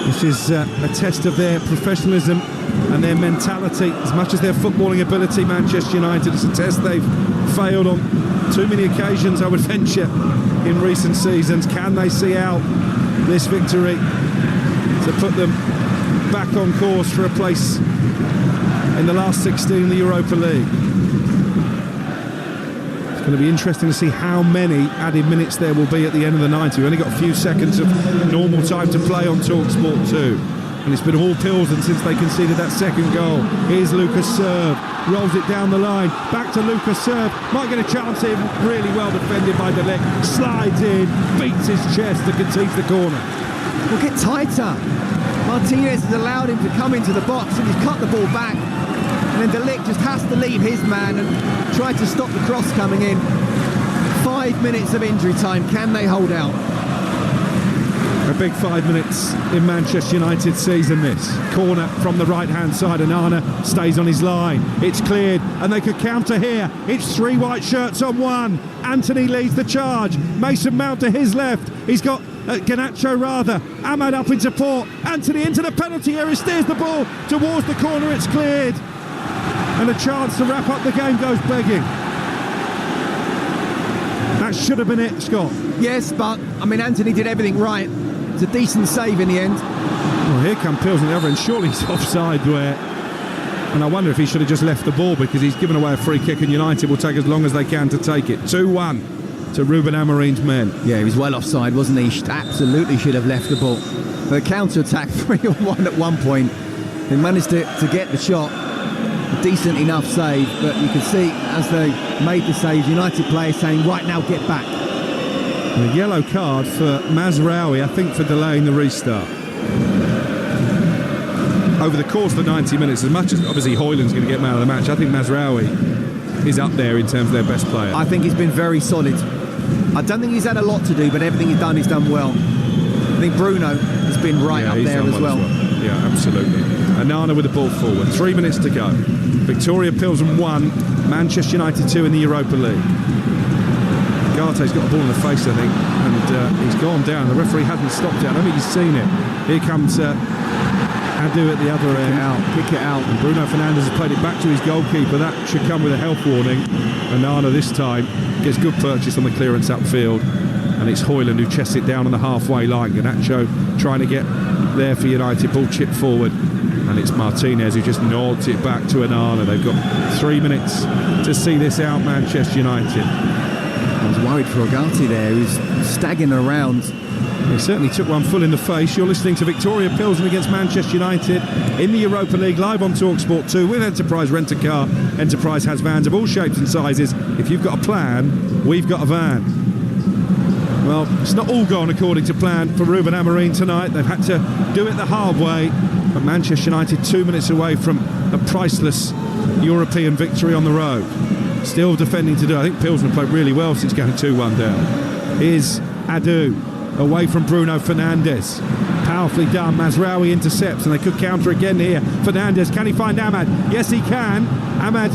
This is a test of their professionalism and their mentality as much as their footballing ability. Manchester United, it's a test they've failed on too many occasions, I would venture, in recent seasons. Can they see out this victory to put them back on course for a place in the last 16 in the Europa League? It's going to be interesting to see how many added minutes there will be at the end of the 90. We've only got a few seconds of normal time to play on Talksport 2. And it's been all Pilsen since they conceded that second goal. Here's Lucas Serve, rolls it down the line, back to Lucas Serve, might get a chance here, really well defended by De Ligt, slides in, beats his chest and concedes the corner. We'll get tighter. Martinez has allowed him to come into the box and he's cut the ball back. And then De Ligt just has to leave his man and try to stop the cross coming in. 5 minutes of injury time, can they hold out? A big 5 minutes in Manchester United season this. Corner from the right-hand side, and Onana stays on his line. It's cleared, and they could counter here. It's 3 white shirts on 1. Anthony leads the charge. Mason Mount to his left. He's got Garnacho rather. Ahmad up in support. Anthony into the penalty area, steers the ball towards the corner. It's cleared. And a chance to wrap up the game goes begging. That should have been it, Scott. Yes, but, I mean, Anthony did everything right. It's a decent save in the end. Well, here come Pilsen the other end. Surely he's offside there. And I wonder if he should have just left the ball, because he's given away a free kick and United will take as long as they can to take it. 2-1 to Ruben Amorim's men. Yeah, he was well offside, wasn't he? Absolutely should have left the ball. The counter-attack 3-1 at one point. They managed to get the shot. A decent enough save, but you can see as they made the save, United players saying, right now, get back. A yellow card for Mazraoui, I think, for delaying the restart. Over the course of the 90 minutes, as much as obviously Højlund's going to get man of the match, I think Mazraoui is up there in terms of their best player. I think he's been very solid. I don't think he's had a lot to do, but everything he's done well. I think Bruno has been right up there as well. Yeah, absolutely. Onana with the ball forward. 3 minutes to go. Viktoria Plzeň 1, Manchester United 2 in the Europa League. Garte's got a ball in the face, I think, and he's gone down. The referee hasn't stopped it. I don't think he's seen it. Here comes Adu at the other end. Kick it out. And Bruno Fernandes has played it back to his goalkeeper. That should come with a health warning. Onana this time gets good purchase on the clearance upfield. And it's Højlund who chests it down on the halfway line. Garnacho trying to get there for United. Ball chipped forward. And it's Martinez who just nods it back to Onana. They've got 3 minutes to see this out, Manchester United. worried for Agati there, who's staggering around. He certainly took one full in the face. You're listening to Viktoria Pilsen against Manchester United in the Europa League, live on Talksport 2 with Enterprise Rent-A-Car. Enterprise has vans of all shapes and sizes. If you've got a plan, we've got a van. Well, it's not all gone according to plan for Ruben Amorim tonight. They've had to do it the hard way. But Manchester United 2 minutes away from a priceless European victory on the road. Still defending to do. I think Pilsen have played really well since going 2-1 down. Here's Adu. Away from Bruno Fernandes. Powerfully done. Mazraoui intercepts, and they could counter again here. Fernandes, can he find Ahmad? Yes, he can. Ahmad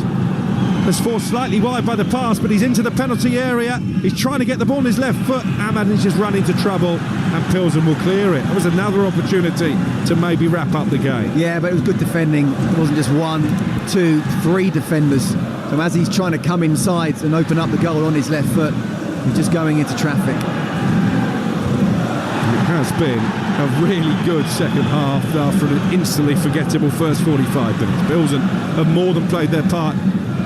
has forced slightly wide by the pass, but he's into the penalty area. He's trying to get the ball on his left foot. Ahmad is just running into trouble, and Pilsen will clear it. It was another opportunity to maybe wrap up the game. Yeah, but it was good defending. It wasn't just 1, 2, 3 defenders. So as he's trying to come inside and open up the goal on his left foot, he's just going into traffic. Has been a really good second half after an instantly forgettable first 45 minutes. Pilsen have more than played their part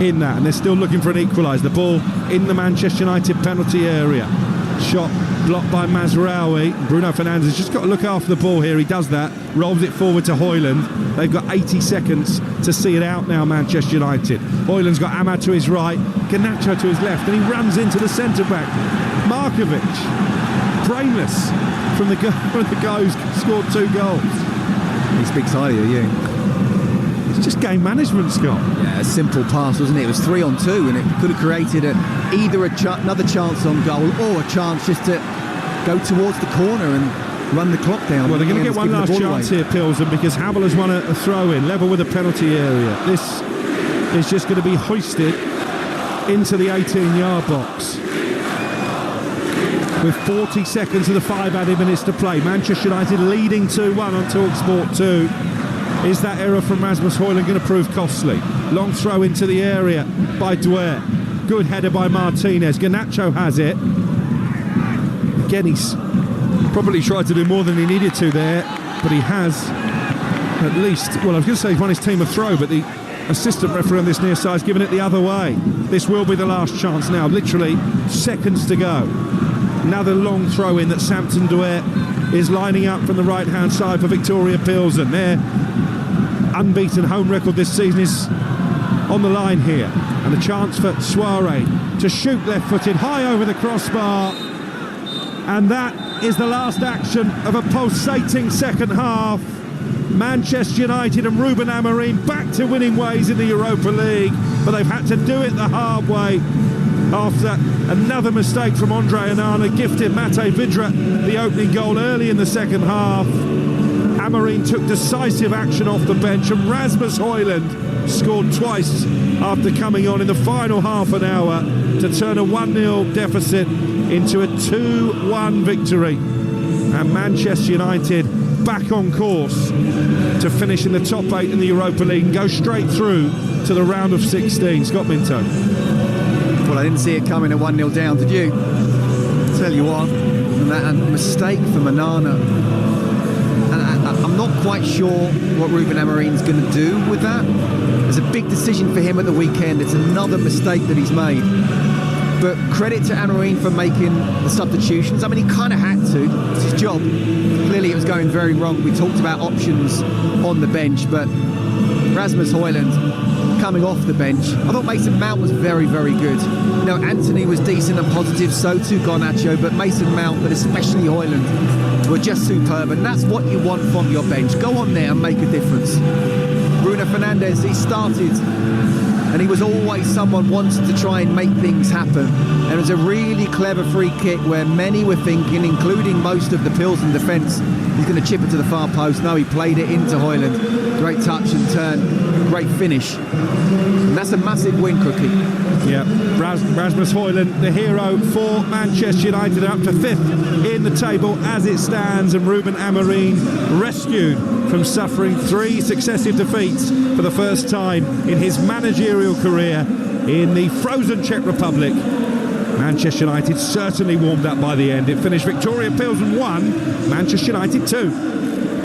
in that, and they're still looking for an equaliser. The ball in the Manchester United penalty area. Shot blocked by Mazraoui. Bruno Fernandes just got to look after the ball here. He does that, rolls it forward to Højlund. They've got 80 seconds to see it out now, Manchester United. Højlund's got Ahmad to his right, Garnacho to his left, and he runs into the centre-back. Markovic, brainless, from the guy who's scored 2 goals. He speaks highly of you. It's just game management, Scott. Yeah, a simple pass, wasn't it? It was 3-on-2, and it could have created either another chance on goal or a chance just to go towards the corner and run the clock down. Well, they're going to get one last chance here, Pilsen, because Havel has won a throw-in, level with the penalty area. This is just going to be hoisted into the 18-yard box. With 40 seconds of the 5 added minutes to play. Manchester United leading 2-1 on Talksport 2. Is that error from Rasmus Højlund going to prove costly? Long throw into the area by Dwyer. Good header by Martinez. Garnacho has it. Again, he's probably tried to do more than he needed to there, but he has at least, well, I was going to say he's won his team a throw, but the assistant referee on this near side has given it the other way. This will be the last chance now. Literally seconds to go. Another long throw in that Samson Dwyer is lining up from the right hand side for Viktoria Pilsen. Their unbeaten home record this season is on the line here, and a chance for Suarez to shoot left footed high over the crossbar, and that is the last action of a pulsating second half. Manchester United and Ruben Amorim back to winning ways in the Europa League, but they've had to do it the hard way after another mistake from Andre Onana gifted Mate Vidra the opening goal early in the second half. Amorim took decisive action off the bench, and Rasmus Højlund scored twice after coming on in the final half an hour to turn a 1-0 deficit into a 2-1 victory. And Manchester United back on course to finish in the top 8 in the Europa League and go straight through to the round of 16. Scott Minto. Well, I didn't see it coming at 1-0 down, did you? I'll tell you what, and that mistake from Onana, and I'm not quite sure what Ruben Amorim's going to do with that. It's a big decision for him at the weekend. It's another mistake that he's made. But credit to Amorim for making the substitutions. I mean, he kind of had to. It's his job. Clearly it was going very wrong. We talked about options on the bench, but Rasmus Højlund coming off the bench. I thought Mason Mount was very, very good. You know, Anthony was decent and positive, so too Garnacho, but Mason Mount, but especially Højlund, were just superb, and that's what you want from your bench. Go on there and make a difference. Bruno Fernandes, he started, and he was always someone wanted to try and make things happen. And it was a really clever free kick where many were thinking, including most of the Pilsen defence, he's going to chip it to the far post. No, he played it into Højlund. Great touch and turn, great finish. And that's a massive win, Cookie. Yeah, Rasmus Højlund, the hero for Manchester United, up to 5th in the table as it stands, and Ruben Amorim rescued from suffering 3 successive defeats for the first time in his managerial career in the frozen Czech Republic. Manchester United certainly warmed up by the end. It finished Viktoria Pilsen 1, Manchester United 2.